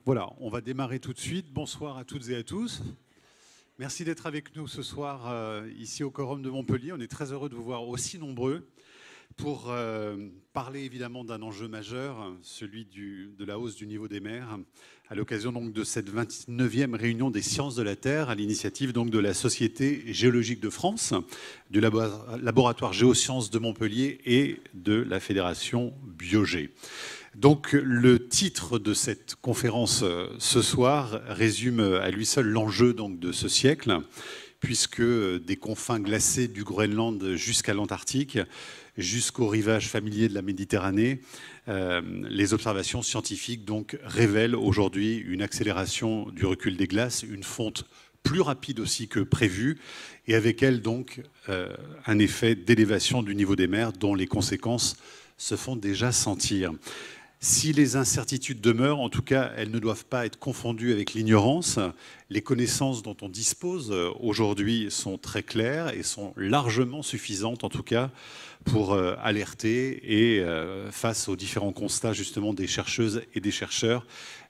Voilà, on va démarrer tout de suite. Bonsoir à toutes et à tous. Merci d'être avec nous ce soir ici au Quorum de Montpellier. On est très heureux de vous voir aussi nombreux pour parler évidemment d'un enjeu majeur, celui de la hausse du niveau des mers, à l'occasion donc de cette 29e réunion des sciences de la Terre, à l'initiative donc de la Société géologique de France, du laboratoire Géosciences de Montpellier et de la Fédération Biogé. Donc le titre de cette conférence ce soir résume à lui seul l'enjeu donc de ce siècle, puisque des confins glacés du Groenland jusqu'à l'Antarctique, jusqu'aux rivages familiers de la Méditerranée, les observations scientifiques donc révèlent aujourd'hui une accélération du recul des glaces, une fonte plus rapide aussi que prévu, et avec elle donc un effet d'élévation du niveau des mers dont les conséquences se font déjà sentir. Si les incertitudes demeurent, en tout cas, elles ne doivent pas être confondues avec l'ignorance. Les connaissances dont on dispose aujourd'hui sont très claires et sont largement suffisantes, en tout cas, pour alerter et face aux différents constats justement des chercheuses et des chercheurs.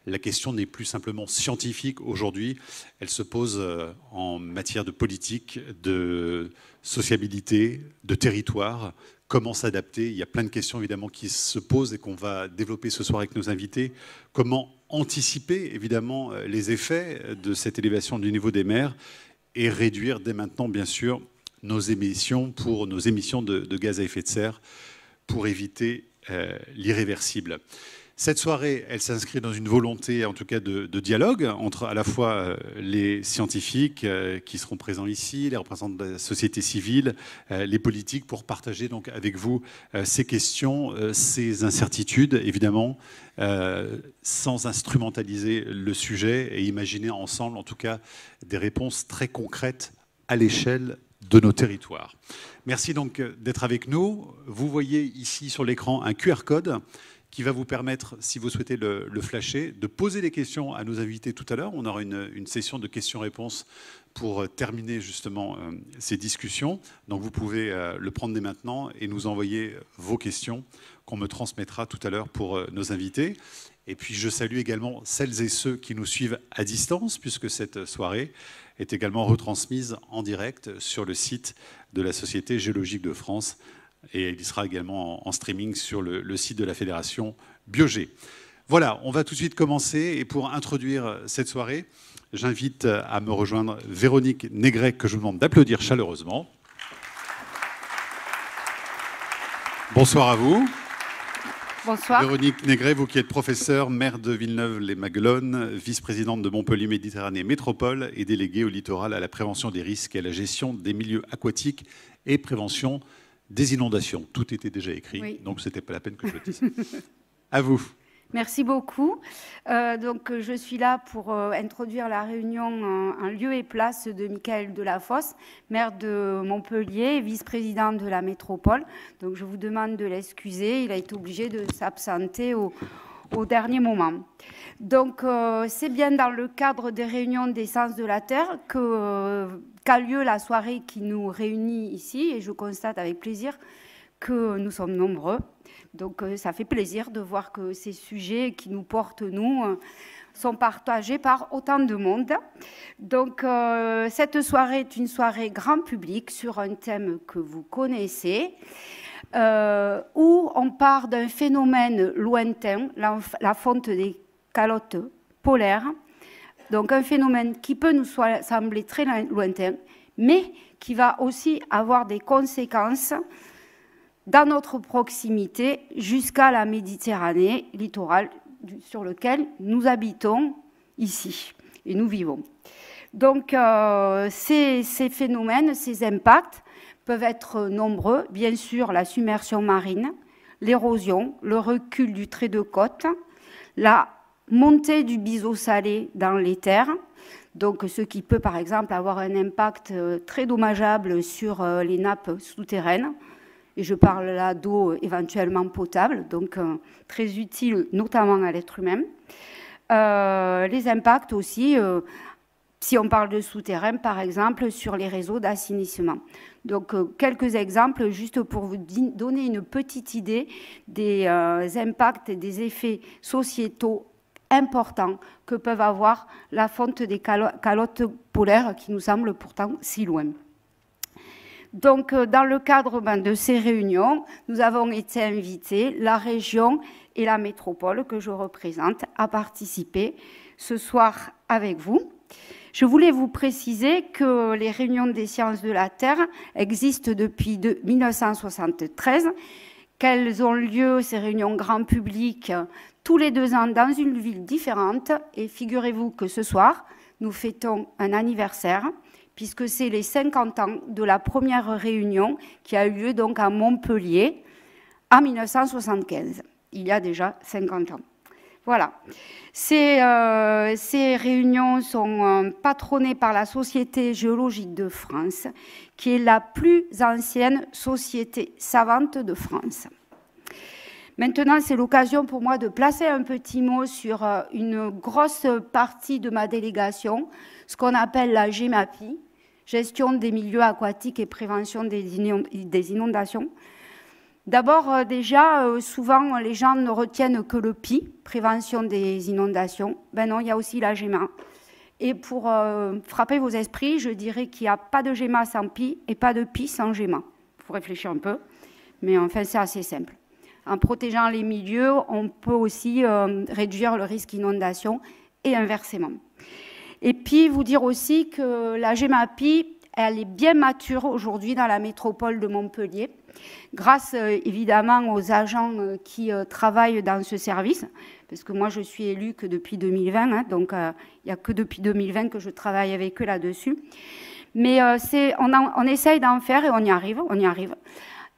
La question n'est plus simplement scientifique aujourd'hui, elle se pose en matière de politique, de sociabilité, de territoire. Comment s'adapter? Il y a plein de questions évidemment qui se posent et qu'on va développer ce soir avec nos invités. Comment anticiper évidemment les effets de cette élévation du niveau des mers et réduire dès maintenant bien sûr nos émissions de gaz à effet de serre pour éviter l'irréversible. Cette soirée, elle s'inscrit dans une volonté, en tout cas, de dialogue entre à la fois les scientifiques qui seront présents ici, les représentants de la société civile, les politiques, pour partager donc avec vous ces questions, ces incertitudes, évidemment, sans instrumentaliser le sujet et imaginer ensemble, en tout cas, des réponses très concrètes à l'échelle de nos territoires. Merci donc d'être avec nous. Vous voyez ici sur l'écran un QR code qui va vous permettre, si vous souhaitez le flasher, de poser des questions à nos invités tout à l'heure. On aura une session de questions-réponses pour terminer justement ces discussions. Donc vous pouvez le prendre dès maintenant et nous envoyer vos questions qu'on me transmettra tout à l'heure pour nos invités. Et puis je salue également celles et ceux qui nous suivent à distance, puisque cette soirée est également retransmise en direct sur le site de la Société géologique de France. Et il sera également en streaming sur le site de la Fédération Biogé. Voilà, on va tout de suite commencer. Et pour introduire cette soirée, j'invite à me rejoindre Véronique Négret, que je vous demande d'applaudir chaleureusement. Bonsoir à vous. Bonsoir. Véronique Négret, vous qui êtes professeure, maire de Villeneuve-les-Maguelones, vice-présidente de Montpellier Méditerranée Métropole et déléguée au littoral à la prévention des risques et à la gestion des milieux aquatiques et prévention des inondations. Tout était déjà écrit, oui. Donc ce n'était pas la peine que je le dise. À vous. Merci beaucoup. Donc, je suis là pour introduire la réunion en lieu et place de Michael Delafosse, maire de Montpellier, vice-président de la métropole. Donc, je vous demande de l'excuser. Il a été obligé de s'absenter au dernier moment. Donc, c'est bien dans le cadre des réunions des sciences de la Terre qu'a lieu la soirée qui nous réunit ici. Et je constate avec plaisir que nous sommes nombreux. Donc, ça fait plaisir de voir que ces sujets qui nous portent, nous, sont partagés par autant de monde. Donc, cette soirée est une soirée grand public sur un thème que vous connaissez, où on part d'un phénomène lointain, la fonte des calottes polaires. Donc, un phénomène qui peut nous sembler très lointain, mais qui va aussi avoir des conséquences dans notre proximité jusqu'à la Méditerranée littorale sur lequel nous habitons ici et nous vivons. Donc, ces phénomènes, ces impacts peuvent être nombreux. Bien sûr, la submersion marine, l'érosion, le recul du trait de côte, la montée du biseau salé dans les terres, donc ce qui peut par exemple avoir un impact très dommageable sur les nappes souterraines. Et je parle là d'eau éventuellement potable, donc très utile notamment à l'être humain. Les impacts aussi, si on parle de souterrain, par exemple, sur les réseaux d'assainissement. Donc, quelques exemples, juste pour vous donner une petite idée des impacts et des effets sociétaux important que peuvent avoir la fonte des calottes polaires qui nous semble pourtant si loin. Donc, dans le cadre de ces réunions, nous avons été invités, la région et la métropole que je représente, à participer ce soir avec vous. Je voulais vous préciser que les réunions des sciences de la Terre existent depuis 1973, qu'elles ont lieu, ces réunions grand public, tous les 2 ans dans une ville différente. Et figurez-vous que ce soir, nous fêtons un anniversaire, puisque c'est les 50 ans de la première réunion qui a eu lieu donc à Montpellier en 1975, il y a déjà 50 ans. Voilà. Ces réunions sont patronnées par la Société géologique de France, qui est la plus ancienne société savante de France. Maintenant, c'est l'occasion pour moi de placer un petit mot sur une grosse partie de ma délégation, ce qu'on appelle la GEMAPI, gestion des milieux aquatiques et prévention des inondations. D'abord, déjà, souvent, les gens ne retiennent que le PI, prévention des inondations. Ben non, il y a aussi la GEMA. Et pour frapper vos esprits, je dirais qu'il n'y a pas de GEMA sans PI et pas de PI sans GEMA. Il faut réfléchir un peu, mais enfin, c'est assez simple. En protégeant les milieux, on peut aussi réduire le risque d'inondation et inversement. Et puis, vous dire aussi que la GEMAPI, elle est bien mature aujourd'hui dans la métropole de Montpellier, grâce évidemment aux agents qui travaillent dans ce service, parce que moi je suis élue que depuis 2020, hein, donc il n'y a que depuis 2020 que je travaille avec eux là-dessus. Mais on essaye d'en faire, et on y arrive,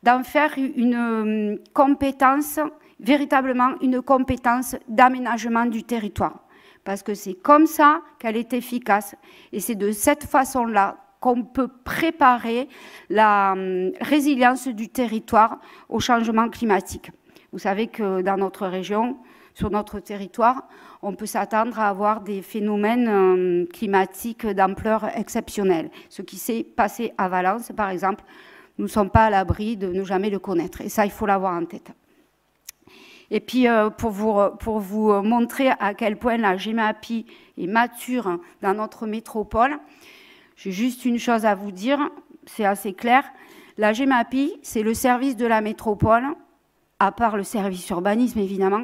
d'en faire une compétence, véritablement une compétence d'aménagement du territoire. Parce que c'est comme ça qu'elle est efficace. Et c'est de cette façon-là qu'on peut préparer la résilience du territoire au changement climatique. Vous savez que dans notre région, sur notre territoire, on peut s'attendre à avoir des phénomènes climatiques d'ampleur exceptionnelle. Ce qui s'est passé à Valence, par exemple, nous ne sommes pas à l'abri de ne jamais le connaître. Et ça, il faut l'avoir en tête. Et puis, pour vous montrer à quel point la GEMAPI est mature dans notre métropole, j'ai juste une chose à vous dire, c'est assez clair. La GEMAPI, c'est le service de la métropole, à part le service urbanisme évidemment,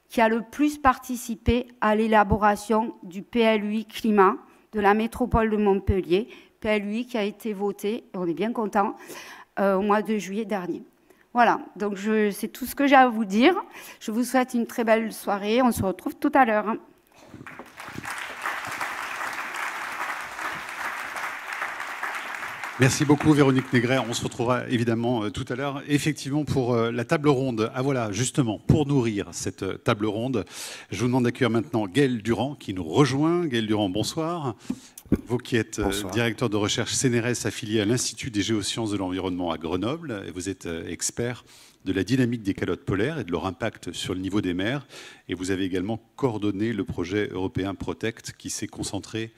qui a le plus participé à l'élaboration du PLUI climat de la métropole de Montpellier, PLUI qui a été voté, on est bien content, au mois de juillet dernier. Voilà, donc c'est tout ce que j'ai à vous dire. Je vous souhaite une très belle soirée. On se retrouve tout à l'heure. Merci beaucoup Véronique Négret. On se retrouvera évidemment tout à l'heure, effectivement pour la table ronde. Ah voilà, justement, pour nourrir cette table ronde, je vous demande d'accueillir maintenant Gaël Durand qui nous rejoint. Gaël Durand, bonsoir. Vous qui êtes directeur de recherche CNRS affilié à l'Institut des géosciences de l'environnement à Grenoble, et vous êtes expert de la dynamique des calottes polaires et de leur impact sur le niveau des mers. Et vous avez également coordonné le projet européen Protect qui s'est concentré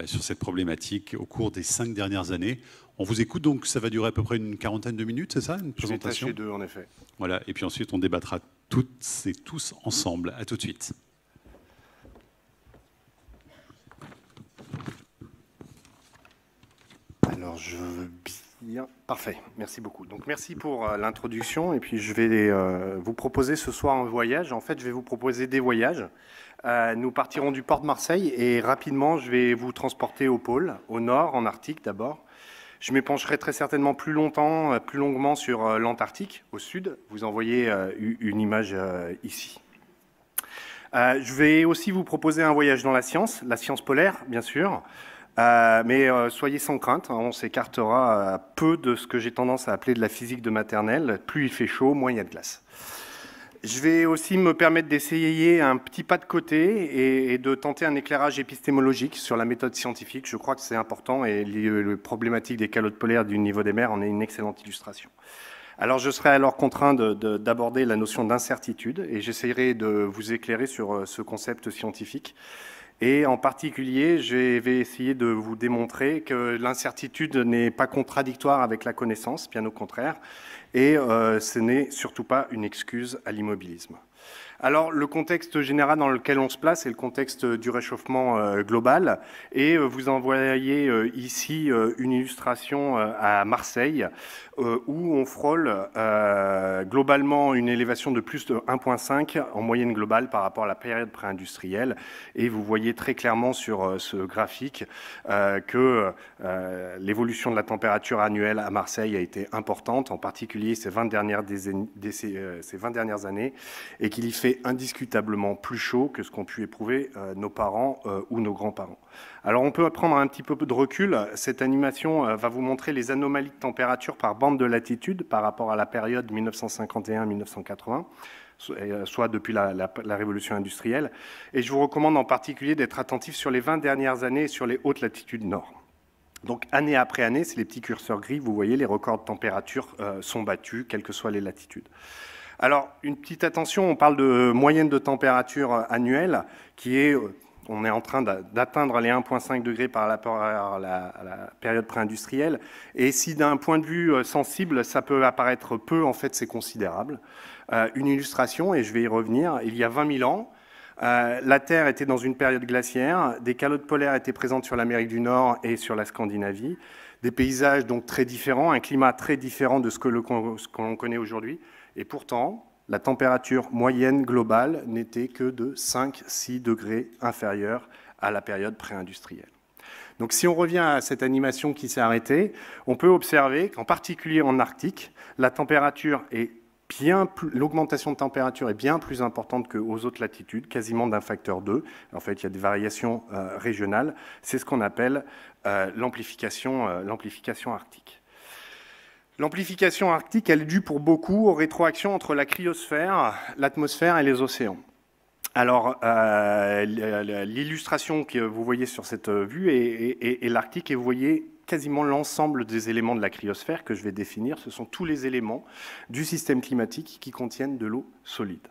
sur cette problématique au cours des 5 dernières années. On vous écoute, donc ça va durer à peu près une quarantaine de minutes, c'est ça, une présentation? Je vais tâcher 2, en effet. Voilà, et puis ensuite on débattra toutes et tous ensemble. À tout de suite. Alors, je veux bien... Parfait, merci beaucoup. Donc, merci pour l'introduction. Et puis, je vais vous proposer ce soir un voyage. En fait, je vais vous proposer des voyages. Nous partirons du port de Marseille et rapidement, je vais vous transporter au pôle, au nord, en Arctique d'abord. Je m'épancherai très certainement plus longuement sur l'Antarctique, au sud. Vous en voyez une image ici. Je vais aussi vous proposer un voyage dans la science polaire, bien sûr. Mais soyez sans crainte, on s'écartera peu de ce que j'ai tendance à appeler de la physique de maternelle. Plus il fait chaud, moins il y a de glace. Je vais aussi me permettre d'essayer un petit pas de côté et de tenter un éclairage épistémologique sur la méthode scientifique. Je crois que c'est important et la problématique des calottes polaires du niveau des mers en est une excellente illustration. Alors je serai alors contraint d'aborder la notion d'incertitude et j'essaierai de vous éclairer sur ce concept scientifique. Et en particulier, je vais essayer de vous démontrer que l'incertitude n'est pas contradictoire avec la connaissance, bien au contraire, et ce n'est surtout pas une excuse à l'immobilisme. Alors, le contexte général dans lequel on se place, c'est le contexte du réchauffement global. Et vous en voyez ici une illustration à Marseille, où on frôle globalement une élévation de plus de 1,5 en moyenne globale par rapport à la période pré-industrielle. Et vous voyez très clairement sur ce graphique que l'évolution de la température annuelle à Marseille a été importante, en particulier ces 20 dernières années, et qu'il y fait indiscutablement plus chaud que ce qu'ont pu éprouver nos parents ou nos grands-parents. Alors on peut prendre un petit peu de recul. Cette animation va vous montrer les anomalies de température par bande de latitude par rapport à la période 1951-1980, soit depuis la révolution industrielle. Et je vous recommande en particulier d'être attentif sur les 20 dernières années sur les hautes latitudes nord. Donc année après année, c'est les petits curseurs gris, vous voyez, les records de température sont battus, quelles que soient les latitudes. Alors, une petite attention, on parle de moyenne de température annuelle qui est, on est en train d'atteindre les 1,5 degrés par rapport à la période pré-industrielle. Et si d'un point de vue sensible, ça peut apparaître peu, en fait, c'est considérable. Une illustration, et je vais y revenir, il y a 20 000 ans, la Terre était dans une période glaciaire, des calottes polaires étaient présentes sur l'Amérique du Nord et sur la Scandinavie, des paysages donc très différents, un climat très différent de ce que l'on connaît aujourd'hui. Et pourtant, la température moyenne globale n'était que de 5-6 degrés inférieure à la période pré-industrielle. Donc si on revient à cette animation qui s'est arrêtée, on peut observer qu'en particulier en Arctique, la température est l'augmentation de température est bien plus importante qu'aux autres latitudes, quasiment d'un facteur 2. En fait, il y a des variations régionales. C'est ce qu'on appelle l'amplification arctique. L'amplification arctique, elle est due pour beaucoup aux rétroactions entre la cryosphère, l'atmosphère et les océans. Alors, l'illustration que vous voyez sur cette vue est l'Arctique, et vous voyez quasiment l'ensemble des éléments de la cryosphère que je vais définir. Ce sont tous les éléments du système climatique qui contiennent de l'eau solide.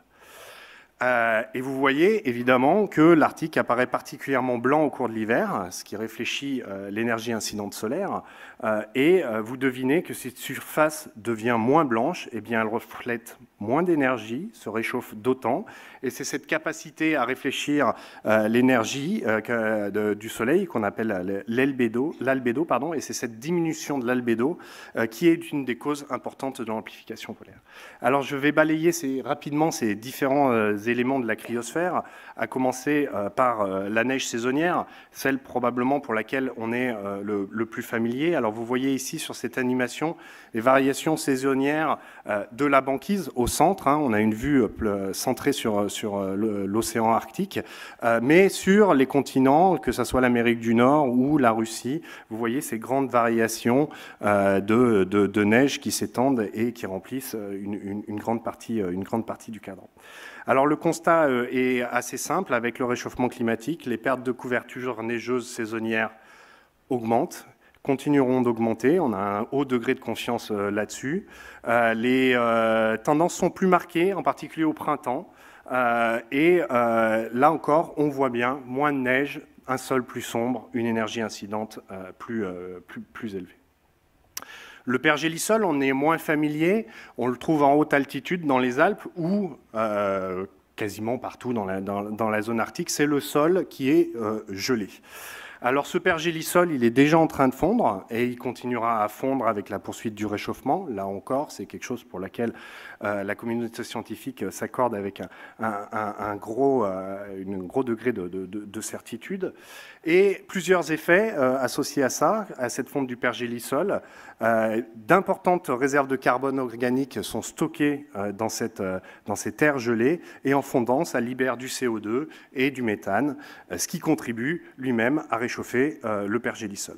Et vous voyez évidemment que l'Arctique apparaît particulièrement blanc au cours de l'hiver, ce qui réfléchit l'énergie incidente solaire. Et vous devinez que cette surface devient moins blanche, et bien elle reflète moins d'énergie, se réchauffe d'autant. Et c'est cette capacité à réfléchir l'énergie du Soleil qu'on appelle l'albédo, et c'est cette diminution de l'albédo qui est une des causes importantes de l'amplification polaire. Alors je vais balayer rapidement ces différents éléments de la cryosphère, à commencer par la neige saisonnière, celle probablement pour laquelle on est le plus familier. Alors vous voyez ici sur cette animation les variations saisonnières de la banquise au centre. On a une vue centrée sur l'océan Arctique, mais sur les continents, que ce soit l'Amérique du Nord ou la Russie, vous voyez ces grandes variations de neige qui s'étendent et qui remplissent une grande partie du cadran. Alors le constat est assez simple. Avec le réchauffement climatique, les pertes de couverture neigeuse saisonnière augmentent, continueront d'augmenter. On a un haut degré de confiance là-dessus. Les tendances sont plus marquées, en particulier au printemps. Et là encore, on voit bien moins de neige, un sol plus sombre, une énergie incidente plus élevée. Le pergélisol, on est moins familier, on le trouve en haute altitude dans les Alpes ou quasiment partout dans la zone arctique, c'est le sol qui est gelé. Alors ce pergélisol, il est déjà en train de fondre et il continuera à fondre avec la poursuite du réchauffement. Là encore, c'est quelque chose pour laquelle la communauté scientifique s'accorde avec un gros degré de certitude. Et plusieurs effets associés à ça, à cette fonte du pergélisol. D'importantes réserves de carbone organique sont stockées dans ces terres gelées et en fondant, ça libère du CO2 et du méthane, ce qui contribue lui-même à réchauffer le pergélisol.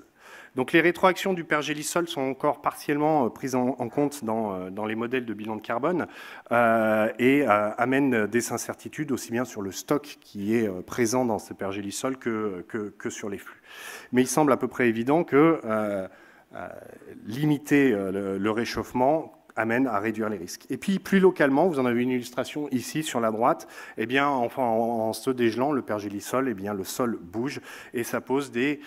Donc les rétroactions du pergélisol sont encore partiellement prises en compte dans les modèles de bilan de carbone et amènent des incertitudes aussi bien sur le stock qui est présent dans ce pergélisol que sur les flux. Mais il semble à peu près évident que limiter le réchauffement amène à réduire les risques. Et puis, plus localement, vous en avez une illustration ici sur la droite, eh bien, en se dégelant, le pergélisol, eh bien, le sol bouge et ça pose des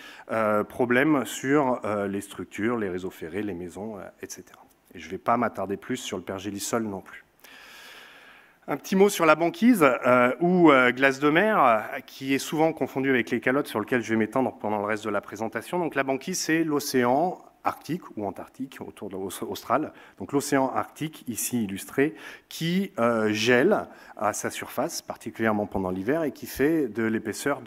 problèmes sur les structures, les réseaux ferrés, les maisons, etc. Et je ne vais pas m'attarder plus sur le pergélisol non plus. Un petit mot sur la banquise ou glace de mer, qui est souvent confondue avec les calottes, sur lesquelles je vais m'étendre pendant le reste de la présentation. Donc la banquise, c'est l'océan Arctique ou Antarctique, autour de l'Austral. Donc l'océan Arctique, ici illustré, qui gèle à sa surface, particulièrement pendant l'hiver, et qui fait de l'épaisseur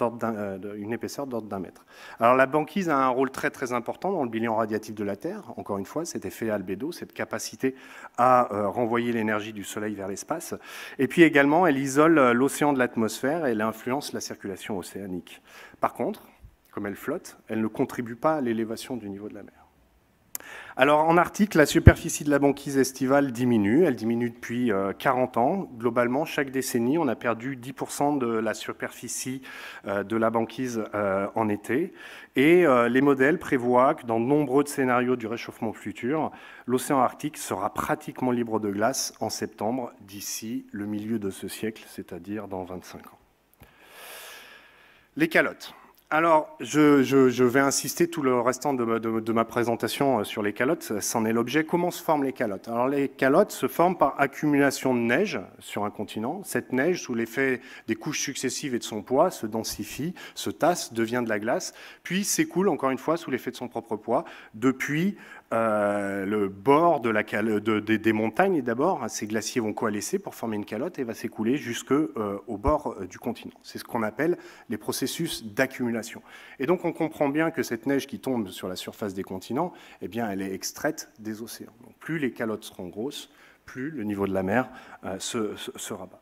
une épaisseur d'ordre d'1 mètre. Alors la banquise a un rôle très très important dans le bilan radiatif de la Terre. Encore une fois, cet effet albédo, cette capacité à renvoyer l'énergie du Soleil vers l'espace. Et puis également, elle isole l'océan de l'atmosphère et elle influence la circulation océanique. Par contre, comme elle flotte, elle ne contribue pas à l'élévation du niveau de la mer. Alors en Arctique, la superficie de la banquise estivale diminue. Elle diminue depuis 40 ans. Globalement, chaque décennie, on a perdu 10% de la superficie de la banquise en été. Et les modèles prévoient que dans de nombreux scénarios du réchauffement futur, l'océan Arctique sera pratiquement libre de glace en septembre d'ici le milieu de ce siècle, c'est-à-dire dans 25 ans. Les calottes. Alors, je vais insister tout le restant de ma présentation sur les calottes, c'en est l'objet. Comment se forment les calottes? Alors, les calottes se forment par accumulation de neige sur un continent. Cette neige, sous l'effet des couches successives et de son poids, se densifie, se tasse, devient de la glace, puis s'écoule, encore une fois, sous l'effet de son propre poids, depuis le bord des montagnes d'abord. Ces glaciers vont coalescer pour former une calotte et va s'écouler jusqu'au bord du continent. C'est ce qu'on appelle les processus d'accumulation. Et donc on comprend bien que cette neige qui tombe sur la surface des continents, eh bien, elle est extraite des océans. Donc, plus les calottes seront grosses, plus le niveau de la mer se rabat.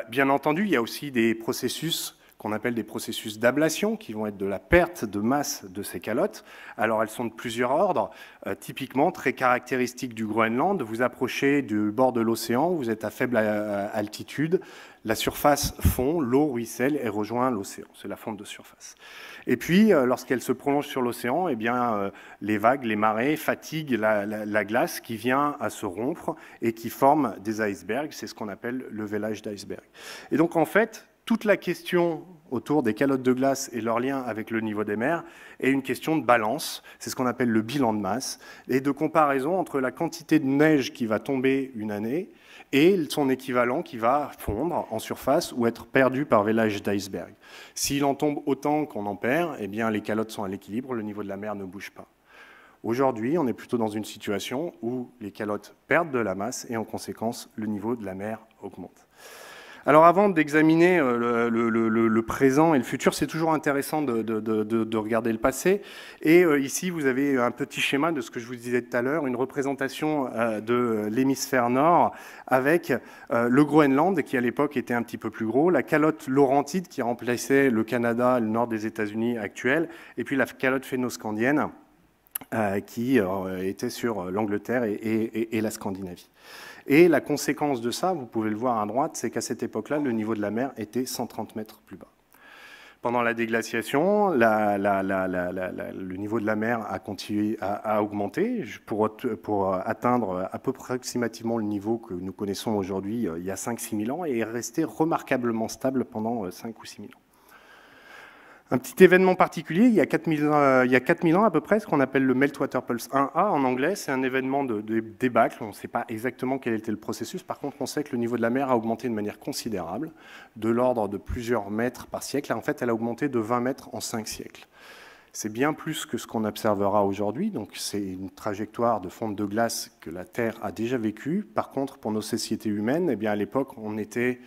Bien entendu, il y a aussi des processus qu'on appelle des processus d'ablation, qui vont être de la perte de masse de ces calottes. Alors elles sont de plusieurs ordres. Typiquement, très caractéristique du Groenland, vous approchez du bord de l'océan, vous êtes à faible altitude, la surface fond, l'eau ruisselle et rejoint l'océan. C'est la fonte de surface. Et puis, lorsqu'elle se prolonge sur l'océan, eh bien, les vagues, les marées fatiguent la glace qui vient à se rompre et qui forme des icebergs. C'est ce qu'on appelle le vélage d'iceberg. Et donc, en fait, toute la question autour des calottes de glace et leur lien avec le niveau des mers est une question de balance. C'est ce qu'on appelle le bilan de masse et de comparaison entre la quantité de neige qui va tomber une année et son équivalent qui va fondre en surface ou être perdu par vélage d'iceberg. S'il en tombe autant qu'on en perd, eh bien les calottes sont à l'équilibre, le niveau de la mer ne bouge pas. Aujourd'hui, on est plutôt dans une situation où les calottes perdent de la masse et en conséquence, le niveau de la mer augmente. Alors avant d'examiner le présent et le futur, c'est toujours intéressant de regarder le passé. Et ici, vous avez un petit schéma de ce que je vous disais tout à l'heure, une représentation de l'hémisphère nord avec le Groenland, qui à l'époque était un petit peu plus gros, la calotte laurentide qui remplaçait le Canada, le nord des États-Unis actuels, et puis la calotte phénoscandienne qui était sur l'Angleterre et la Scandinavie. Et la conséquence de ça, vous pouvez le voir à droite, c'est qu'à cette époque-là, le niveau de la mer était 130 mètres plus bas. Pendant la déglaciation, le niveau de la mer a continué à augmenter pour atteindre à peu près approximativement le niveau que nous connaissons aujourd'hui il y a 5-6 000 ans et est resté remarquablement stable pendant 5 ou 6 000 ans. Un petit événement particulier, il y a 4000 ans à peu près, ce qu'on appelle le Meltwater Pulse 1A en anglais, c'est un événement de débâcle, on ne sait pas exactement quel était le processus, par contre on sait que le niveau de la mer a augmenté de manière considérable, de l'ordre de plusieurs mètres par siècle, en fait elle a augmenté de 20 mètres en 5 siècles. C'est bien plus que ce qu'on observera aujourd'hui, donc c'est une trajectoire de fonte de glace que la Terre a déjà vécue. Par contre, pour nos sociétés humaines, eh bien, à l'époque on était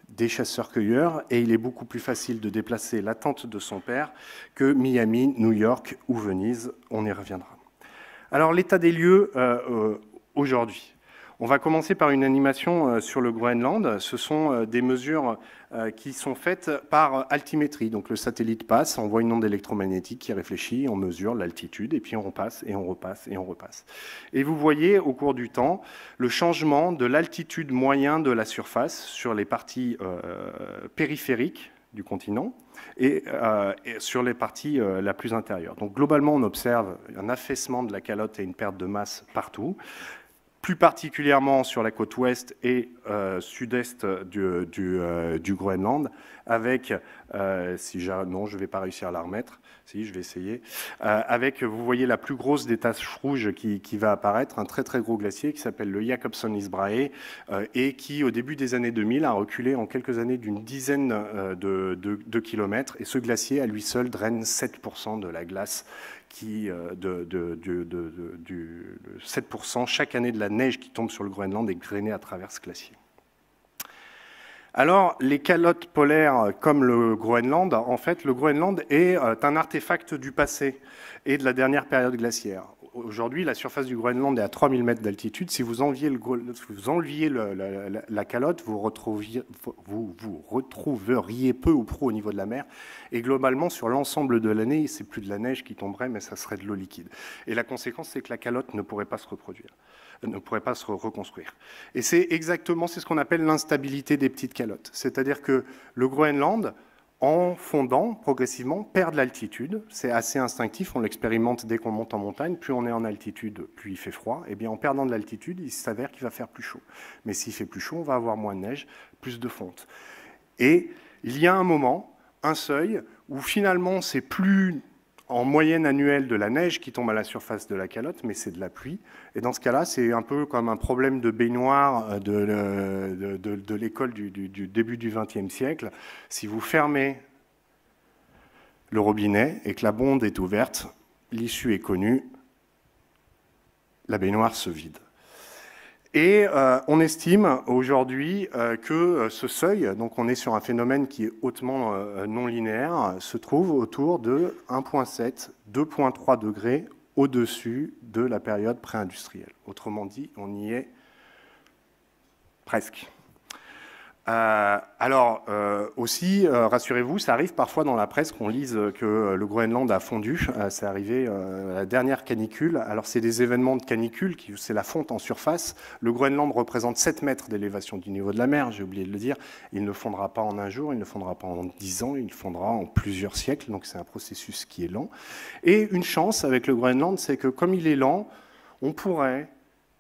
des chasseurs-cueilleurs, et il est beaucoup plus facile de déplacer la tente de son père que Miami, New York ou Venise. On y reviendra. Alors, l'état des lieux aujourd'hui. On va commencer par une animation sur le Groenland. Ce sont des mesures qui sont faites par altimétrie. Donc le satellite passe, envoie une onde électromagnétique qui réfléchit, on mesure l'altitude, et puis on repasse, et on repasse, et on repasse. Et vous voyez au cours du temps le changement de l'altitude moyenne de la surface sur les parties périphériques du continent et sur les parties la plus intérieure. Donc globalement, on observe un affaissement de la calotte et une perte de masse partout, plus particulièrement sur la côte ouest et sud-est du Groenland, avec, non, je ne vais pas réussir à la remettre, si, je vais essayer, avec, vous voyez, la plus grosse des taches rouges qui va apparaître, un très très gros glacier qui s'appelle le Jacobson Isbrae, et qui, au début des années 2000, a reculé en quelques années d'une dizaine de kilomètres, et ce glacier, à lui seul, draine 7% de la glace, 7% chaque année de la neige qui tombe sur le Groenland est drainée à travers ce glacier. Alors, les calottes polaires comme le Groenland, en fait, le Groenland est un artefact du passé et de la dernière période glaciaire. Aujourd'hui, la surface du Groenland est à 3000 mètres d'altitude. Si vous enleviez la calotte, vous retrouveriez peu ou prou au niveau de la mer. Et globalement, sur l'ensemble de l'année, c'est plus de la neige qui tomberait, mais ça serait de l'eau liquide. Et la conséquence, c'est que la calotte ne pourrait pas se reproduire, ne pourrait pas se reconstruire. Et c'est ce qu'on appelle l'instabilité des petites calottes. C'est-à-dire que le Groenland, en fondant progressivement, perd de l'altitude. C'est assez instinctif, on l'expérimente dès qu'on monte en montagne. Plus on est en altitude, plus il fait froid. Et bien, en perdant de l'altitude, il s'avère qu'il va faire plus chaud. Mais s'il fait plus chaud, on va avoir moins de neige, plus de fonte. Et il y a un moment, un seuil, où finalement, c'est plus en moyenne annuelle de la neige qui tombe à la surface de la calotte, mais c'est de la pluie. Et dans ce cas-là, c'est un peu comme un problème de baignoire de l'école du début du XXe siècle. Si vous fermez le robinet et que la bonde est ouverte, l'issue est connue, la baignoire se vide. Et on estime aujourd'hui que ce seuil, donc on est sur un phénomène qui est hautement non linéaire, se trouve autour de 1,7, 2,3 degrés au-dessus de la période pré-industrielle. Autrement dit, on y est presque. Aussi, rassurez-vous, ça arrive parfois dans la presse qu'on lise que le Groenland a fondu. C'est arrivé à la dernière canicule. Alors, c'est des événements de canicule, c'est la fonte en surface. Le Groenland représente 7 mètres d'élévation du niveau de la mer, j'ai oublié de le dire. Il ne fondra pas en un jour, il ne fondra pas en 10 ans, il fondra en plusieurs siècles. Donc, c'est un processus qui est lent. Et une chance avec le Groenland, c'est que comme il est lent, on pourrait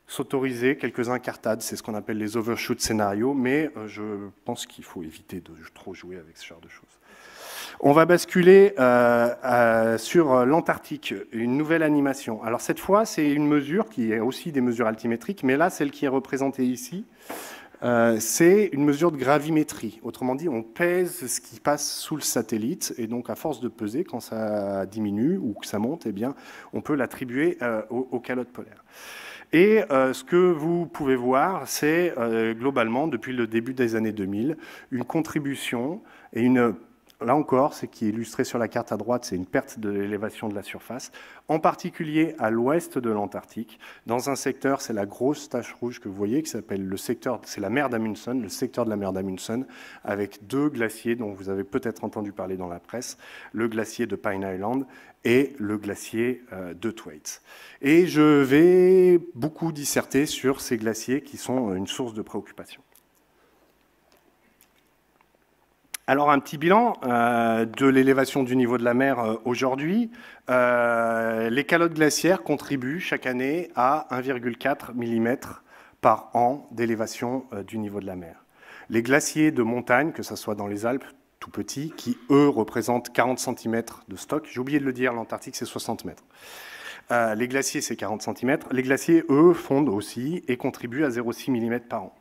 s'autoriser quelques incartades, c'est ce qu'on appelle les overshoot scénarios, mais je pense qu'il faut éviter de trop jouer avec ce genre de choses. On va basculer sur l'Antarctique, une nouvelle animation. Alors cette fois, c'est une mesure qui est aussi des mesures altimétriques, mais là, celle qui est représentée ici, c'est une mesure de gravimétrie. Autrement dit, on pèse ce qui passe sous le satellite, et donc à force de peser, quand ça diminue ou que ça monte, eh bien, on peut l'attribuer aux calottes polaires. Et ce que vous pouvez voir, c'est globalement, depuis le début des années 2000, une contribution et là encore, ce qui est illustré sur la carte à droite, c'est une perte de l'élévation de la surface, en particulier à l'ouest de l'Antarctique, dans un secteur, c'est la grosse tache rouge que vous voyez, qui s'appelle le secteur, c'est la mer d'Amundsen, le secteur de la mer d'Amundsen, avec 2 glaciers dont vous avez peut-être entendu parler dans la presse, le glacier de Pine Island et le glacier de Thwaites. Et je vais beaucoup disserter sur ces glaciers qui sont une source de préoccupation. Alors, un petit bilan de l'élévation du niveau de la mer aujourd'hui. Les calottes glaciaires contribuent chaque année à 1,4 mm par an d'élévation du niveau de la mer. Les glaciers de montagne, que ce soit dans les Alpes, tout petits, qui, eux, représentent 40 cm de stock. J'ai oublié de le dire, l'Antarctique, c'est 60 mètres. Les glaciers, c'est 40 cm. Les glaciers, eux, fondent aussi et contribuent à 0,6 mm par an.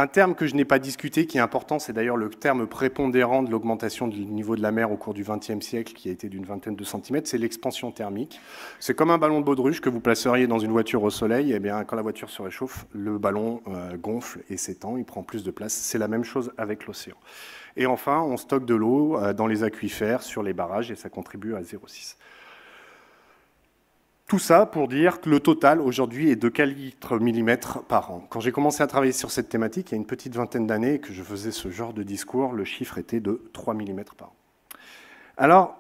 Un terme que je n'ai pas discuté, qui est important, c'est d'ailleurs le terme prépondérant de l'augmentation du niveau de la mer au cours du XXe siècle, qui a été d'une vingtaine de centimètres, c'est l'expansion thermique. C'est comme un ballon de baudruche que vous placeriez dans une voiture au soleil. Eh bien, quand la voiture se réchauffe, le ballon gonfle et s'étend, il prend plus de place. C'est la même chose avec l'océan. Et enfin, on stocke de l'eau dans les aquifères, sur les barrages, et ça contribue à 0,6. Tout ça pour dire que le total aujourd'hui est de 4 litres millimètres par an. Quand j'ai commencé à travailler sur cette thématique, il y a une petite vingtaine d'années et que je faisais ce genre de discours, le chiffre était de 3 mm par an. Alors,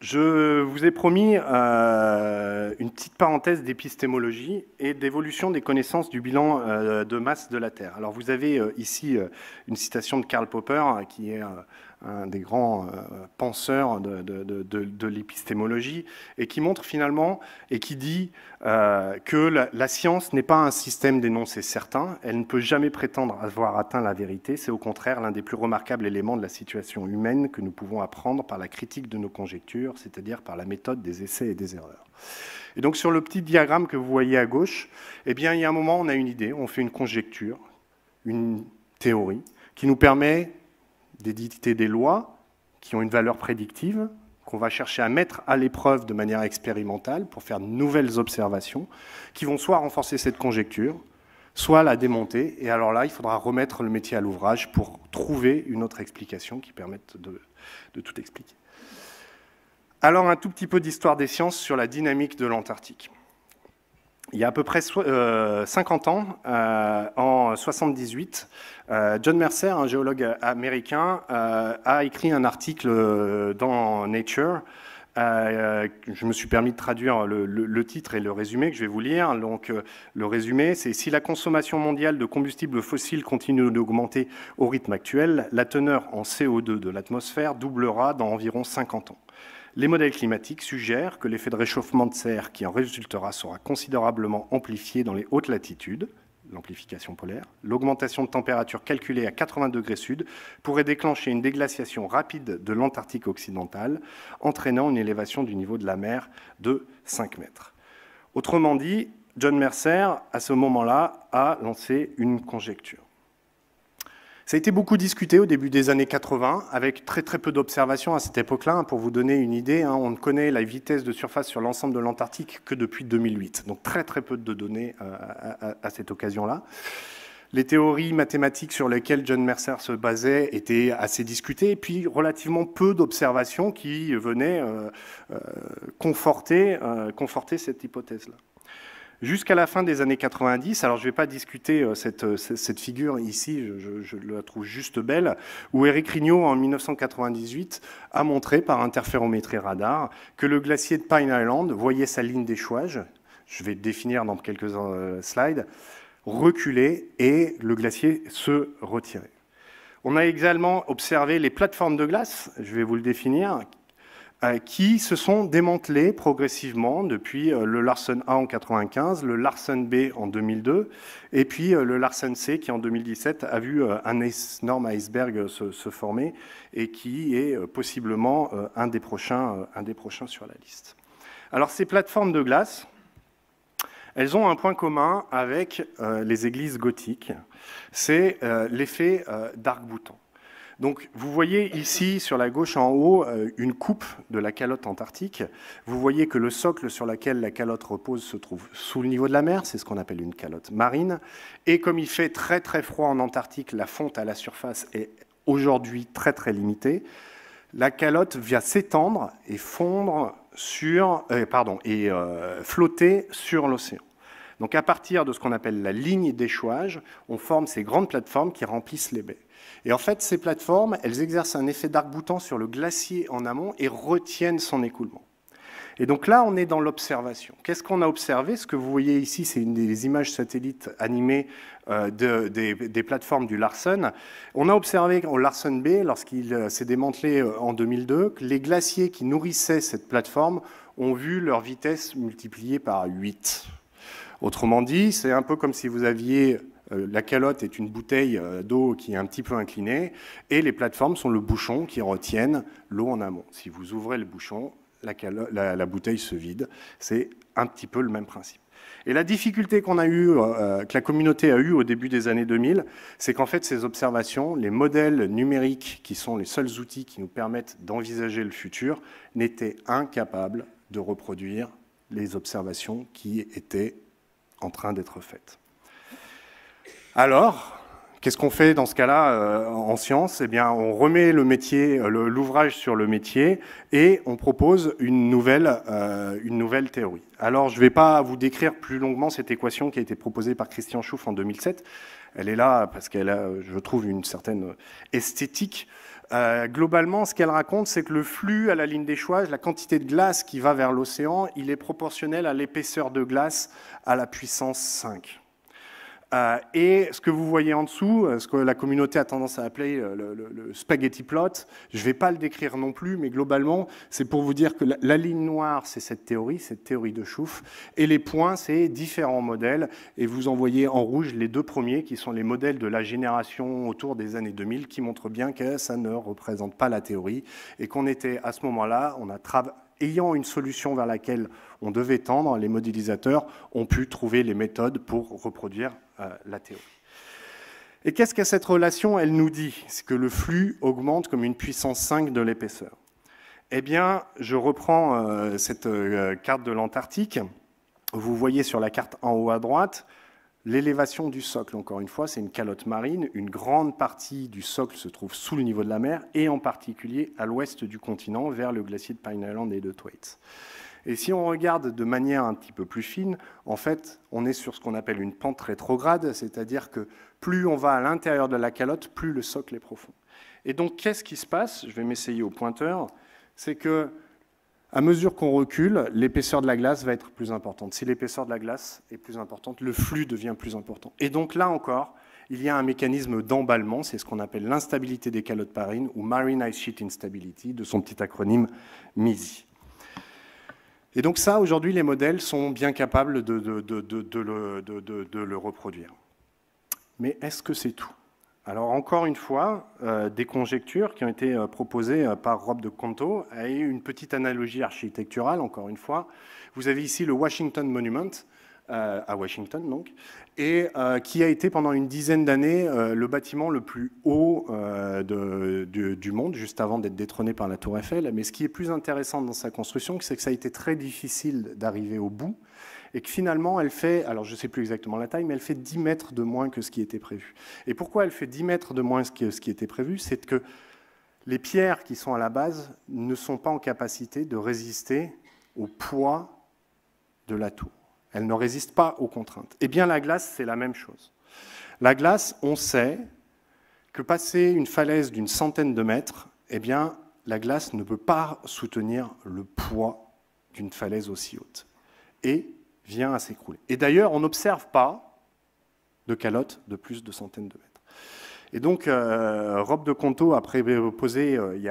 je vous ai promis une petite parenthèse d'épistémologie et d'évolution des connaissances du bilan de masse de la Terre. Alors, vous avez ici une citation de Karl Popper, qui est un des grands penseurs de l'épistémologie, et qui montre finalement, et qui dit que la science n'est pas un système d'énoncés certains, elle ne peut jamais prétendre avoir atteint la vérité, c'est au contraire l'un des plus remarquables éléments de la situation humaine que nous pouvons apprendre par la critique de nos conjectures, c'est-à-dire par la méthode des essais et des erreurs. Et donc sur le petit diagramme que vous voyez à gauche, eh bien, il y a un moment, on a une idée, on fait une conjecture, une théorie, qui nous permet d'édicter des lois qui ont une valeur prédictive, qu'on va chercher à mettre à l'épreuve de manière expérimentale pour faire de nouvelles observations, qui vont soit renforcer cette conjecture, soit la démonter. Et alors là, il faudra remettre le métier à l'ouvrage pour trouver une autre explication qui permette de tout expliquer. Alors, un tout petit peu d'histoire des sciences sur la dynamique de l'Antarctique. Il y a à peu près 50 ans, en 1978, John Mercer, un géologue américain, a écrit un article dans Nature. Je me suis permis de traduire le titre et le résumé que je vais vous lire. Donc, le résumé, c'est « Si la consommation mondiale de combustibles fossiles continue d'augmenter au rythme actuel, la teneur en CO2 de l'atmosphère doublera dans environ 50 ans. Les modèles climatiques suggèrent que l'effet de réchauffement de serre qui en résultera sera considérablement amplifié dans les hautes latitudes, l'amplification polaire. L'augmentation de température calculée à 80 degrés sud pourrait déclencher une déglaciation rapide de l'Antarctique occidentale, entraînant une élévation du niveau de la mer de 5 mètres. Autrement dit, John Mercer, à ce moment-là, a lancé une conjecture. Ça a été beaucoup discuté au début des années 80, avec très peu d'observations à cette époque-là. Pour vous donner une idée, on ne connaît la vitesse de surface sur l'ensemble de l'Antarctique que depuis 2008. Donc très peu de données à cette occasion-là. Les théories mathématiques sur lesquelles John Mercer se basait étaient assez discutées, et puis relativement peu d'observations qui venaient conforter cette hypothèse-là. Jusqu'à la fin des années 90, alors je ne vais pas discuter cette figure ici, je la trouve juste belle, où Éric Regnault, en 1998, a montré par interférométrie radar que le glacier de Pine Island voyait sa ligne d'échouage, je vais définir dans quelques slides, reculer et le glacier se retirer. On a également observé les plateformes de glace, je vais vous le définir, qui se sont démantelés progressivement depuis le Larsen A en 1995, le Larsen B en 2002, et puis le Larsen C qui en 2017 a vu un énorme iceberg se former et qui est possiblement un des prochains sur la liste. Alors ces plateformes de glace, elles ont un point commun avec les églises gothiques, c'est l'effet d'arc-boutant. Donc, vous voyez ici, sur la gauche en haut, une coupe de la calotte antarctique. Vous voyez que le socle sur lequel la calotte repose se trouve sous le niveau de la mer, c'est ce qu'on appelle une calotte marine. Et comme il fait très froid en Antarctique, la fonte à la surface est aujourd'hui très limitée. La calotte vient s'étendre et fondre flotter sur l'océan. Donc, à partir de ce qu'on appelle la ligne d'échouage, on forme ces grandes plateformes qui remplissent les baies. Et en fait, ces plateformes, elles exercent un effet d'arc-boutant sur le glacier en amont et retiennent son écoulement. Et donc là, on est dans l'observation. Qu'est-ce qu'on a observé? Ce que vous voyez ici, c'est des images satellites animées des plateformes du Larsen. On a observé au Larsen B, lorsqu'il s'est démantelé en 2002, que les glaciers qui nourrissaient cette plateforme ont vu leur vitesse multipliée par 8. Autrement dit, c'est un peu comme si vous aviez... La calotte est une bouteille d'eau qui est un petit peu inclinée et les plateformes sont le bouchon qui retiennent l'eau en amont. Si vous ouvrez le bouchon, la bouteille se vide. C'est un petit peu le même principe. Et la difficulté qu'on a eue, que la communauté a eue au début des années 2000, c'est qu'en fait ces observations, les modèles numériques qui sont les seuls outils qui nous permettent d'envisager le futur, n'étaient incapables de reproduire les observations qui étaient en train d'être faites. Alors, qu'est-ce qu'on fait dans ce cas-là en sciences? Eh bien, on remet l'ouvrage sur le métier et on propose une nouvelle théorie. Alors, je ne vais pas vous décrire plus longuement cette équation qui a été proposée par Christian Schuff en 2007. Elle est là parce qu'elle a, je trouve, une certaine esthétique. Globalement, ce qu'elle raconte, c'est que le flux à la ligne d'échouage, la quantité de glace qui va vers l'océan, il est proportionnel à l'épaisseur de glace à la puissance 5. Et ce que vous voyez en dessous, ce que la communauté a tendance à appeler le spaghetti plot, je ne vais pas le décrire non plus, mais globalement, c'est pour vous dire que la ligne noire, c'est cette théorie de Schoof, et les points, c'est différents modèles, et vous en voyez en rouge les deux premiers, qui sont les modèles de la génération autour des années 2000, qui montrent bien que ça ne représente pas la théorie, et qu'on était à ce moment-là, ayant une solution vers laquelle on devait tendre, les modélisateurs ont pu trouver les méthodes pour reproduire la théorie. Et qu'est-ce que cette relation, elle nous dit? C'est que le flux augmente comme une puissance 5 de l'épaisseur. Eh bien, je reprends cette carte de l'Antarctique. Vous voyez sur la carte en haut à droite l'élévation du socle. Encore une fois, c'est une calotte marine. Une grande partie du socle se trouve sous le niveau de la mer, et en particulier à l'ouest du continent, vers le glacier de Pine Island et de Thwaites. Et si on regarde de manière un petit peu plus fine, en fait, on est sur ce qu'on appelle une pente rétrograde, c'est-à-dire que plus on va à l'intérieur de la calotte, plus le socle est profond. Et donc, qu'est-ce qui se passe? Je vais m'essayer au pointeur. C'est que, à mesure qu'on recule, l'épaisseur de la glace va être plus importante. Si l'épaisseur de la glace est plus importante, le flux devient plus important. Et donc là encore, il y a un mécanisme d'emballement, c'est ce qu'on appelle l'instabilité des calottes marines, ou Marine Ice Sheet Instability, de son petit acronyme MISI. Et donc ça, aujourd'hui, les modèles sont bien capables de le reproduire. Mais est-ce que c'est tout? Alors encore une fois, des conjectures qui ont été proposées par Rob de Conto et une petite analogie architecturale, encore une fois. Vous avez ici le Washington Monument, à Washington donc, et qui a été pendant une dizaine d'années le bâtiment le plus haut du monde, juste avant d'être détrôné par la Tour Eiffel. Mais ce qui est plus intéressant dans sa construction, c'est que ça a été très difficile d'arriver au bout, et que finalement elle fait, alors je ne sais plus exactement la taille, mais elle fait 10 mètres de moins que ce qui était prévu. Et pourquoi elle fait 10 mètres de moins que ce qui était prévu? C'est que les pierres qui sont à la base ne sont pas en capacité de résister au poids de la tour. Elle ne résiste pas aux contraintes. Eh bien, la glace, c'est la même chose. La glace, on sait que passer une falaise d'une centaine de mètres, eh bien, la glace ne peut pas soutenir le poids d'une falaise aussi haute et vient à s'écrouler. Et d'ailleurs, on n'observe pas de calotte de plus de centaines de mètres. Et donc, Rob de Conto a proposé, il y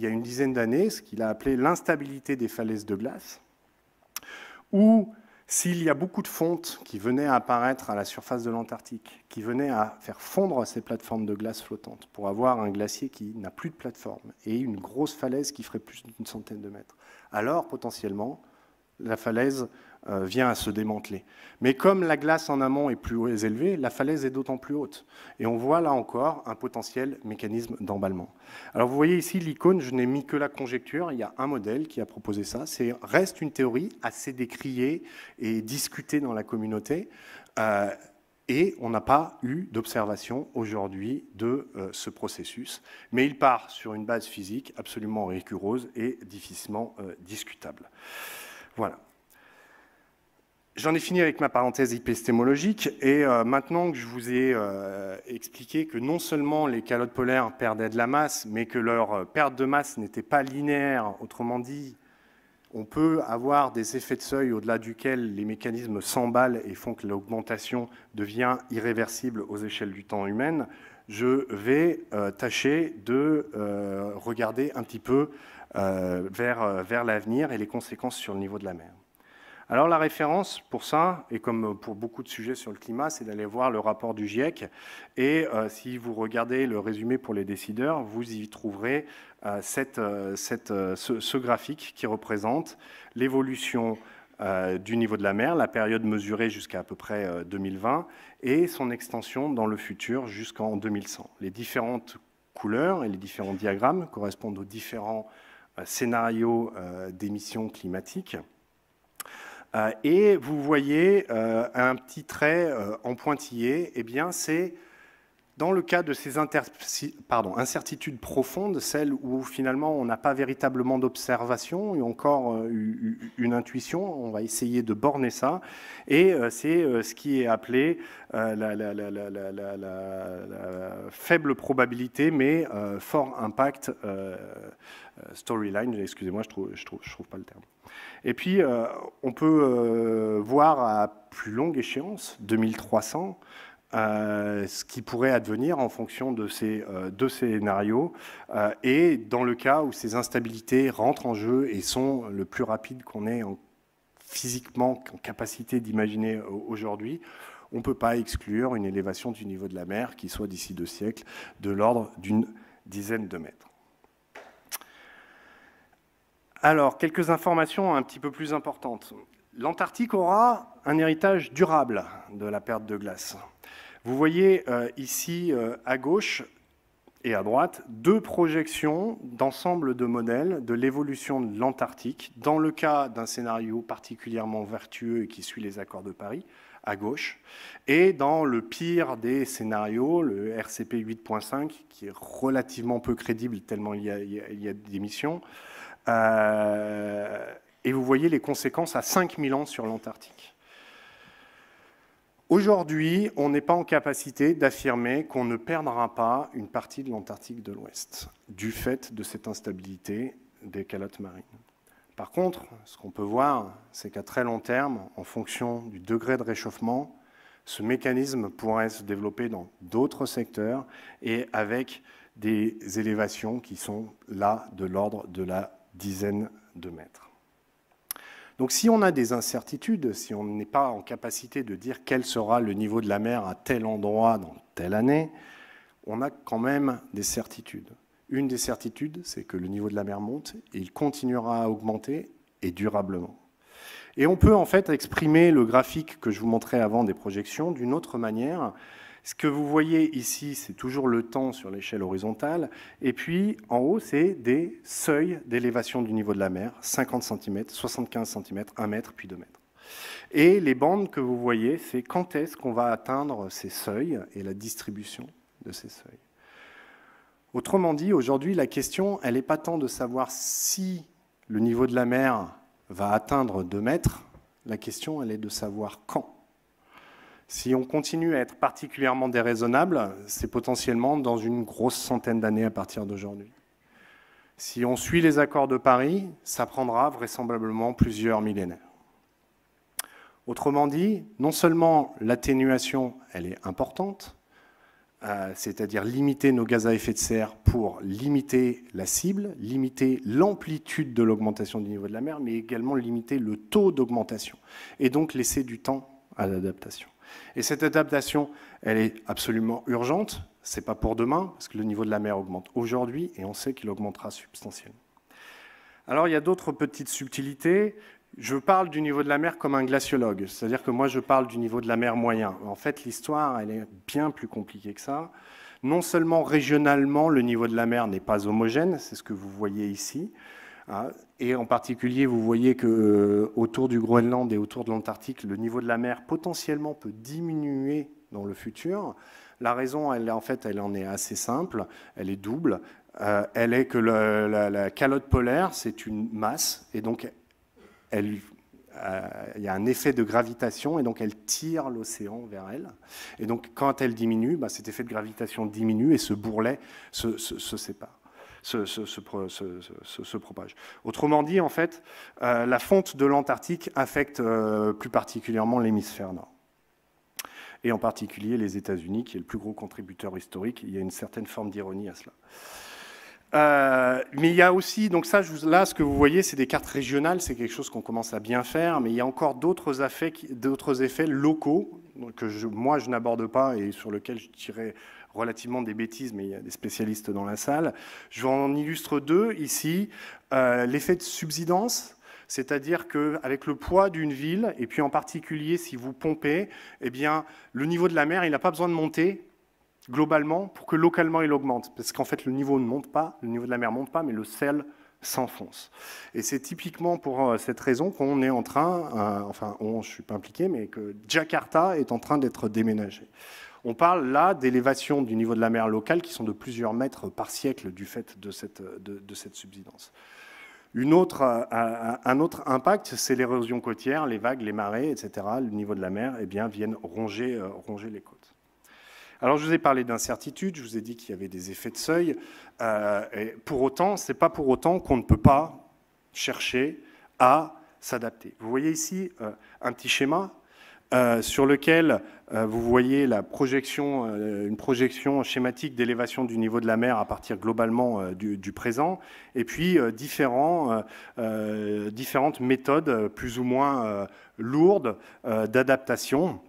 a une dizaine d'années, ce qu'il a appelé l'instabilité des falaises de glace, où s'il y a beaucoup de fonte qui venaient à apparaître à la surface de l'Antarctique, qui venaient à faire fondre ces plateformes de glace flottantes pour avoir un glacier qui n'a plus de plateforme et une grosse falaise qui ferait plus d'une centaine de mètres, alors potentiellement la falaise vient à se démanteler. Mais comme la glace en amont est plus élevée, la falaise est d'autant plus haute. Et on voit là encore un potentiel mécanisme d'emballement. Alors vous voyez ici l'icône, je n'ai mis que la conjecture, il y a un modèle qui a proposé ça. Reste une théorie assez décriée et discutée dans la communauté. Et on n'a pas eu d'observation aujourd'hui de ce processus. Mais il part sur une base physique absolument rigoureuse et difficilement discutable. Voilà. J'en ai fini avec ma parenthèse épistémologique et maintenant que je vous ai expliqué que non seulement les calottes polaires perdaient de la masse, mais que leur perte de masse n'était pas linéaire, autrement dit, on peut avoir des effets de seuil au-delà duquel les mécanismes s'emballent et font que l'augmentation devient irréversible aux échelles du temps humaines, je vais tâcher de regarder un petit peu vers l'avenir et les conséquences sur le niveau de la mer. Alors la référence pour ça, et comme pour beaucoup de sujets sur le climat, c'est d'aller voir le rapport du GIEC. Et si vous regardez le résumé pour les décideurs, vous y trouverez ce graphique qui représente l'évolution du niveau de la mer, la période mesurée jusqu'à peu près 2020, et son extension dans le futur jusqu'en 2100. Les différentes couleurs et les différents diagrammes correspondent aux différents scénarios d'émissions climatiques. Et vous voyez un petit trait en pointillé, eh bien c'est dans le cas de ces incertitudes profondes, celles où finalement on n'a pas véritablement d'observation et encore une intuition, on va essayer de borner ça, et c'est ce qui est appelé la faible probabilité mais fort impact storyline, excusez-moi, je trouve pas le terme. Et puis, on peut voir à plus longue échéance, 2300, ce qui pourrait advenir en fonction de ces deux scénarios, et dans le cas où ces instabilités rentrent en jeu et sont le plus rapides qu'on ait physiquement en capacité d'imaginer aujourd'hui, on ne peut pas exclure une élévation du niveau de la mer qui soit d'ici 2 siècles de l'ordre d'une dizaine de mètres. Alors, quelques informations un petit peu plus importantes. L'Antarctique aura un héritage durable de la perte de glace. Vous voyez ici à gauche et à droite 2 projections d'ensemble de modèles de l'évolution de l'Antarctique dans le cas d'un scénario particulièrement vertueux et qui suit les accords de Paris, à gauche, et dans le pire des scénarios, le RCP 8.5, qui est relativement peu crédible tellement il y a d'émissions, et vous voyez les conséquences à 5000 ans sur l'Antarctique. Aujourd'hui, on n'est pas en capacité d'affirmer qu'on ne perdra pas une partie de l'Antarctique de l'Ouest, du fait de cette instabilité des calottes marines. Par contre, ce qu'on peut voir, c'est qu'à très long terme, en fonction du degré de réchauffement, ce mécanisme pourrait se développer dans d'autres secteurs et avec des élévations qui sont là de l'ordre de la dizaine de mètres. Donc si on a des incertitudes, si on n'est pas en capacité de dire quel sera le niveau de la mer à tel endroit dans telle année, on a quand même des certitudes. Une des certitudes, c'est que le niveau de la mer monte et il continuera à augmenter et durablement. Et on peut en fait exprimer le graphique que je vous montrais avant des projections d'une autre manière. Ce que vous voyez ici, c'est toujours le temps sur l'échelle horizontale, et puis en haut, c'est des seuils d'élévation du niveau de la mer, 50 cm, 75 cm, 1 mètre, puis 2 mètres. Et les bandes que vous voyez, c'est quand est-ce qu'on va atteindre ces seuils et la distribution de ces seuils. Autrement dit, aujourd'hui, la question, elle n'est pas tant de savoir si le niveau de la mer va atteindre 2 mètres, la question, elle est de savoir quand. Si on continue à être particulièrement déraisonnable, c'est potentiellement dans une grosse centaine d'années à partir d'aujourd'hui. Si on suit les accords de Paris, ça prendra vraisemblablement plusieurs millénaires. Autrement dit, non seulement l'atténuation, elle est importante, c'est-à-dire limiter nos gaz à effet de serre pour limiter la cible, limiter l'amplitude de l'augmentation du niveau de la mer, mais également limiter le taux d'augmentation, et donc laisser du temps à l'adaptation. Et cette adaptation, elle est absolument urgente, ce n'est pas pour demain, parce que le niveau de la mer augmente aujourd'hui, et on sait qu'il augmentera substantiellement. Alors il y a d'autres petites subtilités. Je parle du niveau de la mer comme un glaciologue, c'est-à-dire que moi je parle du niveau de la mer moyen. En fait, l'histoire, elle est bien plus compliquée que ça. Non seulement régionalement, le niveau de la mer n'est pas homogène, c'est ce que vous voyez ici, et en particulier, vous voyez qu'autour du Groenland et autour de l'Antarctique, le niveau de la mer potentiellement peut diminuer dans le futur. La raison, elle en est assez simple, elle est double. Elle est que la calotte polaire, c'est une masse, et donc il y a un effet de gravitation, et donc elle tire l'océan vers elle. Et donc quand elle diminue, cet effet de gravitation diminue et ce bourrelet se sépare. Se propage. Autrement dit, en fait, la fonte de l'Antarctique affecte plus particulièrement l'hémisphère nord. Et en particulier les États-Unis, qui est le plus gros contributeur historique. Il y a une certaine forme d'ironie à cela. Mais il y a aussi, donc ça, là, ce que vous voyez, c'est des cartes régionales, c'est quelque chose qu'on commence à bien faire, mais il y a encore d'autres effets locaux que moi, je n'aborde pas et sur lesquels je dirais relativement des bêtises, mais il y a des spécialistes dans la salle. Je vous en illustre 2 ici. L'effet de subsidence, c'est-à-dire qu'avec le poids d'une ville, et puis en particulier si vous pompez, eh bien, le niveau de la mer, il n'a pas besoin de monter globalement pour que localement il augmente. Parce qu'en fait, le niveau ne monte pas, le niveau de la mer ne monte pas, mais le sel s'enfonce. Et c'est typiquement pour cette raison qu'on est en train, je ne suis pas impliqué, mais que Jakarta est en train d'être déménagé. On parle là d'élévation du niveau de la mer locale qui sont de plusieurs mètres par siècle du fait de cette subsidence. Un autre impact, c'est l'érosion côtière, les vagues, les marées, etc. Le niveau de la mer viennent ronger les côtes. Alors je vous ai parlé d'incertitude, je vous ai dit qu'il y avait des effets de seuil. Et pour autant, ce n'est pas pour autant qu'on ne peut pas chercher à s'adapter. Vous voyez ici un petit schéma. sur lequel vous voyez une projection schématique d'élévation du niveau de la mer à partir globalement du présent, et puis différentes méthodes plus ou moins lourdes d'adaptation.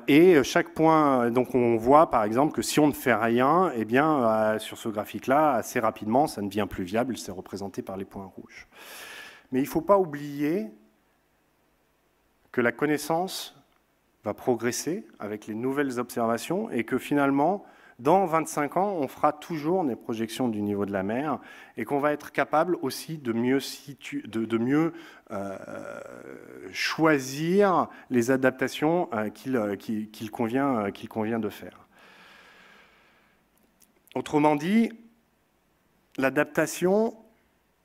Et chaque point, donc on voit par exemple que si on ne fait rien, eh bien, sur ce graphique-là, assez rapidement, ça ne devient plus viable, c'est représenté par les points rouges. Mais il ne faut pas oublier que la connaissance va progresser avec les nouvelles observations et que finalement, dans 25 ans, on fera toujours des projections du niveau de la mer et qu'on va être capable aussi de mieux choisir les adaptations qu'il convient de faire. Autrement dit, l'adaptation,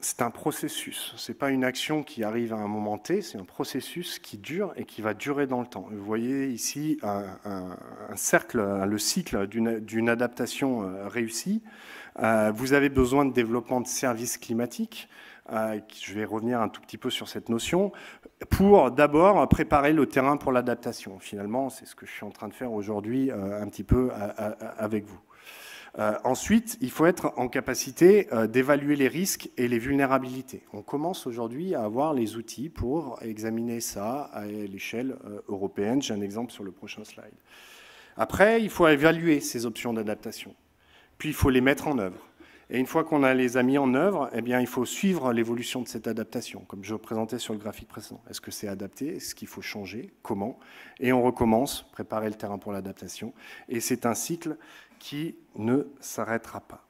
c'est un processus, ce n'est pas une action qui arrive à un moment T, c'est un processus qui dure et qui va durer dans le temps. Vous voyez ici un cercle, le cycle d'une adaptation réussie. Vous avez besoin de développement de services climatiques, je vais revenir un tout petit peu sur cette notion, pour d'abord préparer le terrain pour l'adaptation. Finalement, c'est ce que je suis en train de faire aujourd'hui un petit peu avec vous. Ensuite, il faut être en capacité d'évaluer les risques et les vulnérabilités. On commence aujourd'hui à avoir les outils pour examiner ça à l'échelle européenne. J'ai un exemple sur le prochain slide. Après, il faut évaluer ces options d'adaptation. Puis, il faut les mettre en œuvre. Et une fois qu'on les a mis en œuvre, eh bien, il faut suivre l'évolution de cette adaptation, comme je présentais sur le graphique précédent. Est-ce que c'est adapté? Est-ce qu'il faut changer? Comment? Et on recommence, préparer le terrain pour l'adaptation. Et c'est un cycle qui ne s'arrêtera pas.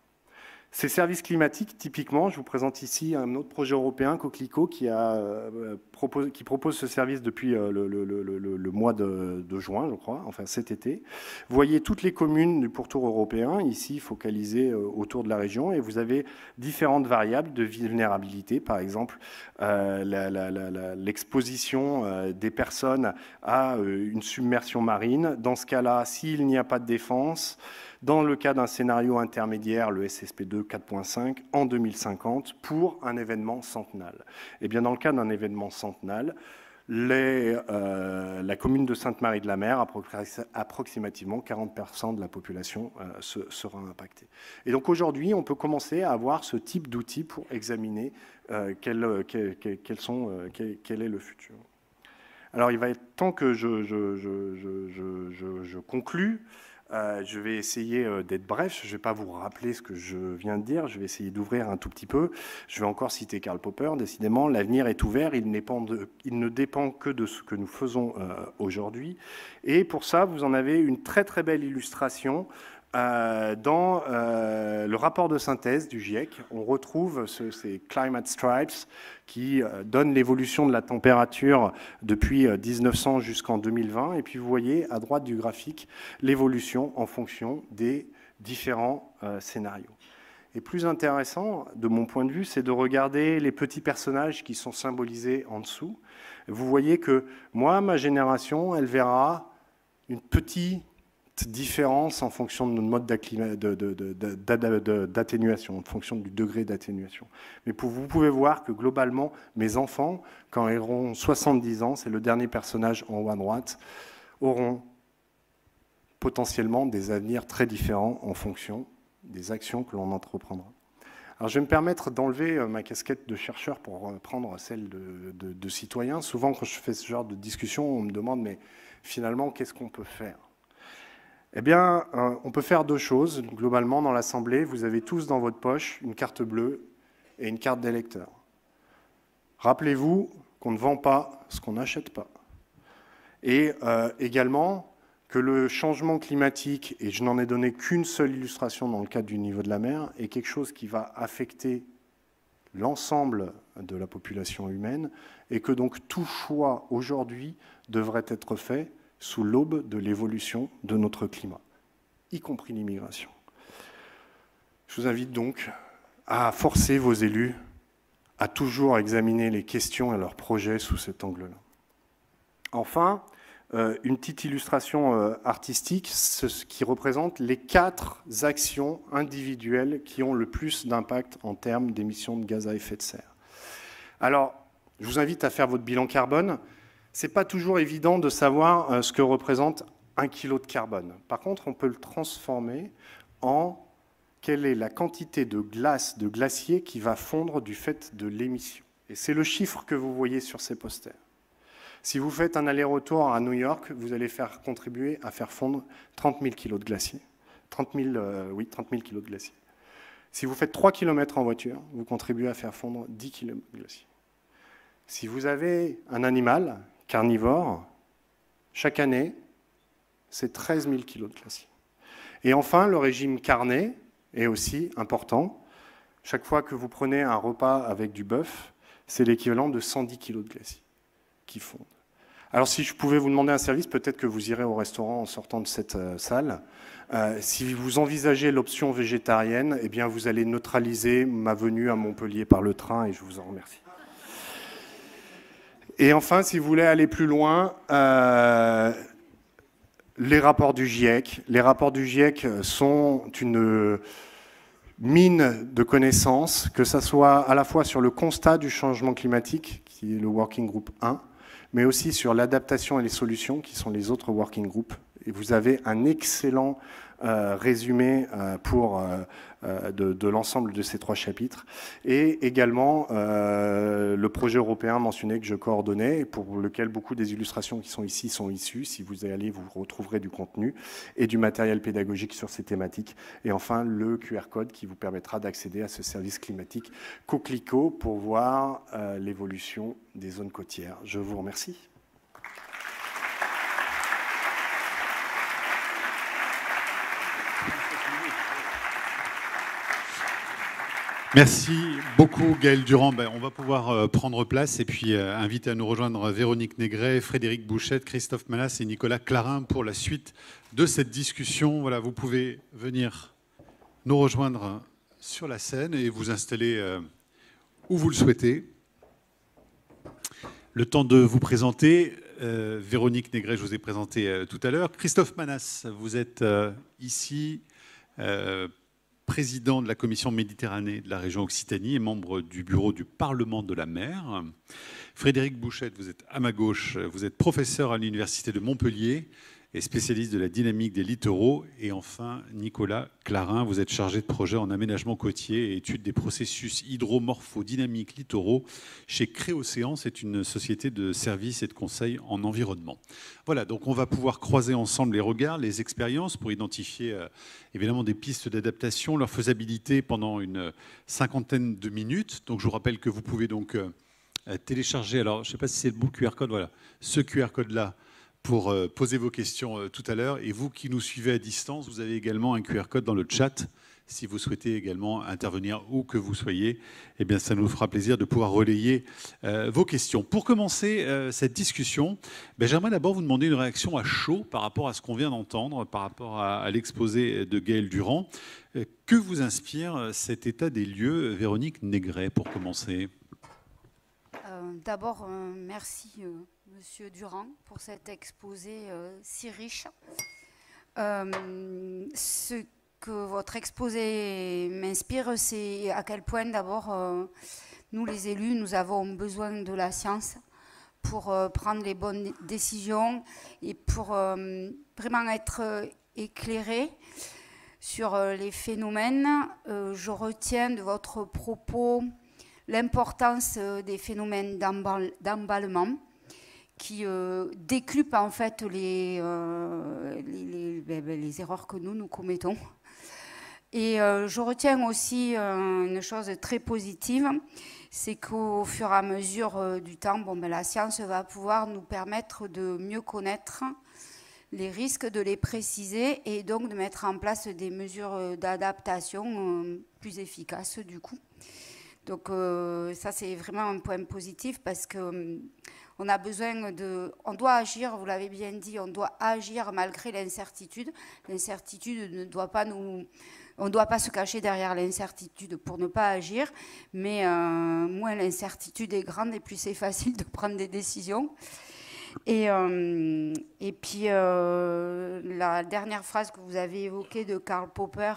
Ces services climatiques, typiquement, je vous présente ici un autre projet européen, Coquelicot, qui propose ce service depuis le mois de juin, je crois, enfin cet été. Vous voyez toutes les communes du pourtour européen, ici focalisées autour de la région, et vous avez différentes variables de vulnérabilité, par exemple l'exposition des personnes à une submersion marine. Dans ce cas-là, s'il n'y a pas de défense, dans le cas d'un scénario intermédiaire, le SSP2 4.5, en 2050, pour un événement centenal. Et bien, dans le cas d'un événement centenal, la commune de Sainte-Marie-de-la-Mer, approximativement 40% de la population sera impactée. Et donc aujourd'hui, on peut commencer à avoir ce type d'outils pour examiner quel est le futur. Alors, il va être temps que je conclue. Je vais essayer d'être bref, je ne vais pas vous rappeler ce que je viens de dire, je vais essayer d'ouvrir un tout petit peu. Je vais encore citer Karl Popper, décidément, l'avenir est ouvert, il ne dépend que de ce que nous faisons aujourd'hui. Et pour ça, vous en avez une très très belle illustration dans le rapport de synthèse du GIEC. On retrouve ces Climate Stripes qui donnent l'évolution de la température depuis 1900 jusqu'en 2020. Et puis vous voyez à droite du graphique l'évolution en fonction des différents scénarios. Et plus intéressant, de mon point de vue, c'est de regarder les petits personnages qui sont symbolisés en dessous. Vous voyez que moi, ma génération, elle verra une petite différence en fonction de notre mode d'atténuation, en fonction du degré d'atténuation. Mais vous pouvez voir que globalement, mes enfants, quand ils auront 70 ans, c'est le dernier personnage en haut à droite, auront potentiellement des avenirs très différents en fonction des actions que l'on entreprendra. Alors, je vais me permettre d'enlever ma casquette de chercheur pour prendre celle de citoyen. Souvent, quand je fais ce genre de discussion, on me demande, mais finalement, qu'est-ce qu'on peut faire ? Eh bien, on peut faire deux choses. Globalement, dans l'Assemblée, vous avez tous dans votre poche une carte bleue et une carte d'électeur. Rappelez-vous qu'on ne vend pas ce qu'on n'achète pas. Et également que le changement climatique, et je n'en ai donné qu'une seule illustration dans le cadre du niveau de la mer, est quelque chose qui va affecter l'ensemble de la population humaine, et que donc tout choix aujourd'hui devrait être fait sous l'aube de l'évolution de notre climat, y compris l'immigration. Je vous invite donc à forcer vos élus à toujours examiner les questions et leurs projets sous cet angle-là. Enfin, une petite illustration artistique, ce qui représente les 4 actions individuelles qui ont le plus d'impact en termes d'émissions de gaz à effet de serre. Alors, je vous invite à faire votre bilan carbone. Ce n'est pas toujours évident de savoir ce que représente 1 kg de carbone. Par contre, on peut le transformer en quelle est la quantité de glace, de glacier qui va fondre du fait de l'émission. Et c'est le chiffre que vous voyez sur ces posters. Si vous faites un aller-retour à New York, vous allez faire contribuer à faire fondre 30 000 kg de glacier. 30 000 kg de glacier. Si vous faites 3 km en voiture, vous contribuez à faire fondre 10 kg de glacier. Si vous avez un animal carnivore, chaque année, c'est 13 000 kg de glacier. Et enfin, le régime carné est aussi important. Chaque fois que vous prenez un repas avec du bœuf, c'est l'équivalent de 110 kg de glacier qui fondent. Alors si je pouvais vous demander un service, peut-être que vous irez au restaurant en sortant de cette salle. Si vous envisagez l'option végétarienne, eh bien vous allez neutraliser ma venue à Montpellier par le train et je vous en remercie. Et enfin, si vous voulez aller plus loin, les rapports du GIEC. Les rapports du GIEC sont une mine de connaissances, que ce soit à la fois sur le constat du changement climatique, qui est le Working Group 1, mais aussi sur l'adaptation et les solutions, qui sont les autres Working Groups. Et vous avez un excellent résumé de l'ensemble de ces 3 chapitres. Et également le projet européen mentionné que je coordonnais, pour lequel beaucoup des illustrations qui sont ici sont issues. Si vous y allez, vous retrouverez du contenu et du matériel pédagogique sur ces thématiques. Et enfin, le QR code qui vous permettra d'accéder à ce service climatique Coquelicot pour voir l'évolution des zones côtières. Je vous remercie. Merci beaucoup Gaël Durand. On va pouvoir prendre place et puis inviter à nous rejoindre Véronique Négret, Frédéric Bouchette, Christophe Malas et Nicolas Clarin pour la suite de cette discussion. Voilà, vous pouvez venir nous rejoindre sur la scène et vous installer où vous le souhaitez. Le temps de vous présenter. Véronique Négret, je vous ai présenté tout à l'heure. Christophe Manas, vous êtes ici président de la commission Méditerranée de la région Occitanie et membre du bureau du Parlement de la mer. Frédéric Bouchette, vous êtes à ma gauche, vous êtes professeur à l'université de Montpellier et spécialiste de la dynamique des littoraux. Et enfin, Nicolas Clarin, vous êtes chargé de projet en aménagement côtier et étude des processus hydromorphodynamiques littoraux chez Créocéan. C'est une société de services et de conseil en environnement. Voilà, donc on va pouvoir croiser ensemble les regards, les expériences pour identifier évidemment des pistes d'adaptation, leur faisabilité pendant une 50aine de minutes. Donc je vous rappelle que vous pouvez donc télécharger, alors je ne sais pas si c'est le bon QR code, voilà, ce QR code-là, pour poser vos questions tout à l'heure. Et vous qui nous suivez à distance, vous avez également un QR code dans le chat. Si vous souhaitez également intervenir où que vous soyez, eh bien, ça nous fera plaisir de pouvoir relayer vos questions. Pour commencer cette discussion, j'aimerais d'abord vous demander une réaction à chaud par rapport à ce qu'on vient d'entendre, par rapport à l'exposé de Gaël Durand. Que vous inspire cet état des lieux, Véronique Négret, pour commencer ? D'abord, merci Monsieur Durand pour cet exposé si riche. Ce que votre exposé m'inspire, c'est à quel point d'abord, nous les élus, nous avons besoin de la science pour prendre les bonnes décisions et pour vraiment être éclairés sur les phénomènes. Je retiens de votre propos l'importance des phénomènes d'emballement qui décuplent en fait les erreurs que nous commettons. Et je retiens aussi une chose très positive, c'est qu'au fur et à mesure du temps, la science va pouvoir nous permettre de mieux connaître les risques, de les préciser et donc de mettre en place des mesures d'adaptation plus efficaces du coup. Donc ça c'est vraiment un point positif parce que on a besoin on doit agir, vous l'avez bien dit, on doit agir malgré l'incertitude. L'incertitude ne doit pas on ne doit pas se cacher derrière l'incertitude pour ne pas agir, mais moins l'incertitude est grande et plus c'est facile de prendre des décisions. Et puis la dernière phrase que vous avez évoquée de Karl Popper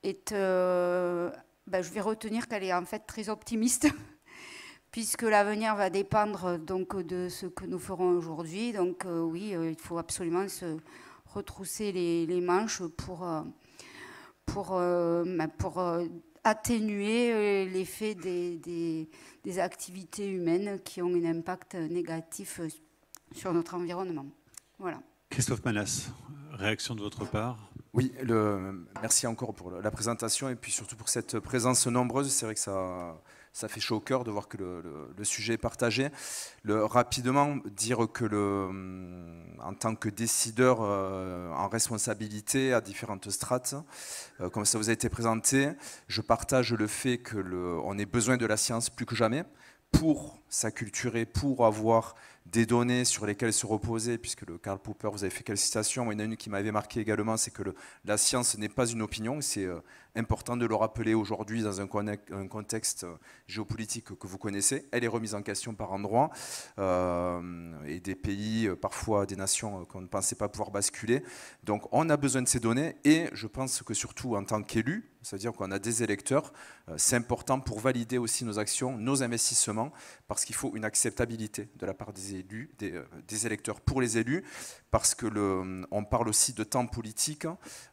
est... je vais retenir qu'elle est en fait très optimiste puisque l'avenir va dépendre donc de ce que nous ferons aujourd'hui. Donc oui, il faut absolument se retrousser les manches pour atténuer l'effet des activités humaines qui ont un impact négatif sur notre environnement. Voilà. Christophe Manas, réaction de votre part? Oui, merci encore pour la présentation et puis surtout pour cette présence nombreuse. C'est vrai que ça fait chaud au cœur de voir que le sujet est partagé. Rapidement, dire que en tant que décideur en responsabilité à différentes strates, comme ça vous a été présenté, je partage le fait qu'on ait besoin de la science plus que jamais pour s'acculturer, pour avoir des données sur lesquelles se reposer, puisque le Karl Popper, vous avez fait quelle citation? Il y en a une qui m'avait marqué également, c'est que la science n'est pas une opinion, c'est important de le rappeler aujourd'hui dans un contexte géopolitique que vous connaissez. Elle est remise en question par endroits, et des pays, parfois des nations qu'on ne pensait pas pouvoir basculer. Donc on a besoin de ces données, et je pense que surtout en tant qu'élu, c'est-à-dire qu'on a des électeurs, c'est important pour valider aussi nos actions, nos investissements, parce qu'il faut une acceptabilité de la part des élus, des électeurs pour les élus, parce que on parle aussi de temps politique,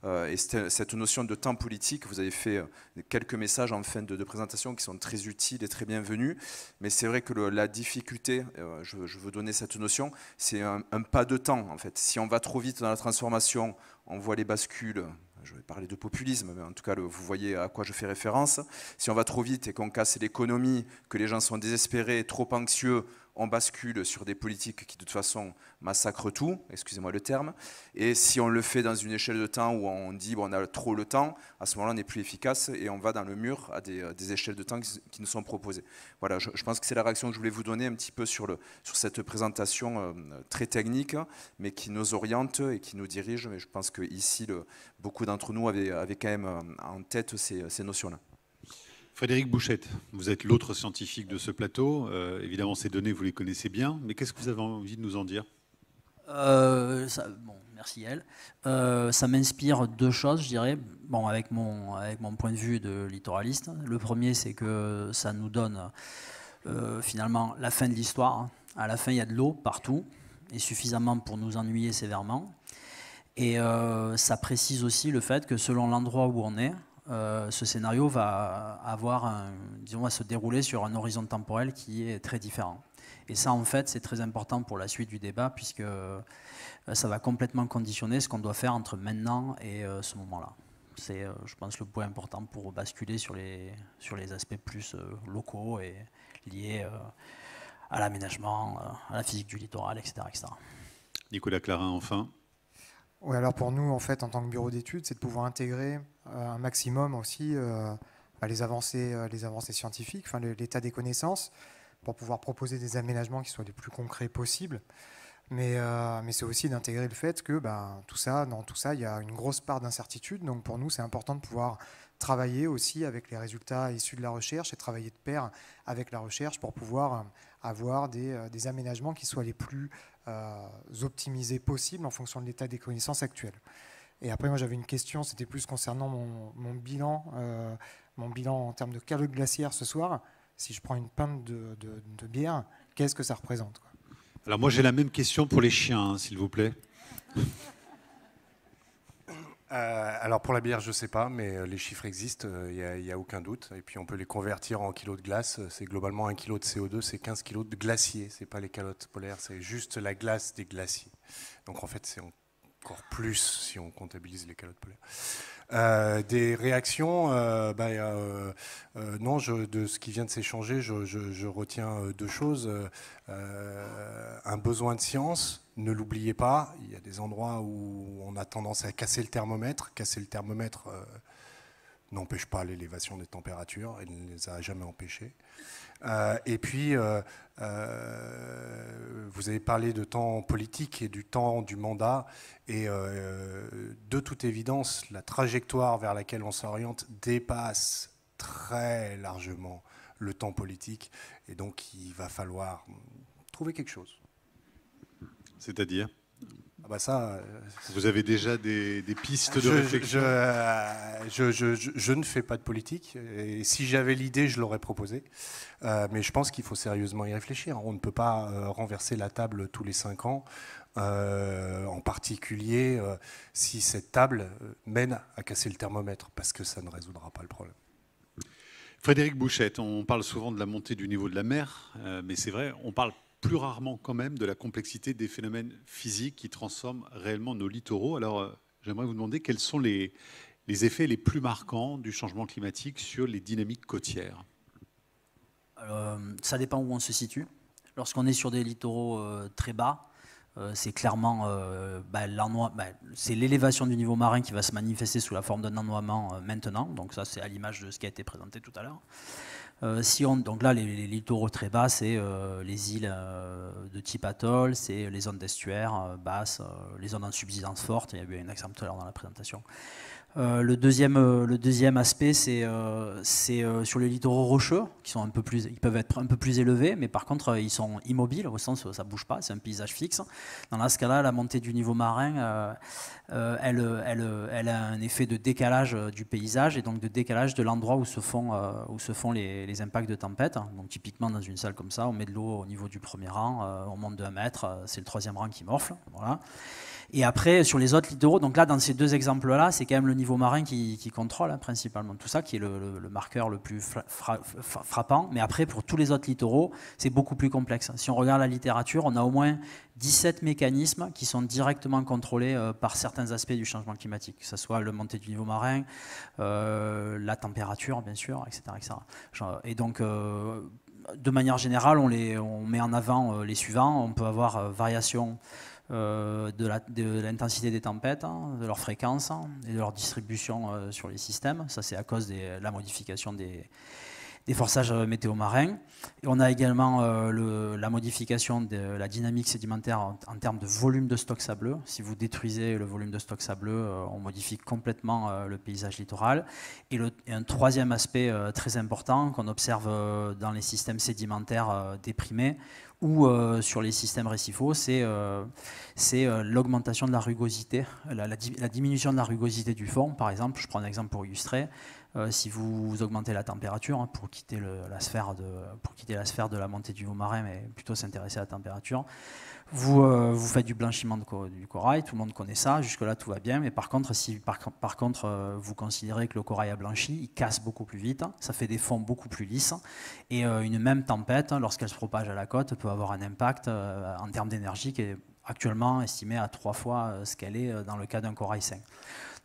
et cette notion de temps politique, vous avez fait quelques messages en fin de présentation qui sont très utiles et très bienvenus, mais c'est vrai que la difficulté, je veux donner cette notion, c'est un pas de temps en fait. Si on va trop vite dans la transformation, on voit les bascules. Je vais parler de populisme, mais en tout cas, vous voyez à quoi je fais référence. Si on va trop vite et qu'on casse l'économie, que les gens sont désespérés, trop anxieux, on bascule sur des politiques qui, de toute façon, massacrent tout, excusez-moi le terme. Et si on le fait dans une échelle de temps où on dit bon, on a trop le temps, à ce moment-là, on n'est plus efficace et on va dans le mur à des échelles de temps qui nous sont proposées. Voilà, je pense que c'est la réaction que je voulais vous donner un petit peu sur cette présentation très technique, mais qui nous oriente et qui nous dirige. Mais je pense qu'ici, beaucoup d'entre nous avaient quand même en tête ces notions-là. Frédéric Bouchette, vous êtes l'autre scientifique de ce plateau. Évidemment, ces données, vous les connaissez bien, mais qu'est-ce que vous avez envie de nous en dire? Merci elle. Ça m'inspire deux choses, je dirais. Bon, avec mon point de vue de littoraliste. Le premier, c'est que ça nous donne finalement la fin de l'histoire. À la fin, il y a de l'eau partout, et suffisamment pour nous ennuyer sévèrement. Et ça précise aussi le fait que selon l'endroit où on est, ce scénario va va se dérouler sur un horizon temporel qui est très différent. Et ça, en fait, c'est très important pour la suite du débat, puisque ça va complètement conditionner ce qu'on doit faire entre maintenant et ce moment-là. C'est, je pense, le point important pour basculer sur les aspects plus locaux et liés à l'aménagement, à la physique du littoral, etc., etc. Nicolas Clarin, enfin. Oui, alors pour nous, en fait, en tant que bureau d'études, c'est de pouvoir intégrer un maximum aussi les avancées scientifiques, enfin, l'état des connaissances, pour pouvoir proposer des aménagements qui soient les plus concrets possibles. Mais c'est aussi d'intégrer le fait que dans tout ça, il y a une grosse part d'incertitude. Donc pour nous, c'est important de pouvoir travailler aussi avec les résultats issus de la recherche et travailler de pair avec la recherche pour pouvoir avoir des aménagements qui soient les plus optimisés possibles en fonction de l'état des connaissances actuelles. Et après, moi, j'avais une question, c'était plus concernant mon bilan en termes de calotte glaciaire ce soir. Si je prends une pinte de bière, qu'est-ce que ça représente, quoi? Alors moi, j'ai la même question pour les chiens, s'il vous plaît. Alors pour la bière, je ne sais pas, mais les chiffres existent, il n'y a aucun doute. Et puis on peut les convertir en kilos de glace. C'est globalement 1 kg de CO2, c'est 15 kg de glacier. Ce n'est pas les calottes polaires, c'est juste la glace des glaciers. Donc en fait, c'est encore plus si on comptabilise les calottes polaires. Des réactions, non, de ce qui vient de s'échanger, je retiens deux choses. Un besoin de science, ne l'oubliez pas, il y a des endroits où on a tendance à casser le thermomètre. Casser le thermomètre n'empêche pas l'élévation des températures, elle ne les a jamais empêchées. Et puis, vous avez parlé de temps politique et du temps du mandat. Et de toute évidence, la trajectoire vers laquelle on s'oriente dépasse très largement le temps politique. Et donc, il va falloir trouver quelque chose. C'est-à-dire ? Ah bah ça, vous avez déjà des pistes de réflexion? Je ne fais pas de politique. Et si j'avais l'idée, je l'aurais proposée. Mais je pense qu'il faut sérieusement y réfléchir. On ne peut pas renverser la table tous les 5 ans. En particulier si cette table mène à casser le thermomètre, parce que ça ne résoudra pas le problème. Frédéric Bouchette, on parle souvent de la montée du niveau de la mer, mais c'est vrai, on parle plus rarement quand même de la complexité des phénomènes physiques qui transforment réellement nos littoraux. Alors, j'aimerais vous demander quels sont les effets les plus marquants du changement climatique sur les dynamiques côtières. Ça dépend où on se situe. Lorsqu'on est sur des littoraux très bas, c'est clairement c'est l'élévation du niveau marin qui va se manifester sous la forme d'un ennoiement maintenant. Donc ça, c'est à l'image de ce qui a été présenté tout à l'heure. Donc là, les littoraux très bas, c'est les îles de type atoll, c'est les zones d'estuaire basses, les zones en subsidence forte. Il y a eu un exemple tout à l'heure dans la présentation. Le deuxième aspect, c'est sur les littoraux rocheux, ils peuvent être un peu plus élevés, mais par contre, ils sont immobiles, au sens où ça ne bouge pas, c'est un paysage fixe. Dans ce cas-là, la montée du niveau marin, elle a un effet de décalage du paysage et donc de décalage de l'endroit où se font les impacts de tempête. Donc typiquement, dans une salle comme ça, on met de l'eau au niveau du premier rang, on monte de 1 mètre, c'est le 3e rang qui morfle. Voilà. Et après, sur les autres littoraux, donc là, dans ces 2 exemples-là, c'est quand même le niveau marin qui contrôle principalement tout ça, qui est le marqueur le plus frappant. Mais après, pour tous les autres littoraux, c'est beaucoup plus complexe. Si on regarde la littérature, on a au moins 17 mécanismes qui sont directement contrôlés par certains aspects du changement climatique, que ce soit le montée du niveau marin, la température, bien sûr, etc. Et donc, de manière générale, on met en avant les suivants. On peut avoir variation de l'intensité des tempêtes, de leur fréquence et de leur distribution sur les systèmes. Ça, c'est à cause de la modification des forçages météo-marins. Et on a également la modification de la dynamique sédimentaire en termes de volume de stock sableux. Si vous détruisez le volume de stock sableux, on modifie complètement le paysage littoral. Et un 3e aspect très important qu'on observe dans les systèmes sédimentaires déprimés, ou sur les systèmes récifaux, c'est l'augmentation de la rugosité, la diminution de la rugosité du fond. Par exemple, je prends un exemple pour illustrer, si vous augmentez la température, pour quitter la sphère de la montée du niveau marin, mais plutôt s'intéresser à la température, vous faites du blanchiment du corail, tout le monde connaît ça, jusque-là tout va bien, mais par contre, si vous considérez que le corail a blanchi, il casse beaucoup plus vite, ça fait des fonds beaucoup plus lisses, et une même tempête, lorsqu'elle se propage à la côte, peut avoir un impact en termes d'énergie qui est actuellement estimé à 3 fois ce qu'elle est dans le cas d'un corail sain.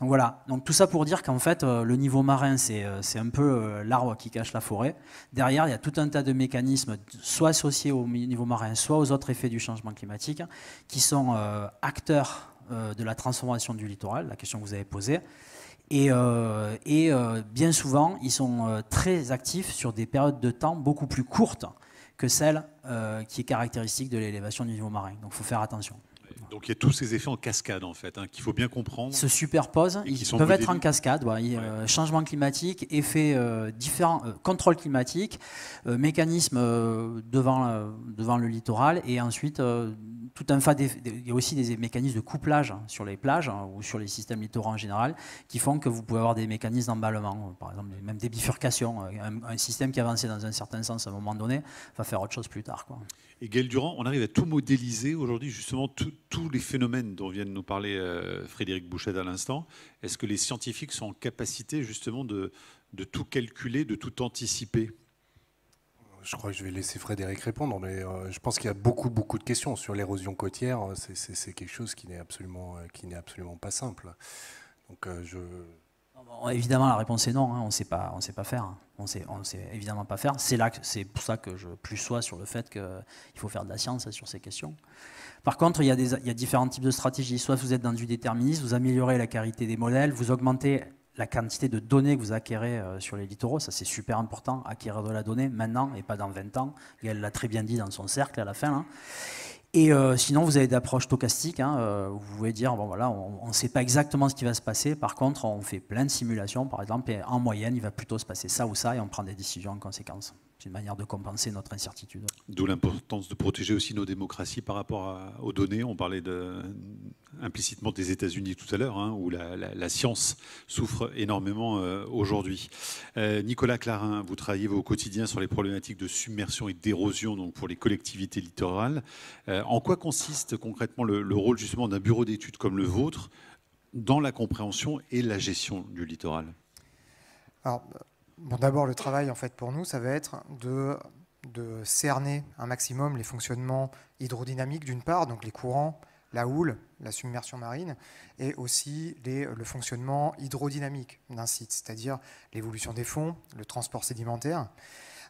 Donc voilà, donc tout ça pour dire qu'en fait, le niveau marin, c'est un peu l'arbre qui cache la forêt. Derrière, il y a tout un tas de mécanismes, soit associés au niveau marin, soit aux autres effets du changement climatique, qui sont acteurs de la transformation du littoral, la question que vous avez posée. Et bien souvent, ils sont très actifs sur des périodes de temps beaucoup plus courtes que celle qui est caractéristique de l'élévation du niveau marin. Donc il faut faire attention. Donc il y a tous ces effets en cascade en fait, qu'il faut bien comprendre. Ils se superposent, ils peuvent être en cascade. Changement climatique, effets différents, contrôle climatique, mécanismes devant le littoral, et ensuite tout un tas il y a aussi des mécanismes de couplage sur les plages ou sur les systèmes littoraux en général qui font que vous pouvez avoir des mécanismes d'emballement, par exemple même des bifurcations. Un système qui avançait dans un certain sens à un moment donné va faire autre chose plus tard, quoi. Et Gaël Durand, on arrive à tout modéliser aujourd'hui, justement, tous les phénomènes dont vient de nous parler Frédéric Bouchette à l'instant. Est-ce que les scientifiques sont en capacité, justement, de tout calculer, de tout anticiper ? Je crois que je vais laisser Frédéric répondre, mais je pense qu'il y a beaucoup de questions sur l'érosion côtière. C'est quelque chose qui n'est absolument pas simple. Donc évidemment, la réponse est non. On ne sait pas faire. On sait évidemment pas faire. C'est pour ça que je plus sois sur le fait qu'il faut faire de la science sur ces questions. Par contre, il y a différents types de stratégies. Soit vous êtes dans du déterminisme, vous améliorez la qualité des modèles, vous augmentez la quantité de données que vous acquérez sur les littoraux. Ça, c'est super important, acquérir de la donnée maintenant et pas dans 20 ans. Et elle l'a très bien dit dans son cercle à la fin, là. Et sinon, vous avez des approches stochastiques. Vous pouvez dire, bon voilà, on ne sait pas exactement ce qui va se passer. Par contre, on fait plein de simulations, par exemple, et en moyenne, il va plutôt se passer ça ou ça, et on prend des décisions en conséquence. c'est une manière de compenser notre incertitude. D'où l'importance de protéger aussi nos démocraties par rapport aux données. On parlait implicitement des États-Unis tout à l'heure, hein, où la science souffre énormément aujourd'hui. Nicolas Clarin, vous travaillez au quotidien sur les problématiques de submersion et d'érosion donc pour les collectivités littorales. En quoi consiste concrètement le rôle justement d'un bureau d'études comme le vôtre dans la compréhension et la gestion du littoral? Alors, bon, d'abord, le travail, en fait, pour nous, ça va être de cerner un maximum les fonctionnements hydrodynamiques, d'une part, donc les courants, la houle, la submersion marine, et aussi le fonctionnement hydrodynamique d'un site, c'est-à-dire l'évolution des fonds, le transport sédimentaire.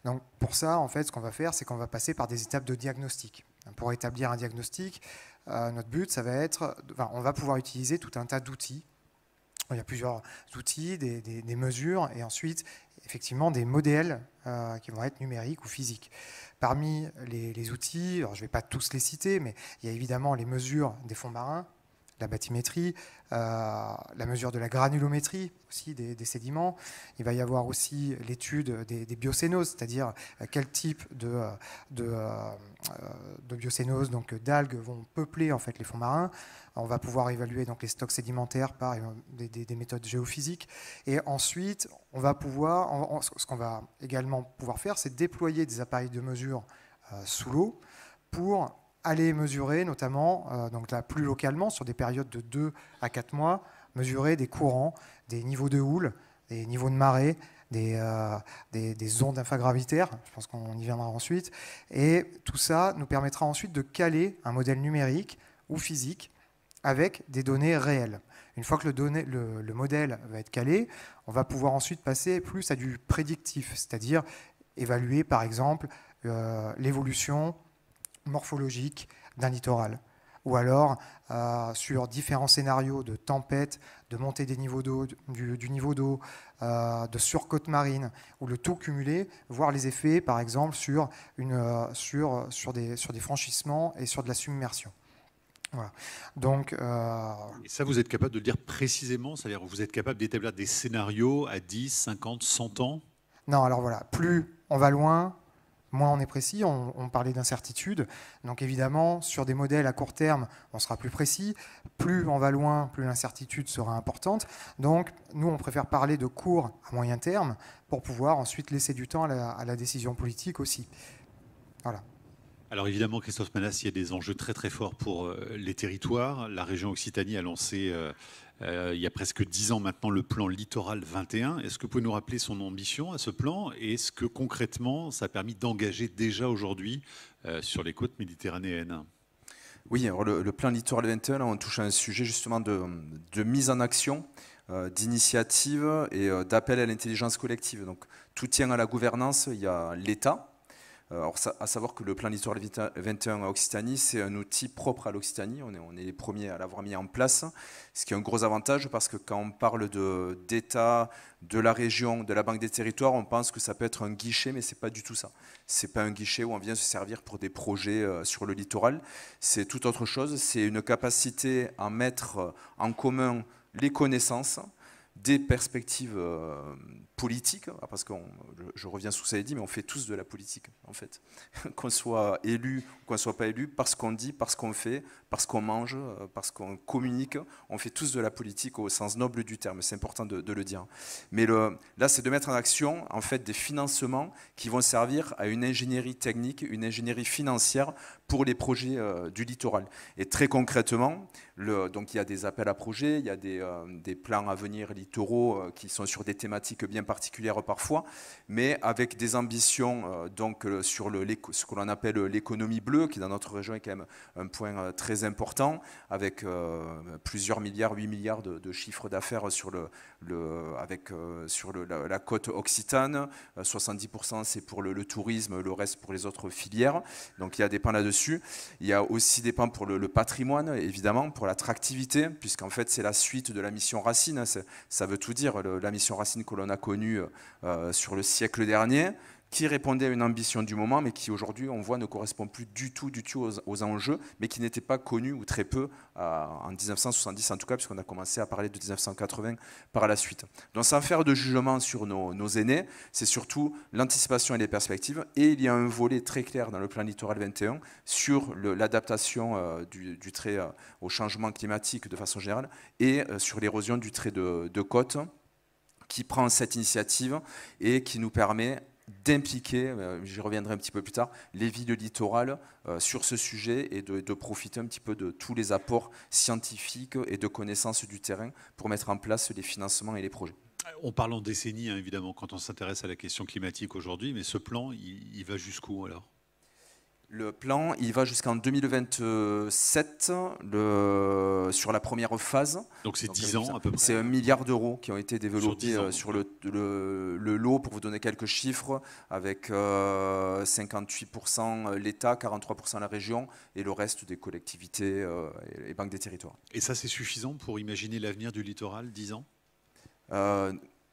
Donc, pour ça, en fait, ce qu'on va faire, c'est qu'on va passer par des étapes de diagnostic. Pour établir un diagnostic, notre but, ça va être, on va pouvoir utiliser tout un tas d'outils. Il y a plusieurs outils, des mesures, et ensuite, effectivement, des modèles qui vont être numériques ou physiques. Parmi les outils, alors je ne vais pas tous les citer, mais il y a évidemment les mesures des fonds marins, la bathymétrie, la mesure de la granulométrie aussi des sédiments. Il va y avoir aussi l'étude des biocénoses, c'est-à-dire quel type de biocénoses, donc d'algues, vont peupler en fait les fonds marins. On va pouvoir évaluer donc les stocks sédimentaires par des méthodes géophysiques. Et ensuite, on va pouvoir, ce qu'on va également pouvoir faire, c'est déployer des appareils de mesure sous l'eau pour aller mesurer, notamment, donc là, plus localement, sur des périodes de 2 à 4 mois, mesurer des courants, des niveaux de houle, des niveaux de marée, des ondes infragravitaires, je pense qu'on y viendra ensuite. Et tout ça nous permettra ensuite de caler un modèle numérique ou physique avec des données réelles. Une fois que le modèle va être calé, on va pouvoir ensuite passer plus à du prédictif, c'est-à-dire évaluer, par exemple, l'évolution morphologique d'un littoral, ou alors sur différents scénarios de tempête, de montée des niveaux d'eau, du niveau d'eau, de surcote marine, ou le tout cumulé, voir les effets, par exemple, sur des franchissements et sur de la submersion. Voilà. Donc, et ça, vous êtes capable de le dire précisément, c'est-à-dire que vous êtes capable d'établir des scénarios à 10, 50, 100 ans? Non, alors voilà, plus on va loin, moins on est précis. On parlait d'incertitude. Donc évidemment, sur des modèles à court terme, on sera plus précis. Plus on va loin, plus l'incertitude sera importante. Donc nous, on préfère parler de court à moyen terme pour pouvoir ensuite laisser du temps à la décision politique aussi. Voilà. Alors évidemment, Christophe Manas, il y a des enjeux très très forts pour les territoires. La région Occitanie a lancé il y a presque 10 ans maintenant le plan Littoral 21. Est-ce que vous pouvez nous rappeler son ambition à ce plan et est-ce que concrètement ça a permis d'engager déjà aujourd'hui sur les côtes méditerranéennes? Oui, alors le plan Littoral 21, on touche à un sujet justement de mise en action, d'initiative et d'appel à l'intelligence collective. Donc tout tient à la gouvernance, il y a l'État. Alors, à savoir que le plan Littoral 21 à Occitanie, c'est un outil propre à l'Occitanie. On est les premiers à l'avoir mis en place, ce qui est un gros avantage parce que quand on parle d'État, de la région, de la Banque des territoires, on pense que ça peut être un guichet, mais ce n'est pas du tout ça. Ce n'est pas un guichet où on vient se servir pour des projets sur le littoral. C'est tout autre chose. C'est une capacité à mettre en commun les connaissances, des perspectives politiques, parce que je reviens sur ce que ça a dit, mais on fait tous de la politique, en fait. Qu'on soit élu ou qu'on ne soit pas élu, parce qu'on dit, parce qu'on fait, parce qu'on mange, parce qu'on communique, on fait tous de la politique au sens noble du terme, c'est important de le dire. Mais là, c'est de mettre en action, en fait, des financements qui vont servir à une ingénierie technique, une ingénierie financière pour les projets du littoral. Et très concrètement, donc il y a des appels à projets, il y a des plans à venir littoraux qui sont sur des thématiques bien particulières parfois, mais avec des ambitions donc sur ce que l'on appelle l'économie bleue, qui dans notre région est quand même un point très important, avec plusieurs milliards, 8 milliards de chiffre d'affaires sur la côte occitane, 70% c'est pour le tourisme, le reste pour les autres filières, donc il y a des pans là-dessus. Il y a aussi des pans pour le patrimoine, évidemment, pour l'attractivité, puisqu'en fait c'est la suite de la mission Racine, ça veut tout dire, la mission Racine que l'on a connue sur le siècle dernier, qui répondait à une ambition du moment, mais qui aujourd'hui, on voit, ne correspond plus du tout aux enjeux, mais qui n'était pas connu ou très peu en 1970 en tout cas, puisqu'on a commencé à parler de 1980 par la suite. Donc sans faire de jugement sur nos aînés, c'est surtout l'anticipation et les perspectives, et il y a un volet très clair dans le plan littoral 21 sur l'adaptation du trait au changement climatique de façon générale, et sur l'érosion du trait de côte, qui prend cette initiative et qui nous permet d'impliquer, j'y reviendrai un petit peu plus tard, les villes littorales sur ce sujet et de profiter un petit peu de tous les apports scientifiques et de connaissances du terrain pour mettre en place les financements et les projets. On parle en décennies, hein, évidemment, quand on s'intéresse à la question climatique aujourd'hui, mais ce plan, il va jusqu'où alors ? Le plan, il va jusqu'en 2027 sur la première phase. Donc c'est 10 ans à peu près. C'est 1 milliard d'euros qui ont été développés sur le lot, pour vous donner quelques chiffres, avec 58% l'État, 43% la région et le reste des collectivités et banques des territoires. Et ça, c'est suffisant pour imaginer l'avenir du littoral, 10 ans ?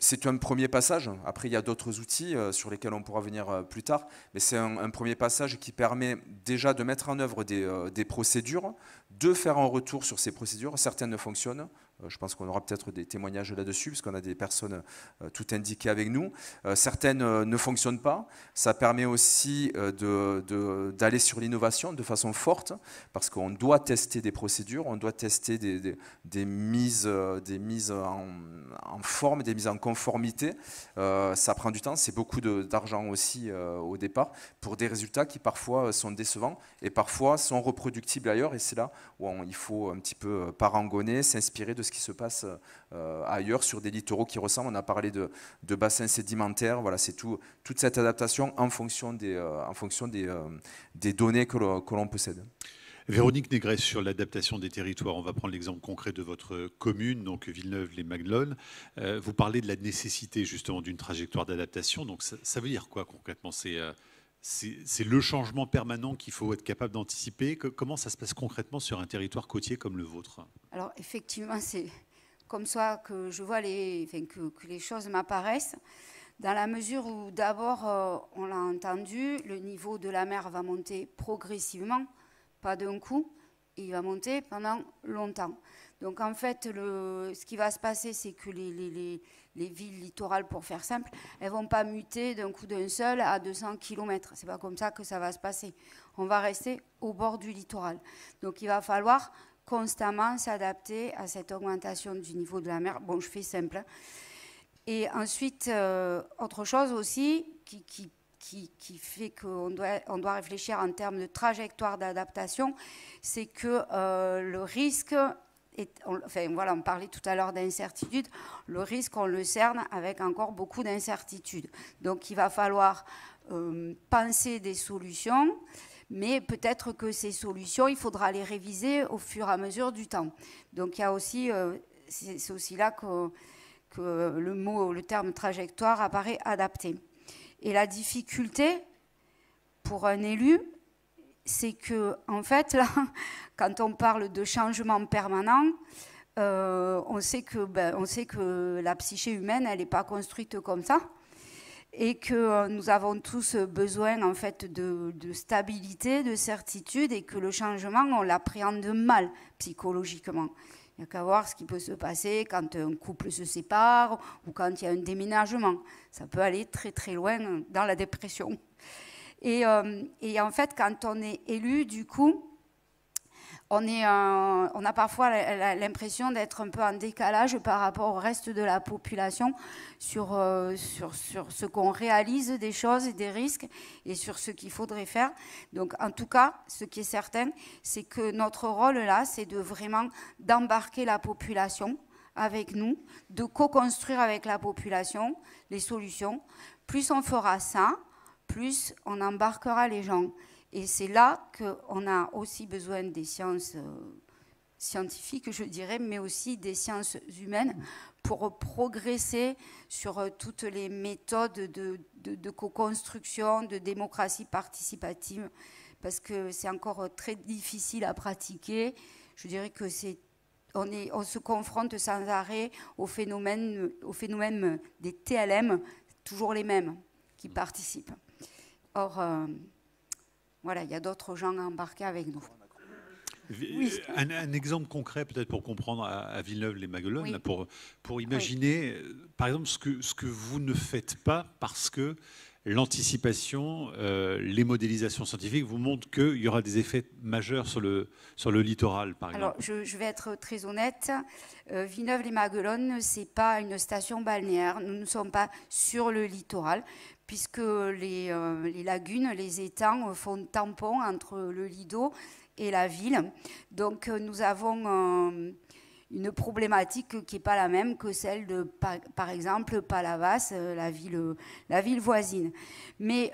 C'est un premier passage. Après, il y a d'autres outils sur lesquels on pourra venir plus tard. Mais c'est un premier passage qui permet déjà de mettre en œuvre des procédures, de faire un retour sur ces procédures. Certaines fonctionnent. Je pense qu'on aura peut-être des témoignages là-dessus, parce qu'on a des personnes tout indiquées avec nous. Certaines ne fonctionnent pas. Ça permet aussi d'aller sur l'innovation de façon forte, parce qu'on doit tester des procédures, on doit tester des mises en forme, des mises en conformité. Ça prend du temps, c'est beaucoup d'argent aussi au départ, pour des résultats qui parfois sont décevants et parfois sont reproductibles ailleurs. Et c'est là où il faut un petit peu parangonner, s'inspirer de ce qui se passe ailleurs sur des littoraux qui ressemblent. On a parlé de bassins sédimentaires. Voilà, c'est toute cette adaptation en fonction des données que l'on possède. Véronique Négresse, sur l'adaptation des territoires, on va prendre l'exemple concret de votre commune, donc Villeneuve-les-Maglones. Vous parlez de la nécessité justement d'une trajectoire d'adaptation. Donc ça veut dire quoi concrètement ? C'est le changement permanent qu'il faut être capable d'anticiper. Comment ça se passe concrètement sur un territoire côtier comme le vôtre ? Alors effectivement, c'est comme ça que je vois que les choses m'apparaissent, dans la mesure où d'abord, on l'a entendu, le niveau de la mer va monter progressivement, pas d'un coup, et il va monter pendant longtemps. Donc en fait, ce qui va se passer, c'est que les villes littorales, pour faire simple, elles ne vont pas muter d'un coup d'un seul à 200 km. Ce n'est pas comme ça que ça va se passer. On va rester au bord du littoral. Donc il va falloir constamment s'adapter à cette augmentation du niveau de la mer. Bon, je fais simple. Hein. Et ensuite, autre chose aussi qui fait qu'on doit réfléchir en termes de trajectoire d'adaptation, c'est que le risque... on parlait tout à l'heure d'incertitude. Le risque, on le cerne avec encore beaucoup d'incertitudes. Donc, il va falloir penser des solutions, mais peut-être que ces solutions, il faudra les réviser au fur et à mesure du temps. Donc, il y a aussi, c'est aussi là que le terme trajectoire apparaît adapté. Et la difficulté pour un élu, c'est que, en fait, là, quand on parle de changement permanent, on sait que la psyché humaine, elle n'est pas construite comme ça, et que nous avons tous besoin, en fait, de stabilité, de certitude, et que le changement, on l'appréhende mal psychologiquement. Il n'y a qu'à voir ce qui peut se passer quand un couple se sépare ou quand il y a un déménagement. Ça peut aller très très loin dans la dépression. Et en fait, quand on est élu, du coup, on a parfois l'impression d'être un peu en décalage par rapport au reste de la population sur ce qu'on réalise des choses et des risques et sur ce qu'il faudrait faire. Donc, en tout cas, ce qui est certain, c'est que notre rôle là, c'est d'embarquer la population avec nous, de co-construire avec la population les solutions. Plus on fera ça, plus on embarquera les gens. Et c'est là qu'on a aussi besoin des sciences scientifiques, je dirais, mais aussi des sciences humaines pour progresser sur toutes les méthodes de co-construction, de démocratie participative, parce que c'est encore très difficile à pratiquer. Je dirais que on se confronte sans arrêt au phénomène des TLM, toujours les mêmes qui participent. Or, voilà, il y a d'autres gens embarqués avec nous. Oui. Un exemple concret peut-être pour comprendre à Villeneuve-les-Maguelones, oui. pour imaginer, par exemple, ce que vous ne faites pas parce que l'anticipation, les modélisations scientifiques vous montrent qu'il y aura des effets majeurs sur le littoral, par exemple. Alors, je vais être très honnête. Villeneuve-les-Maguelones, ce n'est pas une station balnéaire. Nous ne sommes pas sur le littoral, puisque les lagunes, les étangs font tampon entre le Lido et la ville. Donc, nous avons une problématique qui n'est pas la même que celle de, par exemple, Palavas, la ville voisine. Mais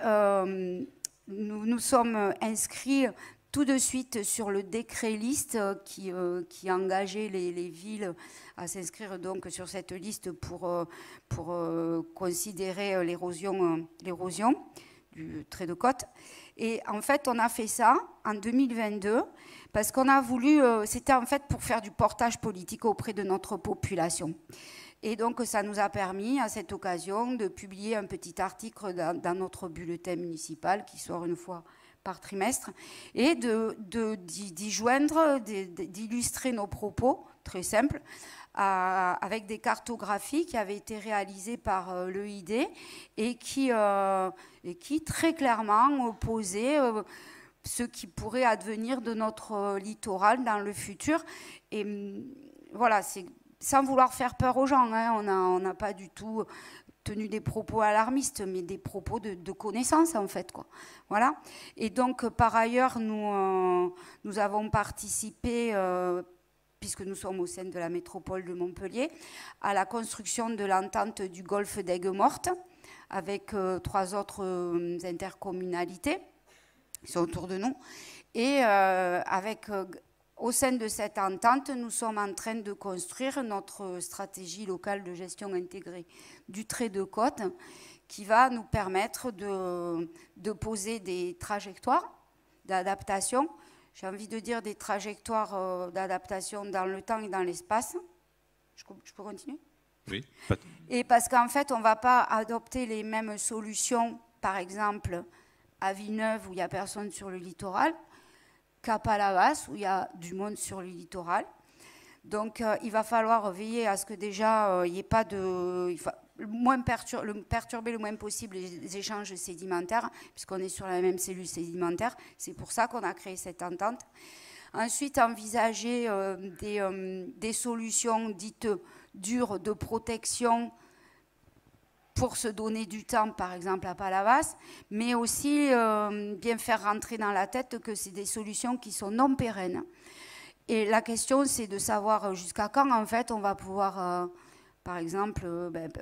nous sommes inscrits tout de suite sur le décret liste qui engageait les villes à s'inscrire donc sur cette liste pour considérer l'érosion du trait de côte. Et en fait, on a fait ça en 2022 parce qu'on a voulu, c'était en fait pour faire du portage politique auprès de notre population. Et donc, ça nous a permis, à cette occasion, de publier un petit article dans notre bulletin municipal qui sort une fois par trimestre et d'y joindre, d'illustrer nos propos, très simples, avec des cartographies qui avaient été réalisées par l'EID et qui très clairement posaient ce qui pourrait advenir de notre littoral dans le futur. Et voilà, c'est sans vouloir faire peur aux gens, hein, on n'a pas du tout tenu des propos alarmistes, mais des propos de connaissance, en fait, quoi. Voilà. Et donc, par ailleurs, nous avons participé, puisque nous sommes au sein de la métropole de Montpellier, à la construction de l'entente du golfe d'Aigues-Mortes, avec 3 autres intercommunalités qui sont autour de nous. Et au sein de cette entente, nous sommes en train de construire notre stratégie locale de gestion intégrée du trait de côte qui va nous permettre de poser des trajectoires d'adaptation. J'ai envie de dire des trajectoires d'adaptation dans le temps et dans l'espace. Je peux continuer ? Oui. Et parce qu'en fait, on ne va pas adopter les mêmes solutions, par exemple, à Villeneuve où il n'y a personne sur le littoral, qu'à Palavas, où il y a du monde sur le littoral. Donc, il va falloir veiller à ce que déjà, il n'y ait pas de... perturber le moins possible les échanges sédimentaires, puisqu'on est sur la même cellule sédimentaire. C'est pour ça qu'on a créé cette entente. Ensuite, envisager des solutions dites dures de protection pour se donner du temps, par exemple à Palavas, mais aussi bien faire rentrer dans la tête que c'est des solutions qui sont non pérennes. Et la question, c'est de savoir jusqu'à quand, en fait, on va pouvoir, par exemple,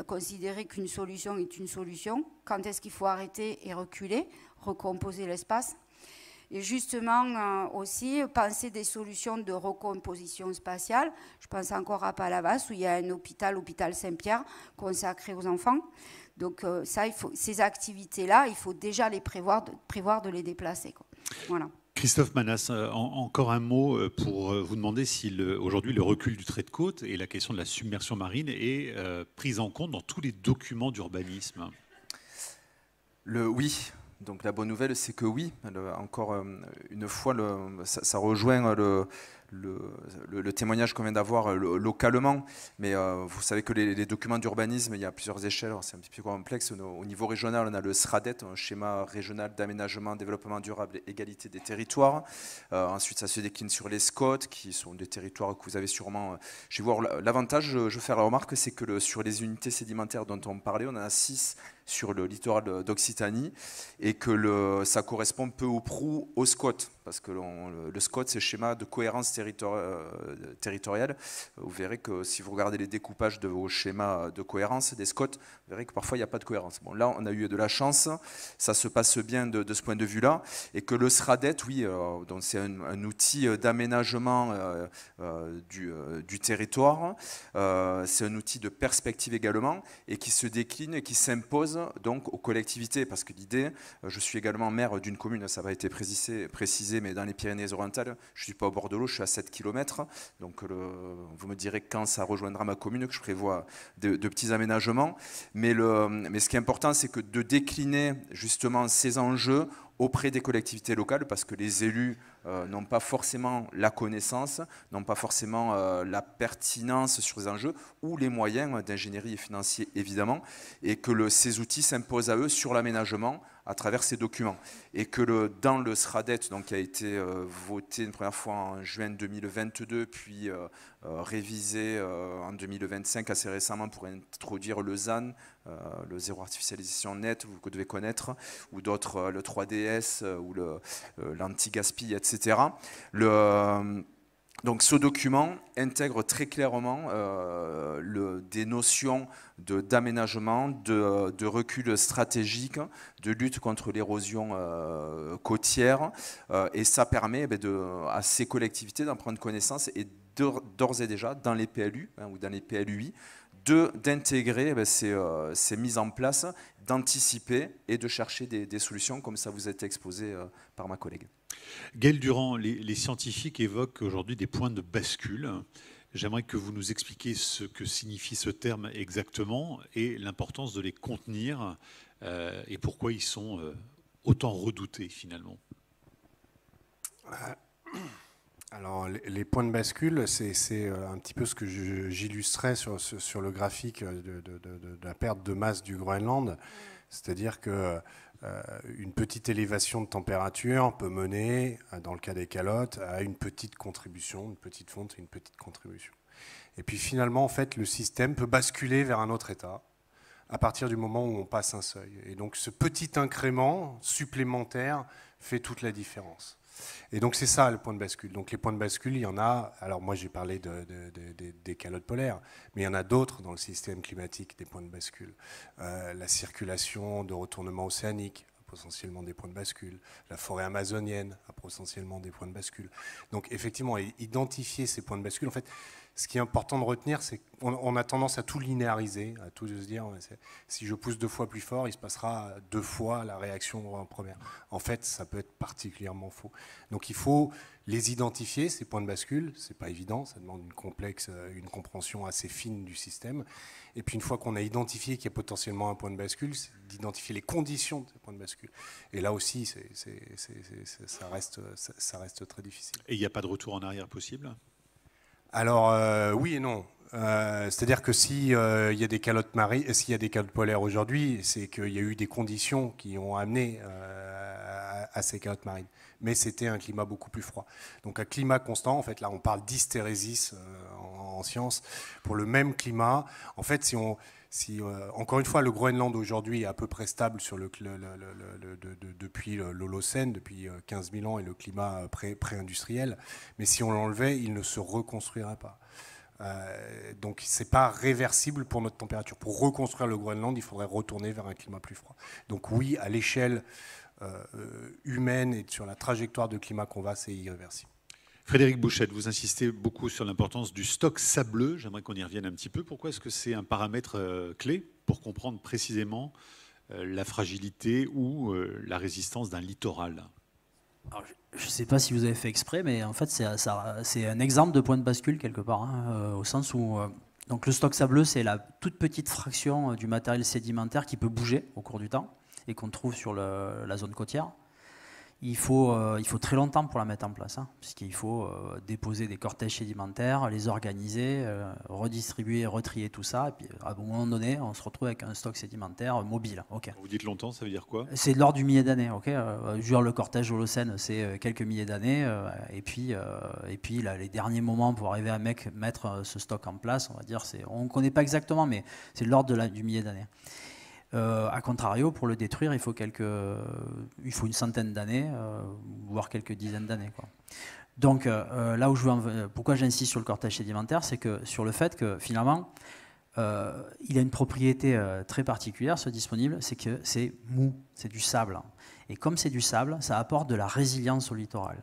considérer qu'une solution est une solution, quand est-ce qu'il faut arrêter et reculer, recomposer l'espace. Et justement, aussi, penser des solutions de recomposition spatiale. Je pense encore à Palavas, où il y a un hôpital Saint-Pierre, consacré aux enfants. Donc, ces activités-là, il faut déjà les prévoir de les déplacer, quoi. Voilà. Christophe Manas, encore un mot pour vous demander si aujourd'hui le recul du trait de côte et la question de la submersion marine est prise en compte dans tous les documents d'urbanisme. Oui. Donc la bonne nouvelle, c'est que oui, encore une fois, ça rejoint le témoignage qu'on vient d'avoir localement. Mais vous savez que les documents d'urbanisme, il y a plusieurs échelles, c'est un petit peu complexe. Au niveau régional, on a le SRADET, un schéma régional d'aménagement, développement durable et égalité des territoires. Ensuite, ça se décline sur les SCOT, qui sont des territoires que vous avez sûrement... Je vais voir l'avantage, je fais la remarque, c'est que sur les unités sédimentaires dont on parlait, on en a 6 sur le littoral d'Occitanie et que ça correspond peu ou prou au SCOT, parce que le SCOT, c'est le schéma de cohérence territoriale. Vous verrez que si vous regardez les découpages de vos schémas de cohérence des SCOT, vous verrez que parfois il n'y a pas de cohérence. Bon, là, on a eu de la chance, ça se passe bien de ce point de vue-là, et que le SRADET, oui, donc c'est un outil d'aménagement du territoire, c'est un outil de perspective également, et qui se décline et qui s'impose donc aux collectivités, parce que l'idée, je suis également maire d'une commune, ça va être précisé, mais dans les Pyrénées-Orientales, je ne suis pas au bord de l'eau, je suis jusqu'à 7 km. Donc vous me direz quand ça rejoindra ma commune, que je prévois de petits aménagements. Mais ce qui est important, c'est que de décliner justement ces enjeux auprès des collectivités locales, parce que les élus n'ont pas forcément la connaissance, n'ont pas forcément la pertinence sur les enjeux, ou les moyens d'ingénierie et financiers évidemment, et que ces outils s'imposent à eux sur l'aménagement à travers ces documents. Et que dans le SRADET, donc, qui a été voté une première fois en juin 2022, puis révisé en 2025 assez récemment pour introduire le ZAN, le zéro artificialisation nette, vous devez connaître, ou d'autres, le 3DS, ou l'anti-gaspi, etc. Donc ce document intègre très clairement des notions d'aménagement, de recul stratégique, de lutte contre l'érosion côtière, et ça permet à ces collectivités d'en prendre connaissance et d'ores et déjà dans les PLU ou dans les PLUI d'intégrer ces mises en place, d'anticiper et de chercher des solutions comme ça vous a été exposé par ma collègue. Gaël Durand, les scientifiques évoquent aujourd'hui des points de bascule. J'aimerais que vous nous expliquiez ce que signifie ce terme exactement et l'importance de les contenir et pourquoi ils sont autant redoutés finalement. Alors, les points de bascule, c'est un petit peu ce que j'illustrais sur le graphique de la perte de masse du Groenland. C'est-à-dire que une petite élévation de température peut mener, dans le cas des calottes, à une petite contribution, une petite fonte et une petite contribution. Et puis finalement, en fait, le système peut basculer vers un autre état à partir du moment où on passe un seuil. Et donc ce petit incrément supplémentaire fait toute la différence. Et donc c'est ça le point de bascule. Donc les points de bascule, il y en a, alors moi j'ai parlé des calottes polaires, mais il y en a d'autres dans le système climatique, des points de bascule. La circulation de retournement océanique, potentiellement des points de bascule. La forêt amazonienne a potentiellement des points de bascule. Donc effectivement, identifier ces points de bascule, en fait, ce qui est important de retenir, c'est qu'on a tendance à tout linéariser, à tout se dire, si je pousse 2 fois plus fort, il se passera 2 fois la réaction en première. En fait, ça peut être particulièrement faux. Donc il faut les identifier, ces points de bascule. C'est pas évident, ça demande une compréhension assez fine du système. Et puis une fois qu'on a identifié qu'il y a potentiellement un point de bascule, c'est d'identifier les conditions de ces points de bascule. Et là aussi, ça reste très difficile. Et il n'y a pas de retour en arrière possible ? Alors oui et non. C'est-à-dire que s'il y a des calottes marines, s'il y a des calottes polaires aujourd'hui, c'est qu'il y a eu des conditions qui ont amené à ces calottes marines. Mais c'était un climat beaucoup plus froid. Donc un climat constant, en fait, là on parle d'hystérésis en sciences. Pour le même climat, en fait, encore une fois, le Groenland aujourd'hui est à peu près stable depuis l'Holocène, depuis 15 000 ans et le climat pré-industriel. Mais si on l'enlevait, il ne se reconstruirait pas. Donc ce n'est pas réversible pour notre température. Pour reconstruire le Groenland, il faudrait retourner vers un climat plus froid. Donc oui, à l'échelle humaine et sur la trajectoire de climat qu'on va, c'est irréversible. Frédéric Bouchette, vous insistez beaucoup sur l'importance du stock sableux. J'aimerais qu'on y revienne un petit peu. Pourquoi est-ce que c'est un paramètre clé pour comprendre précisément la fragilité ou la résistance d'un littoral ? Alors, je ne sais pas si vous avez fait exprès, mais en fait, c'est un exemple de point de bascule quelque part, au sens où donc le stock sableux, c'est la toute petite fraction du matériel sédimentaire qui peut bouger au cours du temps et qu'on trouve sur la zone côtière. Il faut très longtemps pour la mettre en place, puisqu'il faut déposer des cortèges sédimentaires, les organiser, redistribuer, retrier tout ça, et puis à un moment donné, on se retrouve avec un stock sédimentaire mobile. Okay. Vous dites longtemps, ça veut dire quoi ? C'est de l'ordre du millier d'années. Okay. Genre le cortège Holocène, c'est quelques milliers d'années, et puis là, les derniers moments pour arriver à mettre ce stock en place, on va dire, on ne connaît pas exactement, mais c'est de l'ordre du millier d'années. A contrario, pour le détruire, il faut une centaine d'années, voire quelques dizaines d'années. Donc, là où pourquoi j'insiste sur le cortège sédimentaire, c'est que sur le fait que finalement, il a une propriété très particulière, ce disponible, c'est que c'est mou, c'est du sable. Et comme c'est du sable, ça apporte de la résilience au littoral.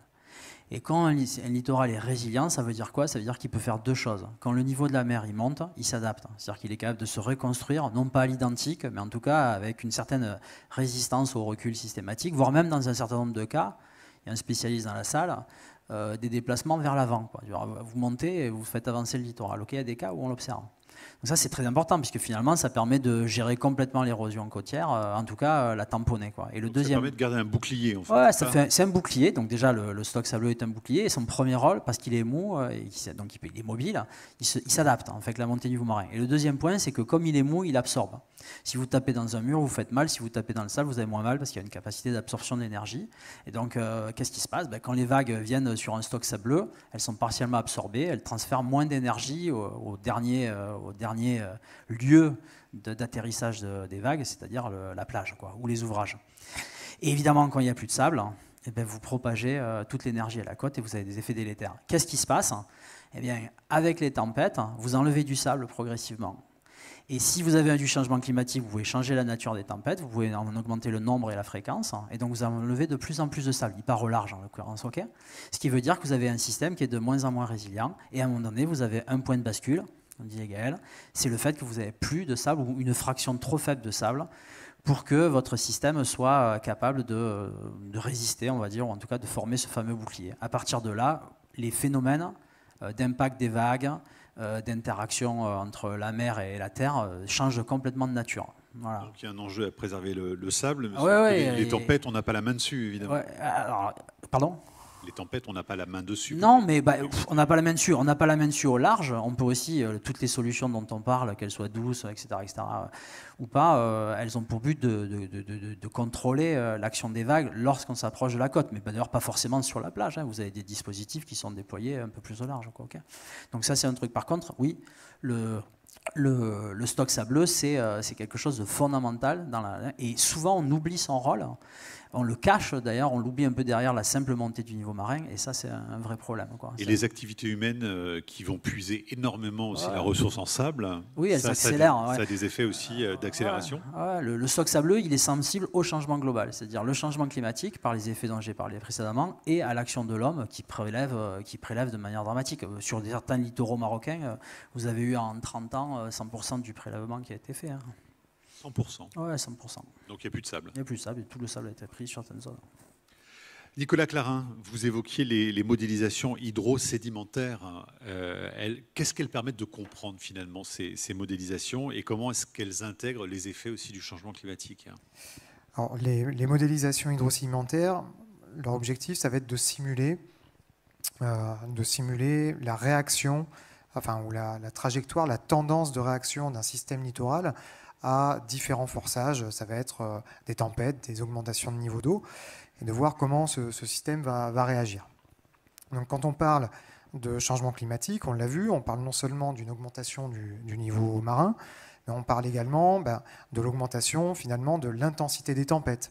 Et quand un littoral est résilient, ça veut dire quoi ? Ça veut dire qu'il peut faire 2 choses. Quand le niveau de la mer il monte, il s'adapte. C'est-à-dire qu'il est capable de se reconstruire, non pas à l'identique, mais en tout cas avec une certaine résistance au recul systématique, voire même dans un certain nombre de cas, il y a un spécialiste dans la salle, des déplacements vers l'avant. Vous montez et vous faites avancer le littoral. Okay, il y a des cas où on l'observe. Donc ça, c'est très important, puisque finalement, ça permet de gérer complètement l'érosion côtière, en tout cas, la tamponner. Et le deuxième... Ça permet de garder un bouclier, en fait. Ouais, c'est un bouclier. Donc déjà, le stock sableux est un bouclier. Et son premier rôle, parce qu'il est mou, donc il est mobile, il s'adapte en fait, avec la montée du niveau marin. Et le deuxième point, c'est que comme il est mou, il absorbe. Si vous tapez dans un mur, vous faites mal. Si vous tapez dans le sable, vous avez moins mal, parce qu'il y a une capacité d'absorption d'énergie. Et donc, qu'est-ce qui se passe? Quand les vagues viennent sur un stock sableux, elles sont partiellement absorbées. Elles transfèrent moins d'énergie au dernier lieu d'atterrissage des vagues, c'est-à-dire la plage ou les ouvrages. Et évidemment, quand il n'y a plus de sable, vous propagez toute l'énergie à la côte et vous avez des effets délétères. Qu'est-ce qui se passe? Avec les tempêtes, vous enlevez du sable progressivement. Et si vous avez du changement climatique, vous pouvez changer la nature des tempêtes, vous pouvez en augmenter le nombre et la fréquence, et donc vous enlevez de plus en plus de sable. Il part au large en l'occurrence, ok? Ce qui veut dire que vous avez un système qui est de moins en moins résilient, et à un moment donné, vous avez un point de bascule, on dit Gaël, c'est le fait que vous n'avez plus de sable ou une fraction trop faible de sable pour que votre système soit capable de résister, on va dire, ou en tout cas de former ce fameux bouclier. À partir de là, les phénomènes d'impact des vagues, d'interaction entre la mer et la terre changent complètement de nature. Voilà. Donc il y a un enjeu à préserver le sable, mais les tempêtes, on n'a pas la main dessus, évidemment. Ouais, alors, pardon ? Les tempêtes, on n'a pas la main dessus. Non, mais on n'a pas la main dessus. On n'a pas la main dessus au large. On peut aussi, toutes les solutions dont on parle, qu'elles soient douces, etc., ou pas, elles ont pour but de contrôler l'action des vagues lorsqu'on s'approche de la côte. Mais d'ailleurs, pas forcément sur la plage. Vous avez des dispositifs qui sont déployés un peu plus au large. Okay. Donc ça, c'est un truc. Par contre, oui, le stock sableux, c'est quelque chose de fondamental. Et souvent, on oublie son rôle. On le cache d'ailleurs, on l'oublie un peu derrière la simple montée du niveau marin, et ça c'est un vrai problème. Et les activités humaines qui vont puiser énormément aussi la ressource en sable, oui, elles s'accélèrent. Ça a des effets aussi d'accélération. Le stock sableux, il est sensible au changement global, c'est-à-dire le changement climatique par les effets dont j'ai parlé précédemment, et à l'action de l'homme qui prélève de manière dramatique. Sur certains littoraux marocains, vous avez eu en 30 ans 100% du prélèvement qui a été fait. 100%. Ouais, 100%. Donc il n'y a plus de sable. Il n'y a plus de sable et tout le sable a été pris sur certaines zones. Nicolas Clarin, vous évoquiez les modélisations hydro-sédimentaires. Qu'est-ce qu'elles permettent de comprendre finalement ces modélisations et comment est-ce qu'elles intègrent les effets aussi du changement climatique? Alors, les modélisations hydro-sédimentaires, leur objectif, ça va être de simuler la réaction, ou la trajectoire, la tendance de réaction d'un système littoral à différents forçages. Ça va être des tempêtes, des augmentations de niveau d'eau, et de voir comment ce système va réagir. Donc, quand on parle de changement climatique, on l'a vu, on parle non seulement d'une augmentation du niveau marin, mais on parle également de l'augmentation finalement de l'intensité des tempêtes.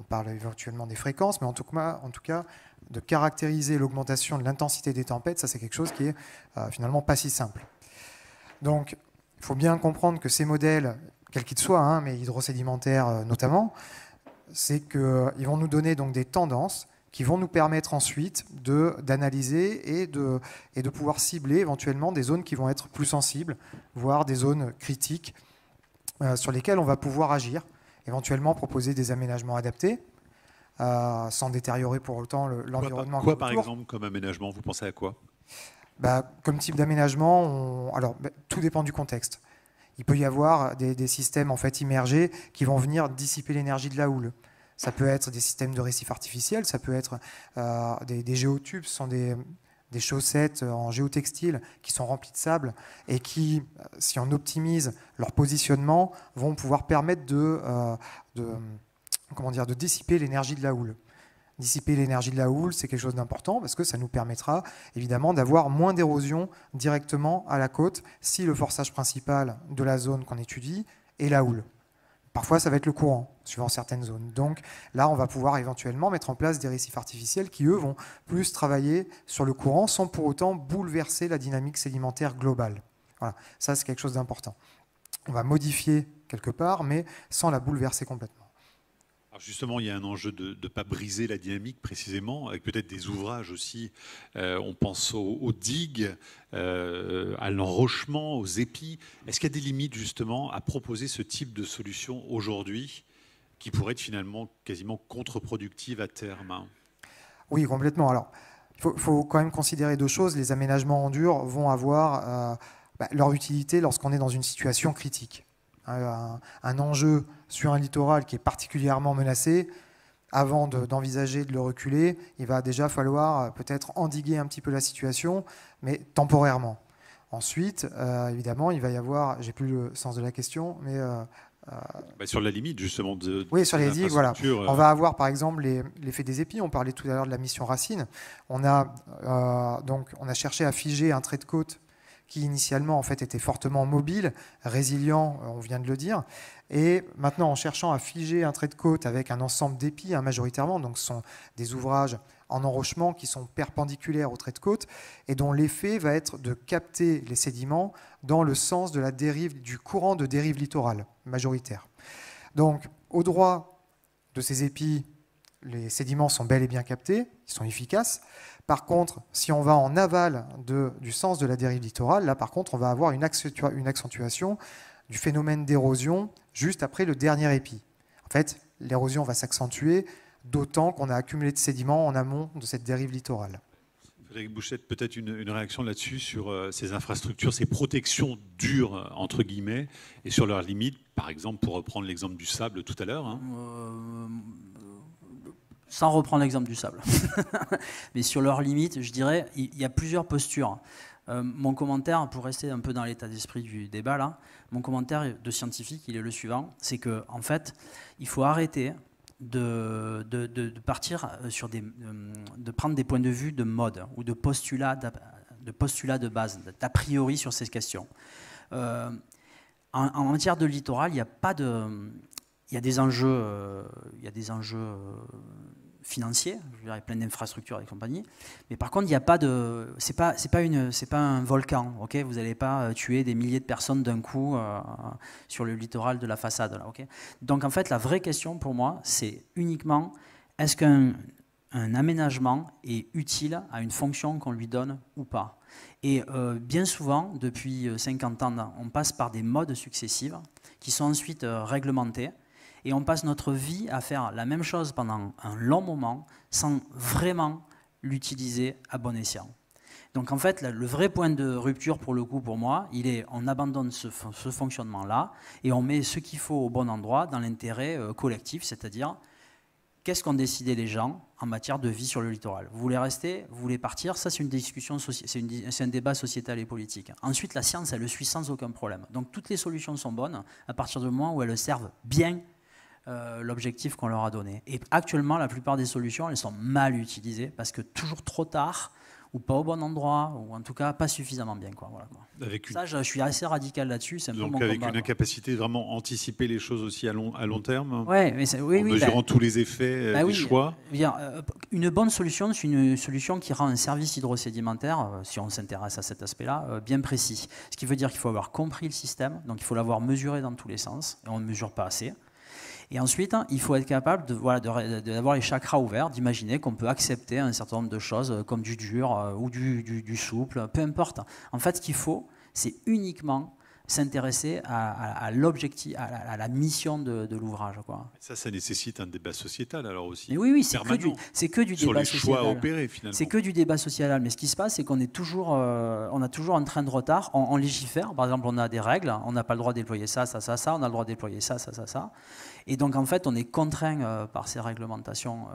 On parle éventuellement des fréquences, mais en tout cas de caractériser l'augmentation de l'intensité des tempêtes, ça c'est quelque chose qui est finalement pas si simple. Donc, il faut bien comprendre que ces modèles, quels qu'ils soient, mais hydrosédimentaires notamment, c'est qu'ils vont nous donner donc des tendances qui vont nous permettre ensuite d'analyser et de pouvoir cibler éventuellement des zones qui vont être plus sensibles, voire des zones critiques sur lesquelles on va pouvoir agir, éventuellement proposer des aménagements adaptés, sans détériorer pour autant l'environnement. Quoi par exemple comme aménagement? Vous pensez à quoi? Comme type d'aménagement, tout dépend du contexte. Il peut y avoir des systèmes en fait immergés qui vont venir dissiper l'énergie de la houle. Ça peut être des systèmes de récifs artificiels, ça peut être des géotubes, ce sont des chaussettes en géotextile qui sont remplies de sable et qui, si on optimise leur positionnement, vont pouvoir permettre de dissiper l'énergie de la houle. Dissiper l'énergie de la houle, c'est quelque chose d'important parce que ça nous permettra évidemment d'avoir moins d'érosion directement à la côte si le forçage principal de la zone qu'on étudie est la houle. Parfois, ça va être le courant, suivant certaines zones. Donc là, on va pouvoir éventuellement mettre en place des récifs artificiels qui, eux, vont plus travailler sur le courant sans pour autant bouleverser la dynamique sédimentaire globale. Voilà, ça, c'est quelque chose d'important. On va modifier quelque part, mais sans la bouleverser complètement. Alors justement, il y a un enjeu de ne pas briser la dynamique précisément, avec peut-être des ouvrages aussi. On pense aux digues, à l'enrochement, aux épis. Est-ce qu'il y a des limites justement à proposer ce type de solution aujourd'hui qui pourrait être finalement quasiment contre-productive à terme? Oui, complètement. Alors, faut quand même considérer deux choses. Les aménagements en dur vont avoir leur utilité lorsqu'on est dans une situation critique. Un enjeu sur un littoral qui est particulièrement menacé, avant d'envisager de le reculer, il va déjà falloir peut-être endiguer un petit peu la situation, mais temporairement. Ensuite, évidemment, il va y avoir, j'ai plus le sens de la question, mais... sur la limite, justement. Oui, sur les digues, voilà. On va avoir, par exemple, l'effet des épis. On parlait tout à l'heure de la mission Racine. On a cherché à figer un trait de côte qui, initialement, en fait, était fortement mobile, résilient, on vient de le dire. Et maintenant, en cherchant à figer un trait de côte avec un ensemble d'épis, majoritairement, donc ce sont des ouvrages en enrochement qui sont perpendiculaires au trait de côte et dont l'effet va être de capter les sédiments dans le sens de la dérive, du courant de dérive littorale majoritaire. Donc, au droit de ces épis, les sédiments sont bel et bien captés, ils sont efficaces. Par contre, si on va en aval du sens de la dérive littorale, là, par contre, on va avoir une accentuation du phénomène d'érosion juste après le dernier épi. En fait, l'érosion va s'accentuer d'autant qu'on a accumulé de sédiments en amont de cette dérive littorale. Frédéric Bouchette, peut-être une réaction là-dessus sur ces infrastructures, ces protections dures, entre guillemets, et sur leurs limites, par exemple, pour reprendre l'exemple du sable tout à l'heure. Sans reprendre l'exemple du sable. Mais sur leurs limites, je dirais, il y a plusieurs postures. Mon commentaire, pour rester un peu dans l'état d'esprit du débat, là, mon commentaire de scientifique, il est le suivant, c'est qu'en fait, il faut arrêter de partir sur de prendre des points de vue de mode ou de postulats de base, d'a priori sur ces questions. En matière de littoral, il y a pas de... Il y a des enjeux financiers, je dirais plein d'infrastructures et compagnie, mais par contre il n'y a pas de, c'est pas un volcan, ok, vous n'allez pas tuer des milliers de personnes d'un coup sur le littoral de la façade, là, ok. Donc en fait la vraie question pour moi c'est uniquement est-ce qu'un aménagement est utile à une fonction qu'on lui donne ou pas. Et bien souvent depuis 50 ans on passe par des modes successifs qui sont ensuite réglementés. Et on passe notre vie à faire la même chose pendant un long moment sans vraiment l'utiliser à bon escient. Donc en fait, le vrai point de rupture pour le coup, pour moi, il est on abandonne ce fonctionnement-là et on met ce qu'il faut au bon endroit dans l'intérêt collectif, c'est-à-dire qu'est-ce qu'ont décidé les gens en matière de vie sur le littoral. Vous voulez rester, vous voulez partir, ça c'est une discussion, c'est un débat sociétal et politique. Ensuite, la science, elle le suit sans aucun problème. Donc toutes les solutions sont bonnes à partir du moment où elles servent bien l'objectif qu'on leur a donné. Et actuellement, la plupart des solutions, elles sont mal utilisées parce que toujours trop tard, ou pas au bon endroit, ou en tout cas pas suffisamment bien. Quoi. Voilà, quoi. Ça, je suis assez radical là-dessus. C'est un peu mon avec combat, une incapacité de vraiment anticiper les choses aussi à long terme, ouais, mais en mesurant tous les effets des choix. Une bonne solution, c'est une solution qui rend un service hydrosédimentaire, si on s'intéresse à cet aspect-là, bien précis. Ce qui veut dire qu'il faut avoir compris le système, donc il faut l'avoir mesuré dans tous les sens, et on ne mesure pas assez. Et ensuite, il faut être capable d'avoir les chakras ouverts, d'imaginer qu'on peut accepter un certain nombre de choses comme du dur ou du souple, peu importe. En fait, ce qu'il faut, c'est uniquement s'intéresser à l'objectif, à la mission de l'ouvrage. Ça nécessite un débat sociétal alors aussi. Mais oui, c'est que du sur débat les choix sociétal. opérés finalement. C'est que du débat social. Mais ce qui se passe, c'est qu'on est toujours, on a toujours un train de retard. On légifère. Par exemple, on a des règles. On n'a pas le droit de déployer ça. On a le droit de déployer ça. Et donc, en fait, on est contraint par ces réglementations.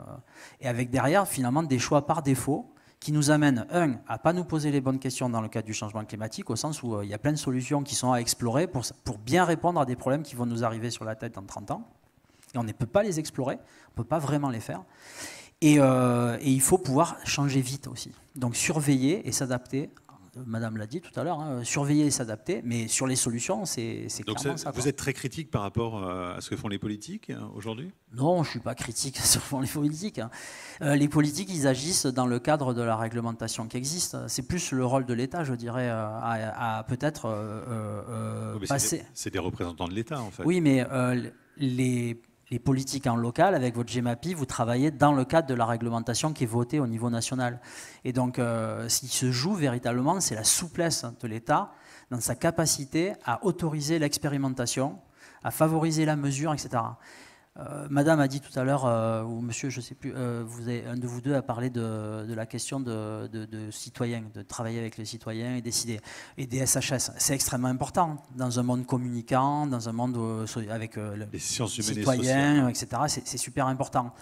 Et avec derrière, finalement, des choix par défaut qui nous amènent, à ne pas nous poser les bonnes questions dans le cadre du changement climatique, au sens où il y a plein de solutions qui sont à explorer pour bien répondre à des problèmes qui vont nous arriver sur la tête dans 30 ans. Et on ne peut pas les explorer, on ne peut pas vraiment les faire. Et il faut pouvoir changer vite aussi. Donc surveiller et s'adapter. Madame l'a dit tout à l'heure, surveiller et s'adapter, mais sur les solutions, c'est clairement ça. Vous êtes très critique par rapport à ce que font les politiques aujourd'hui ? Non, je ne suis pas critique sur ce que font les politiques. Les politiques, ils agissent dans le cadre de la réglementation qui existe. C'est plus le rôle de l'État, je dirais, à peut-être passer... C'est des représentants de l'État, en fait. Oui, mais les politiques en local, avec votre GEMAPI, vous travaillez dans le cadre de la réglementation qui est votée au niveau national. Et donc, ce qui se joue véritablement, c'est la souplesse de l'État dans sa capacité à autoriser l'expérimentation, à favoriser la mesure, etc. Madame a dit tout à l'heure, ou monsieur, je ne sais plus, un de vous deux a parlé de la question de citoyens, de travailler avec les citoyens et décider. Et des SHS, c'est extrêmement important dans un monde communicant, dans un monde avec les sciences humaines citoyens, etc. C'est super important.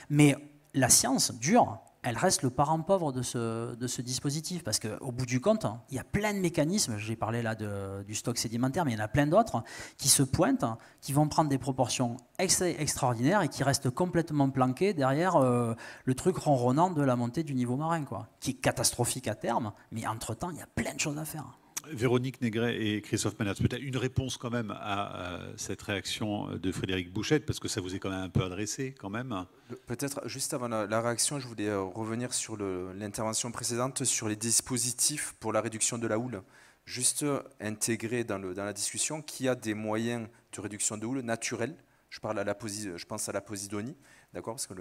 Mais la science dure, elle reste le parent pauvre de ce dispositif, parce qu'au bout du compte, il y a plein de mécanismes, j'ai parlé là du stock sédimentaire, mais il y en a plein d'autres qui se pointent, qui vont prendre des proportions extraordinaires et qui restent complètement planqués derrière le truc ronronnant de la montée du niveau marin, quoi, qui est catastrophique à terme, mais entre-temps, il y a plein de choses à faire. Véronique Négret et Christophe Manatz, peut-être une réponse quand même à cette réaction de Frédéric Bouchette, parce que ça vous est quand même un peu adressé quand même. Peut-être juste avant la réaction, je voulais revenir sur l'intervention précédente sur les dispositifs pour la réduction de la houle. Juste intégrer dans la discussion qu'il y a des moyens de réduction de houle naturels. Je pense à la Posidonie, d'accord, parce que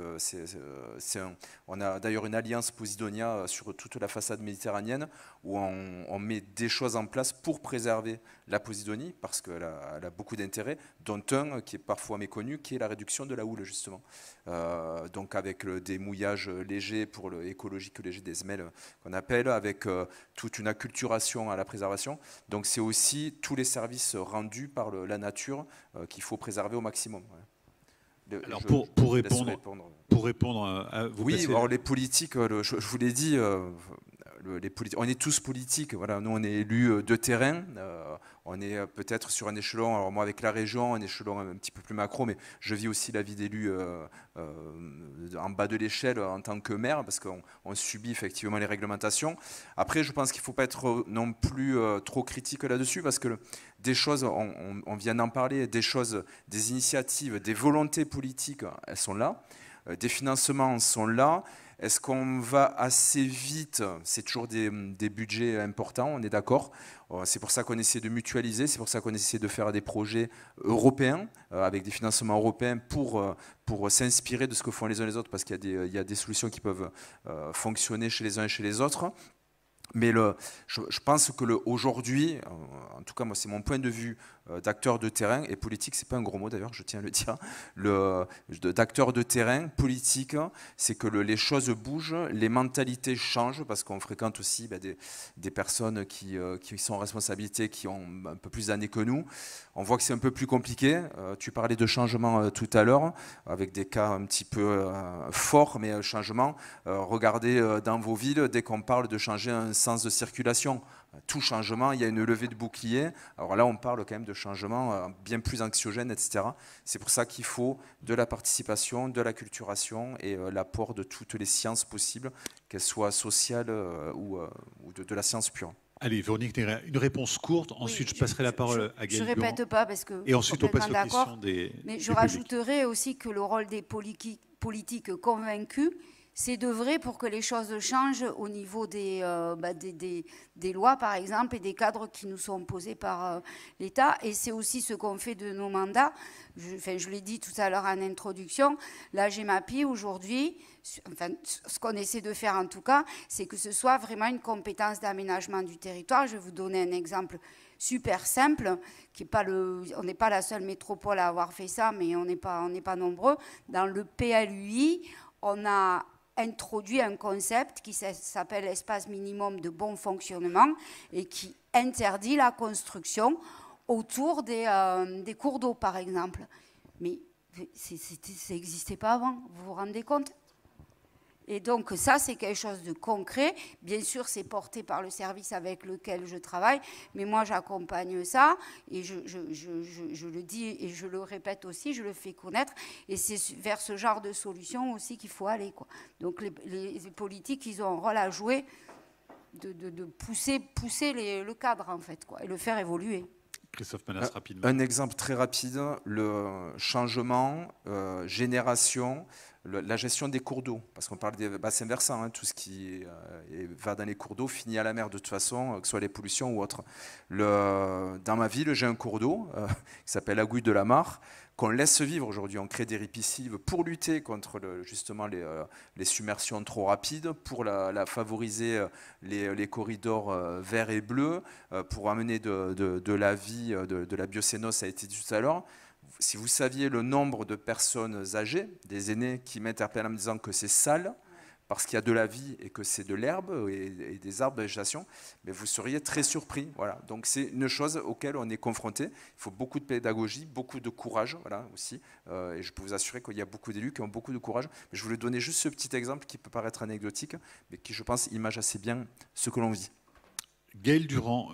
on a d'ailleurs une alliance Posidonia sur toute la façade méditerranéenne où on met des choses en place pour préserver la Posidonie, parce qu'elle a beaucoup d'intérêts, dont un qui est parfois méconnu, qui est la réduction de la houle, justement. Donc avec des mouillages légers pour l'écologique léger des semelles qu'on appelle, avec toute une acculturation à la préservation. Donc c'est aussi tous les services rendus par la nature qu'il faut préserver au maximum. Alors pour répondre à vous. Oui, alors les politiques, je vous l'ai dit, on est tous politiques. Voilà, nous on est élus de terrain. On est peut-être sur un échelon, alors moi avec la région, un échelon un petit peu plus macro, mais je vis aussi la vie d'élu en bas de l'échelle en tant que maire, parce qu'on subit effectivement les réglementations. Après, je pense qu'il ne faut pas être non plus trop critique là-dessus, parce que des choses, on vient d'en parler, des choses, des initiatives, des volontés politiques, elles sont là. Des financements sont là. Est-ce qu'on va assez vite? C'est toujours des budgets importants, on est d'accord. C'est pour ça qu'on essaie de mutualiser, c'est pour ça qu'on essaie de faire des projets européens, avec des financements européens pour s'inspirer de ce que font les uns et les autres, parce qu'il y a des solutions qui peuvent fonctionner chez les uns et chez les autres. Mais je pense que aujourd'hui, en tout cas moi c'est mon point de vue d'acteur de terrain, et politique c'est pas un gros mot d'ailleurs, je tiens à le dire, d'acteur de terrain, politique, c'est que les choses bougent, les mentalités changent, parce qu'on fréquente aussi des personnes qui sont en responsabilité, qui ont un peu plus d'années que nous. On voit que c'est un peu plus compliqué. Tu parlais de changement tout à l'heure, avec des cas un petit peu forts, mais changement. Regardez dans vos villes, dès qu'on parle de changer un sens de circulation, tout changement, il y a une levée de bouclier. Alors là, on parle quand même de changements bien plus anxiogènes, etc. C'est pour ça qu'il faut de la participation, de la culturation et l'apport de toutes les sciences possibles, qu'elles soient sociales ou de la science pure. Allez, Véronique Négret, une réponse courte. Ensuite, je passerai la parole à Gaëlle. Je ne répète pas parce que. Et ensuite, on passe aux questions des. Mais je rajouterai aussi que le rôle des politiques convaincus, c'est d'œuvrer pour que les choses changent au niveau des lois, par exemple, et des cadres qui nous sont posés par l'État. Et c'est aussi ce qu'on fait de nos mandats. Je l'ai dit tout à l'heure en introduction, la GEMAPI, aujourd'hui, ce qu'on essaie de faire en tout cas, c'est que ce soit vraiment une compétence d'aménagement du territoire. Je vais vous donner un exemple super simple, on n'est pas la seule métropole à avoir fait ça, mais on n'est pas nombreux. Dans le PLUI, on a introduit un concept qui s'appelle espace minimum de bon fonctionnement et qui interdit la construction autour des cours d'eau, par exemple. Mais ça n'existait pas avant, vous vous rendez compte ? Et donc ça, c'est quelque chose de concret. Bien sûr, c'est porté par le service avec lequel je travaille, mais moi, j'accompagne ça, et je le dis et je le répète aussi, je le fais connaître, et c'est vers ce genre de solution aussi qu'il faut aller, quoi. Donc les politiques, ils ont un rôle à jouer de pousser le cadre, en fait, quoi, et le faire évoluer. Christophe Manatz, rapidement. Un exemple très rapide, le changement, génération, la gestion des cours d'eau, parce qu'on parle des bassins versants, tout ce qui va dans les cours d'eau finit à la mer de toute façon, que ce soit les pollutions ou autres. Dans ma ville, j'ai un cours d'eau qui s'appelle la Gouille de la Mare, qu'on laisse vivre aujourd'hui. On crée des ripisylves pour lutter contre justement les submersions trop rapides, pour favoriser les corridors verts et bleus, pour amener de la vie, de la biocénose, ça a été dit tout à l'heure. si vous saviez le nombre de personnes âgées, des aînés qui m'interpellent en me disant que c'est sale, parce qu'il y a de la vie et que c'est de l'herbe et des arbres de végétation, mais vous seriez très surpris. Voilà. Donc c'est une chose auquel on est confronté. Il faut beaucoup de pédagogie, beaucoup de courage, voilà, aussi. Et je peux vous assurer qu'il y a beaucoup d'élus qui ont beaucoup de courage. Mais je voulais donner juste ce petit exemple qui peut paraître anecdotique, mais qui, je pense, image assez bien ce que l'on vit. Gaël Durand,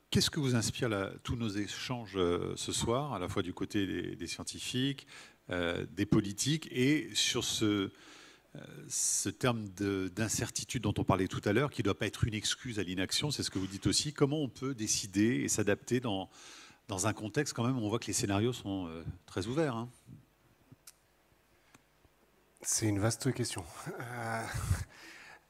qu'est-ce que vous inspire tous nos échanges ce soir, à la fois du côté des scientifiques, des politiques, et sur ce terme d'incertitude dont on parlait tout à l'heure, qui ne doit pas être une excuse à l'inaction, c'est ce que vous dites aussi. Comment on peut décider et s'adapter dans un contexte, quand même, où on voit que les scénarios sont très ouverts, hein. C'est une vaste question.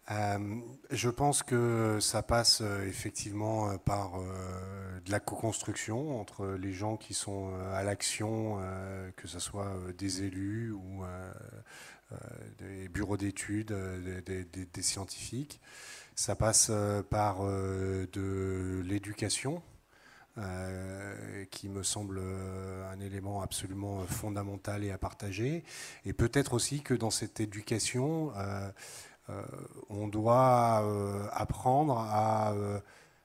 Je pense que ça passe effectivement par de la co-construction entre les gens qui sont à l'action, que ce soit des élus ou des bureaux d'études, des scientifiques. Ça passe par de l'éducation, qui me semble un élément absolument fondamental et à partager. Et peut-être aussi que dans cette éducation, on doit apprendre à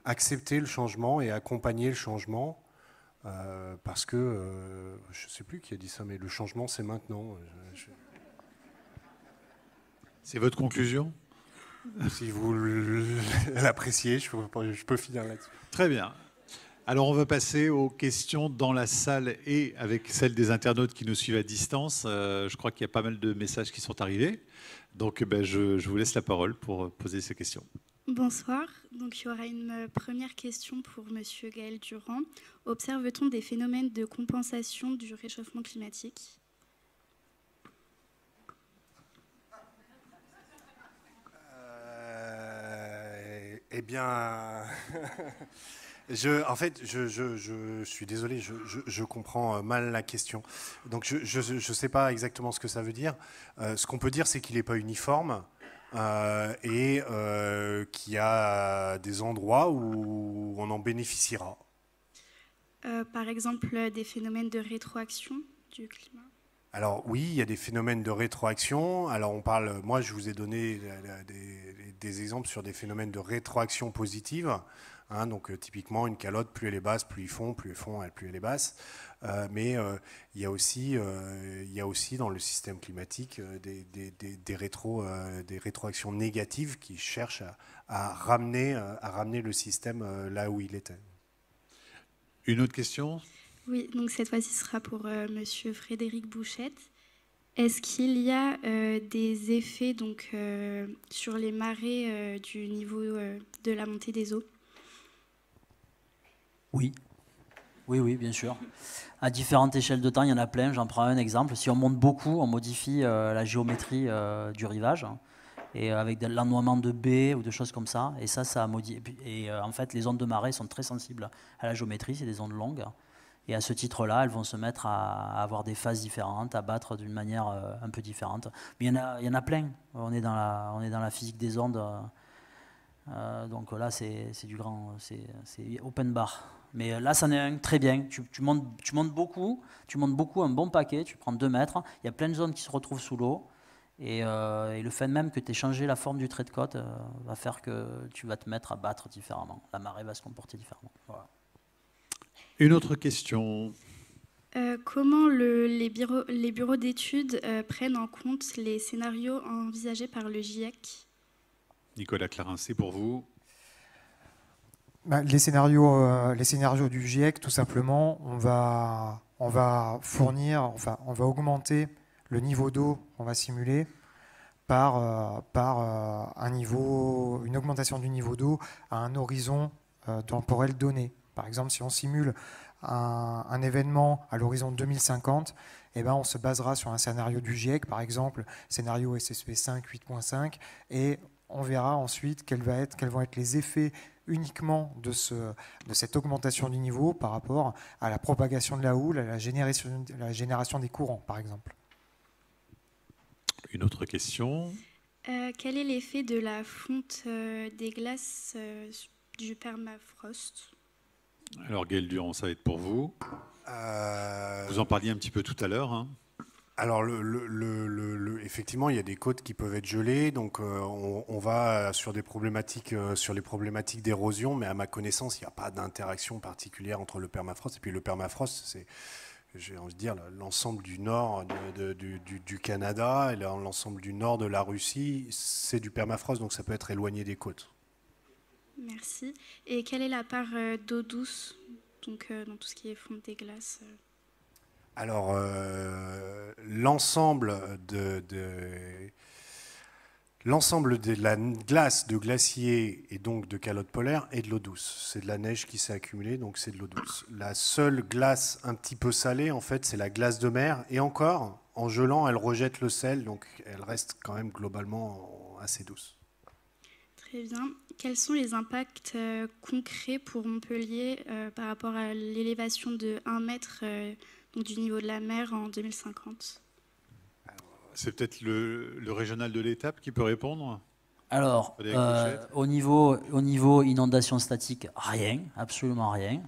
accepter le changement et accompagner le changement, parce que, je ne sais plus qui a dit ça, mais le changement c'est maintenant. C'est votre conclusion ? Si vous l'appréciez, je peux finir là-dessus. Très bien. Alors on va passer aux questions dans la salle et avec celles des internautes qui nous suivent à distance. Je crois qu'il y a pas mal de messages qui sont arrivés. Donc je vous laisse la parole pour poser ces questions. Bonsoir. Donc il y aura une première question pour Monsieur Gaël Durand. Observe-t-on des phénomènes de compensation du réchauffement climatique ? Eh bien, en fait, je suis désolé, je comprends mal la question. Donc, je ne sais pas exactement ce que ça veut dire. Ce qu'on peut dire, c'est qu'il n'est pas uniforme et qu'il y a des endroits où on en bénéficiera. Par exemple, des phénomènes de rétroaction du climat ? Alors oui, il y a des phénomènes de rétroaction. Alors on parle, moi je vous ai donné des exemples sur des phénomènes de rétroaction positive. Hein, donc typiquement une calotte, plus elle est basse, plus ils font, plus elle est basse. Mais il y a aussi dans le système climatique des rétroactions négatives qui cherchent à ramener le système là où il était. Une autre question ? Oui, donc cette fois-ci sera pour Monsieur Frédéric Bouchette. Est-ce qu'il y a des effets donc, sur les marées du niveau de la montée des eaux ? Oui. Oui, bien sûr. À différentes échelles de temps, il y en a plein. J'en prends un exemple. Si on monte beaucoup, on modifie la géométrie du rivage, hein, et avec de l'ennoiement de baies ou de choses comme ça. Et ça modifie. Et en fait, les ondes de marée sont très sensibles à la géométrie. C'est des ondes longues. Et à ce titre-là, elles vont se mettre à avoir des phases différentes, à battre d'une manière un peu différente. Mais il y en a plein. On est dans la physique des ondes. Donc là, c'est du grand, c'est open bar. Mais là, c'en est un très bien. Tu montes beaucoup un bon paquet, tu prends 2 mètres. Il y a plein de zones qui se retrouvent sous l'eau. Et le fait même que tu aies changé la forme du trait de côte va faire que tu vas te mettre à battre différemment. La marée va se comporter différemment. Voilà. Une autre question. Comment les bureaux d'études prennent en compte les scénarios envisagés par le GIEC ? Nicolas Clarin, c'est pour vous. Les scénarios du GIEC, tout simplement, on va augmenter le niveau d'eau qu'on va simuler par une augmentation du niveau d'eau à un horizon temporel donné. Par exemple, si on simule un événement à l'horizon 2050, eh ben, on se basera sur un scénario du GIEC, par exemple, scénario SSP 5, 8.5, et on verra ensuite quels vont être les effets uniquement de cette augmentation du niveau par rapport à la propagation de la houle, à la génération des courants, par exemple. Une autre question. Quel est l'effet de la fonte des glaces du permafrost ? Alors Gaël Durand, ça va être pour vous. Vous en parliez un petit peu tout à l'heure. Hein. Alors, effectivement, il y a des côtes qui peuvent être gelées, donc on va sur les problématiques d'érosion, mais à ma connaissance, il n'y a pas d'interaction particulière entre le permafrost et puis le permafrost, c'est, j'ai envie de dire, l'ensemble du nord du Canada et l'ensemble du nord de la Russie, c'est du permafrost, donc ça peut être éloigné des côtes. Merci. Et quelle est la part d'eau douce donc, dans tout ce qui est fonte des glaces Alors, l'ensemble de la glace de glacier et donc de calotte polaire est de l'eau douce. C'est de la neige qui s'est accumulée, donc c'est de l'eau douce. La seule glace un petit peu salée, en fait, c'est la glace de mer. Et encore, en gelant, elle rejette le sel, donc elle reste quand même globalement assez douce. Très bien. Quels sont les impacts concrets pour Montpellier par rapport à l'élévation de 1 mètre donc du niveau de la mer en 2050 ? C'est peut-être le régional de l'étape qui peut répondre. Alors, au niveau inondation statique, rien, absolument rien.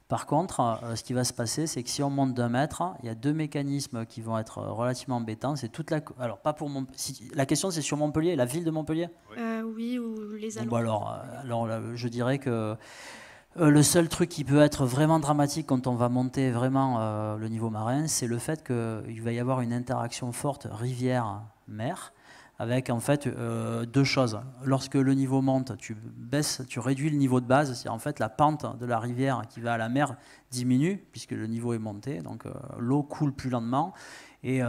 Par contre, ce qui va se passer, c'est que si on monte d'1 mètre, il y a 2 mécanismes qui vont être relativement embêtants. C'est toute la. Alors, pas pour la question, c'est sur Montpellier, la ville de Montpellier. Oui, ou les alentours. Alors, je dirais que le seul truc qui peut être vraiment dramatique quand on va monter vraiment le niveau marin, c'est le fait qu'il va y avoir une interaction forte rivière-mer. Avec en fait 2 choses. Lorsque le niveau monte, tu réduis le niveau de base, c'est en fait la pente de la rivière qui va à la mer diminue puisque le niveau est monté, donc l'eau coule plus lentement et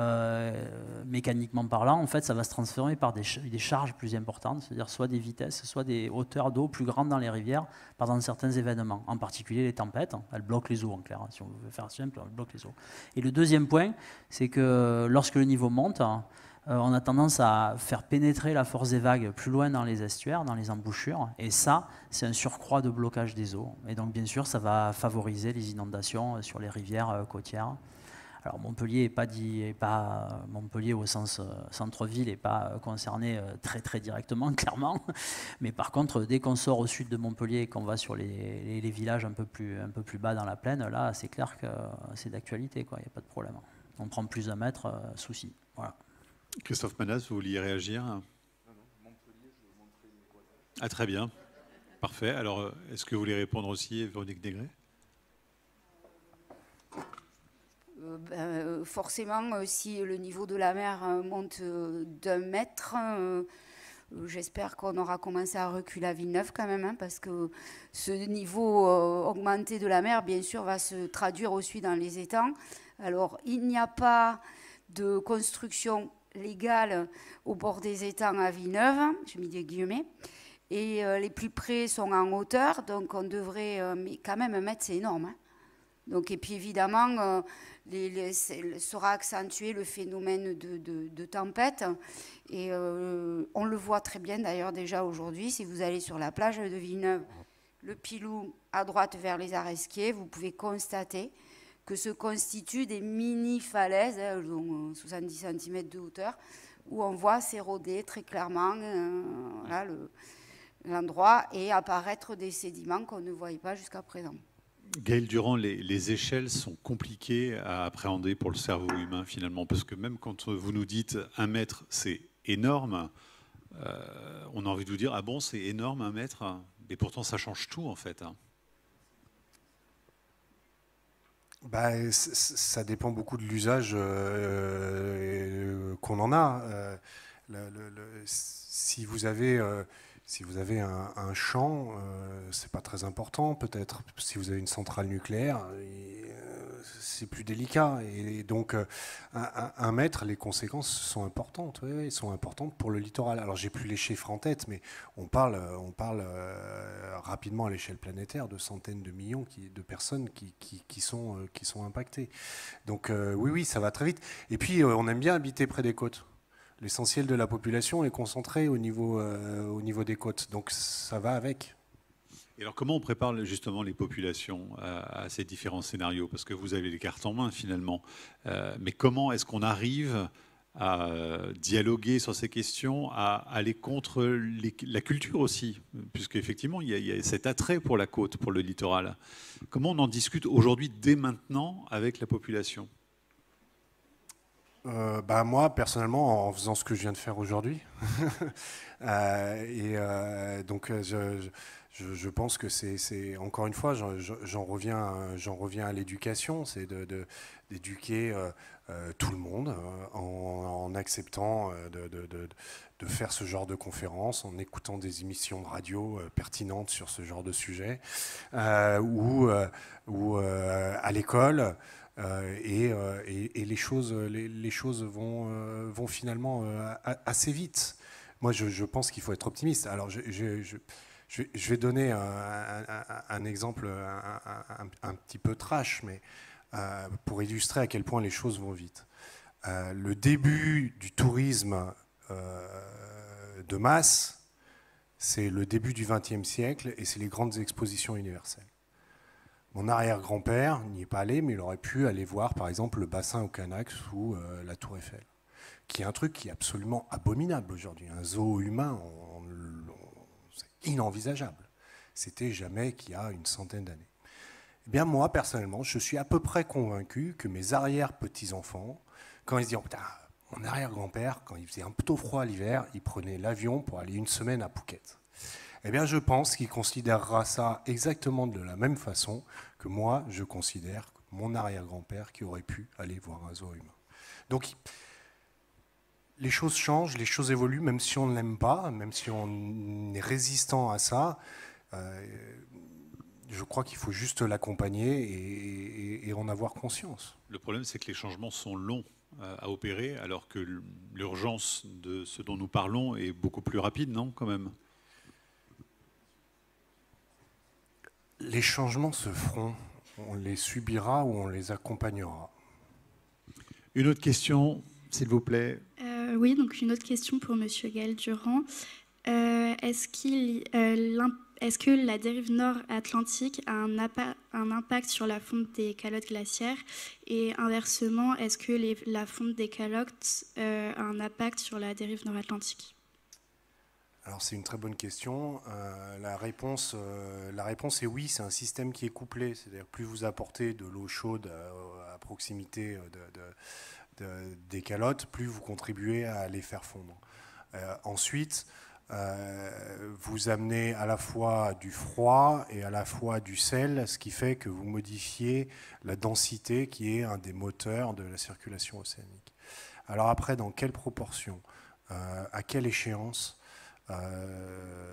mécaniquement parlant, en fait, ça va se transformer par des charges plus importantes, c'est-à-dire soit des vitesses, soit des hauteurs d'eau plus grandes dans les rivières pendant certains événements, en particulier les tempêtes. Elles bloquent les eaux en clair, si on veut faire simple, elles bloquent les eaux. Et le deuxième point, c'est que lorsque le niveau monte, on a tendance à faire pénétrer la force des vagues plus loin dans les estuaires, dans les embouchures. Et ça, c'est un surcroît de blocage des eaux. Et donc, bien sûr, ça va favoriser les inondations sur les rivières côtières. Alors, Montpellier Montpellier au sens centre-ville n'est pas concerné très, très directement, clairement. Mais par contre, dès qu'on sort au sud de Montpellier et qu'on va sur les villages un peu plus bas dans la plaine, là, c'est clair que c'est d'actualité, quoi. Il n'y a pas de problème. On prend plus d'1 mètre, souci. Voilà. Christophe Manas, vous vouliez réagir ? Ah, très bien. Parfait. Alors, est-ce que vous voulez répondre aussi, Véronique Desgrès ? Forcément, si le niveau de la mer monte d'1 mètre, j'espère qu'on aura commencé à reculer à Villeneuve quand même, hein, parce que ce niveau augmenté de la mer, bien sûr, va se traduire aussi dans les étangs. Alors, il n'y a pas de construction légale au bord des étangs à Villeneuve, j'ai mis des guillemets, et les plus près sont en hauteur, donc on devrait, mais quand même 1 mètre c'est énorme, hein. Donc, et puis évidemment, sera accentué le phénomène de tempête, et on le voit très bien d'ailleurs déjà aujourd'hui, si vous allez sur la plage de Villeneuve, le Pilou à droite vers les Aresquiers, vous pouvez constater que se constituent des mini-falaises, donc 70 cm de hauteur, où on voit s'éroder très clairement l'endroit et apparaître des sédiments qu'on ne voyait pas jusqu'à présent. Gaël Durand, les échelles sont compliquées à appréhender pour le cerveau humain finalement, parce que même quand vous nous dites 1 mètre, c'est énorme, on a envie de vous dire, ah bon, c'est énorme 1 mètre, et pourtant ça change tout en fait. Ça dépend beaucoup de l'usage qu'on en a. Si vous avez un champ, c'est pas très important. Peut-être si vous avez une centrale nucléaire, c'est plus délicat. Et donc, 1 mètre, les conséquences sont importantes. Oui, elles sont importantes pour le littoral. Alors, j'ai plus les chiffres en tête, mais on parle rapidement à l'échelle planétaire de centaines de millions de personnes qui sont impactées. Donc, oui, ça va très vite. Et puis, on aime bien habiter près des côtes. L'essentiel de la population est concentré au niveau des côtes. Donc, ça va avec. Et alors, comment on prépare justement les populations à ces différents scénarios ? Parce que vous avez les cartes en main finalement. Mais comment est-ce qu'on arrive dialoguer sur ces questions, à aller contre la culture aussi, puisqu'effectivement, il y a cet attrait pour la côte, pour le littoral. Comment on en discute aujourd'hui, dès maintenant, avec la population ? Moi, personnellement, en faisant ce que je viens de faire aujourd'hui. Donc, je pense que c'est encore une fois, j'en reviens à l'éducation, c'est d'éduquer tout le monde en acceptant de faire ce genre de conférences, en écoutant des émissions de radio pertinentes sur ce genre de sujet, ou à l'école. Et les choses vont finalement assez vite. Moi, je pense qu'il faut être optimiste. Alors, je vais donner un exemple un petit peu trash, mais pour illustrer à quel point les choses vont vite. Le début du tourisme de masse, c'est le début du XXe siècle et c'est les grandes expositions universelles. Mon arrière-grand-père n'y est pas allé, mais il aurait pu aller voir, par exemple, le bassin Ocanax ou la Tour Eiffel, qui est un truc qui est absolument abominable aujourd'hui. Un zoo humain, c'est inenvisageable. C'était jamais qu'il y a une centaine d'années. Eh bien, moi, personnellement, je suis à peu près convaincu que mes arrière-petits-enfants, quand ils se disent oh, putain, mon arrière-grand-père, quand il faisait un peu trop froid l'hiver, il prenait l'avion pour aller une semaine à Phuket. Eh bien, je pense qu'il considérera ça exactement de la même façon que moi, je considère mon arrière-grand-père qui aurait pu aller voir un zoo humain. Donc, les choses changent, les choses évoluent, même si on ne l'aime pas, même si on est résistant à ça. Je crois qu'il faut juste l'accompagner et en avoir conscience. Le problème, c'est que les changements sont longs à opérer, alors que l'urgence de ce dont nous parlons est beaucoup plus rapide, non, quand même ? Les changements se feront. On les subira ou on les accompagnera. Une autre question, s'il vous plaît. Oui, donc une autre question pour Monsieur Gaël Durand. Est-ce que la dérive nord-atlantique a un impact sur la fonte des calottes glaciaires? Et inversement, est-ce que la fonte des calottes a un impact sur la dérive nord-atlantique? Alors c'est une très bonne question. La réponse est oui, c'est un système qui est couplé. C'est-à-dire plus vous apportez de l'eau chaude à proximité des calottes, plus vous contribuez à les faire fondre. Ensuite, vous amenez à la fois du froid et à la fois du sel, ce qui fait que vous modifiez la densité qui est un des moteurs de la circulation océanique. Alors après, dans quelle proportion, à quelle échéance?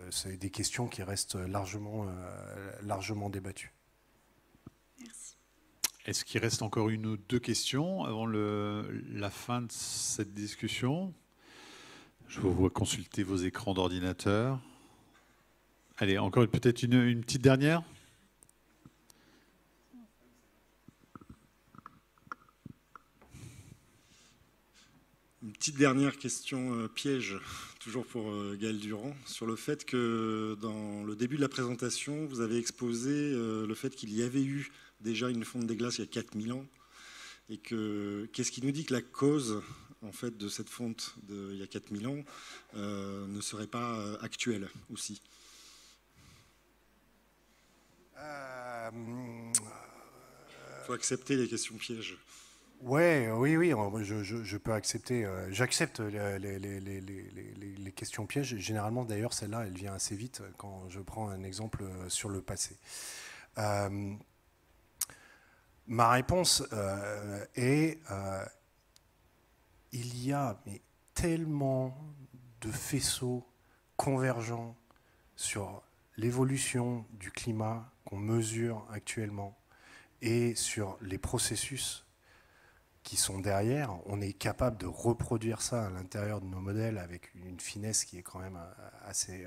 C'est des questions qui restent largement débattues. Merci. Est-ce qu'il reste encore une ou deux questions avant la fin de cette discussion? Je vous vois consulter vos écrans d'ordinateur. Allez, encore peut-être une petite dernière? Une petite dernière question piège, toujours pour Gaël Durand, sur le fait que dans le début de la présentation, vous avez exposé le fait qu'il y avait eu déjà une fonte des glaces il y a 4000 ans, et qu'est-ce qui nous dit que la cause en fait, de cette fonte il y a 4000 ans ne serait pas actuelle aussi? Il faut accepter les questions pièges. Oui, je peux accepter. J'accepte les questions pièges. Généralement, d'ailleurs, celle-là, elle vient assez vite quand je prends un exemple sur le passé. Ma réponse est il y a tellement de faisceaux convergents sur l'évolution du climat qu'on mesure actuellement et sur les processus qui sont derrière, on est capable de reproduire ça à l'intérieur de nos modèles avec une finesse qui est quand même assez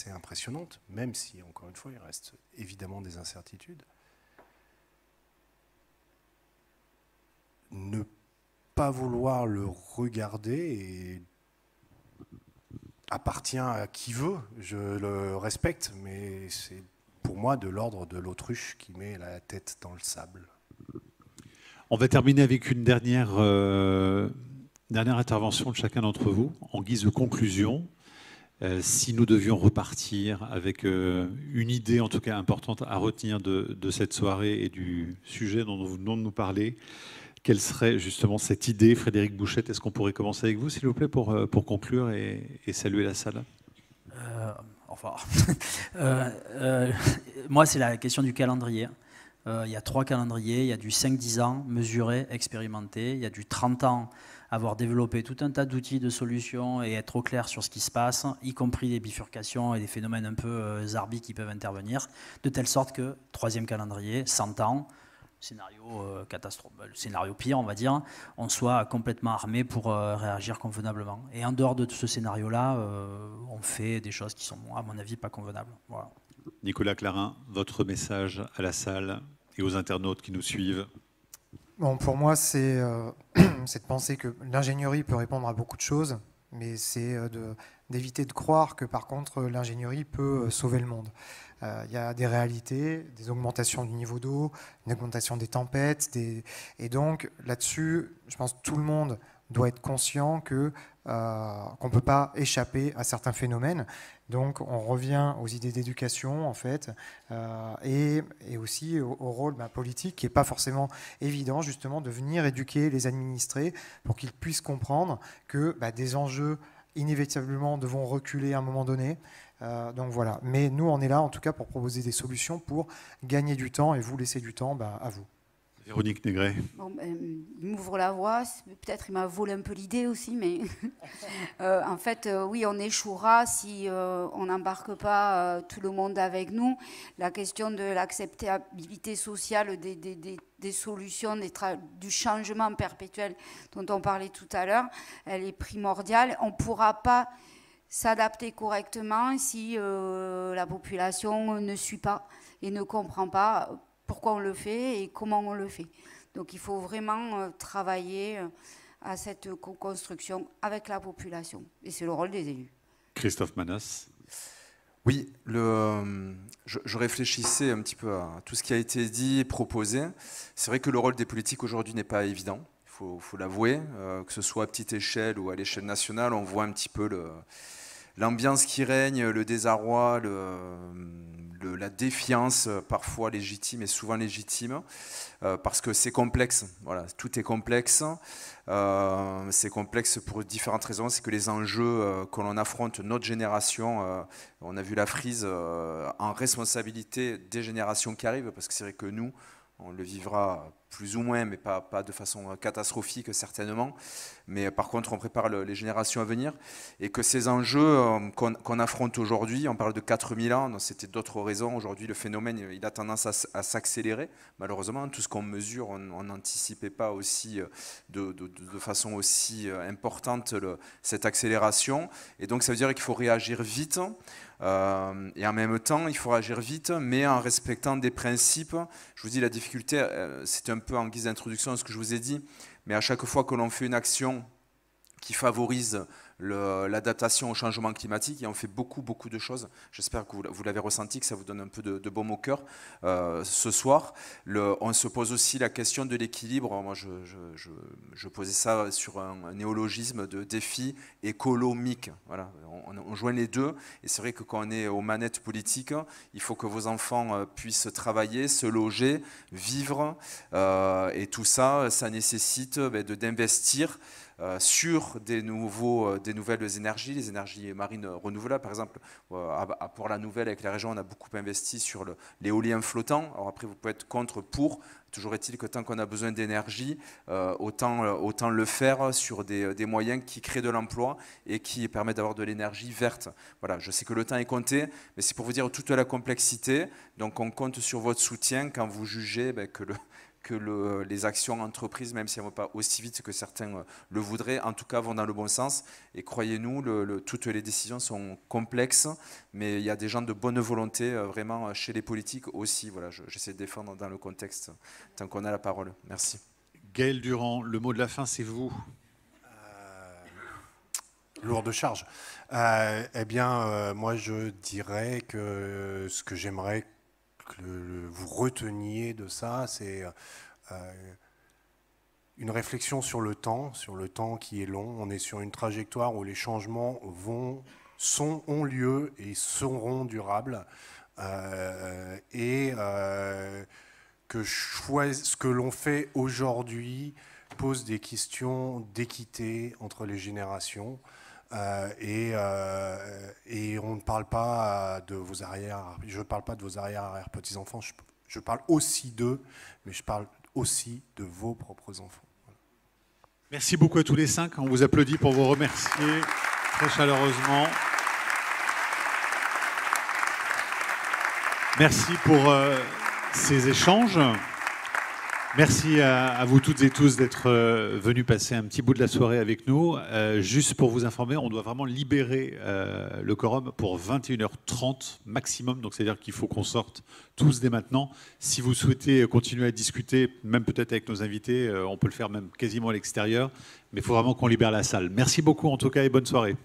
impressionnante, même si, encore une fois, il reste évidemment des incertitudes. Ne pas vouloir le regarder appartient à qui veut, je le respecte, mais c'est pour moi de l'ordre de l'autruche qui met la tête dans le sable. On va terminer avec une dernière Dernière intervention de chacun d'entre vous, en guise de conclusion. Si nous devions repartir avec une idée, en tout cas importante, à retenir de cette soirée et du sujet dont vous venez de nous parler, quelle serait justement cette idée? Frédéric Bouchette, est-ce qu'on pourrait commencer avec vous, s'il vous plaît, pour conclure et saluer la salle? Moi, c'est la question du calendrier. Il y a 3 calendriers. Il y a du 5-10 ans, mesuré, expérimenté. Il y a du 30 ans, avoir développé tout un tas d'outils, de solutions et être au clair sur ce qui se passe, y compris des bifurcations et des phénomènes un peu zarbi qui peuvent intervenir, de telle sorte que, 3e calendrier, 100 ans, scénario catastrophe, le scénario pire, on va dire, on soit complètement armé pour réagir convenablement. Et en dehors de ce scénario-là, on fait des choses qui sont, à mon avis, pas convenables. Voilà. Nicolas Clarin, votre message à la salle et aux internautes qui nous suivent? Bon, pour moi, c'est de penser que l'ingénierie peut répondre à beaucoup de choses, mais c'est d'éviter de croire que, par contre, l'ingénierie peut sauver le monde. Il y a des réalités, des augmentations du niveau d'eau, une augmentation des tempêtes, et donc là-dessus, je pense que tout le monde doit être conscient qu'on ne peut pas échapper à certains phénomènes. Donc on revient aux idées d'éducation en fait, et aussi au rôle politique qui n'est pas forcément évident justement de venir éduquer les administrés pour qu'ils puissent comprendre que des enjeux inévitablement devront reculer à un moment donné. Donc voilà. Mais nous on est là en tout cas pour proposer des solutions pour gagner du temps et vous laisser du temps à vous. Véronique Négret. Bon, il m'ouvre la voie, peut-être il m'a volé un peu l'idée aussi, mais en fait, oui, on échouera si on n'embarque pas tout le monde avec nous. La question de l'acceptabilité sociale des solutions, du changement perpétuel dont on parlait tout à l'heure, elle est primordiale. On ne pourra pas s'adapter correctement si la population ne suit pas et ne comprend pas pourquoi on le fait et comment on le fait. Donc il faut vraiment travailler à cette co-construction avec la population. Et c'est le rôle des élus. Christophe Manas. Oui, je réfléchissais un petit peu à tout ce qui a été dit et proposé. C'est vrai que le rôle des politiques aujourd'hui n'est pas évident, il faut l'avouer, que ce soit à petite échelle ou à l'échelle nationale, on voit un petit peu l'ambiance qui règne, le désarroi, la défiance, parfois légitime et souvent légitime, parce que c'est complexe. Voilà, tout est complexe. C'est complexe pour différentes raisons. C'est que les enjeux que l'on affronte, notre génération, on a vu la frise en responsabilité des générations qui arrivent, parce que c'est vrai que nous, on le vivra plus ou moins, mais pas de façon catastrophique certainement. Mais par contre, on prépare les générations à venir. Et que ces enjeux qu'on affronte aujourd'hui, on parle de 4000 ans, c'était d'autres raisons. Aujourd'hui, le phénomène, il a tendance à s'accélérer. Malheureusement, tout ce qu'on mesure, on n'anticipait pas aussi de façon aussi importante cette accélération. Et donc, ça veut dire qu'il faut réagir vite. Et en même temps, il faut réagir vite, mais en respectant des principes. Je vous dis, la difficulté, c'est un peu en guise d'introduction à ce que je vous ai dit, mais à chaque fois que l'on fait une action qui favorise l'adaptation au changement climatique, et on fait beaucoup de choses. J'espère que vous l'avez ressenti, que ça vous donne un peu de baume au cœur. Ce soir, on se pose aussi la question de l'équilibre. Moi, je posais ça sur un néologisme de défi écolomique. Voilà, on joint les deux, et c'est vrai que quand on est aux manettes politiques, il faut que vos enfants puissent travailler, se loger, vivre, et tout ça, ça nécessite d'investir sur des nouvelles énergies, les énergies marines renouvelables. Par exemple, à Port-la-Nouvelle, avec la région, on a beaucoup investi sur l'éolien flottant. Alors après, vous pouvez être contre, pour. Toujours est-il que tant qu'on a besoin d'énergie, autant le faire sur des moyens qui créent de l'emploi et qui permettent d'avoir de l'énergie verte. Voilà, je sais que le temps est compté, mais c'est pour vous dire toute la complexité. Donc on compte sur votre soutien quand vous jugez que les actions entreprises, même si elles ne vont pas aussi vite que certains le voudraient, en tout cas vont dans le bon sens. Et croyez-nous, toutes les décisions sont complexes, mais il y a des gens de bonne volonté, vraiment, chez les politiques aussi. Voilà, j'essaie de défendre dans le contexte, tant qu'on a la parole. Merci. Gaël Durand, le mot de la fin, c'est vous. Lourde charge. Moi, je dirais que ce que j'aimerais que vous reteniez de ça, c'est une réflexion sur le temps qui est long. On est sur une trajectoire où les changements ont lieu et seront durables. Que ce que l'on fait aujourd'hui pose des questions d'équité entre les générations. Et on ne parle pas de vos je ne parle pas de vos arrière-petits-enfants, je parle aussi d'eux, mais je parle aussi de vos propres enfants. Merci beaucoup à tous les 5. On vous applaudit pour vous remercier très chaleureusement. Merci pour ces échanges. Merci à vous toutes et tous d'être venus passer un petit bout de la soirée avec nous. Juste pour vous informer, on doit vraiment libérer le quorum pour 21h30 maximum. Donc c'est-à-dire qu'il faut qu'on sorte tous dès maintenant. Si vous souhaitez continuer à discuter, même peut-être avec nos invités, on peut le faire même quasiment à l'extérieur. Mais il faut vraiment qu'on libère la salle. Merci beaucoup en tout cas et bonne soirée.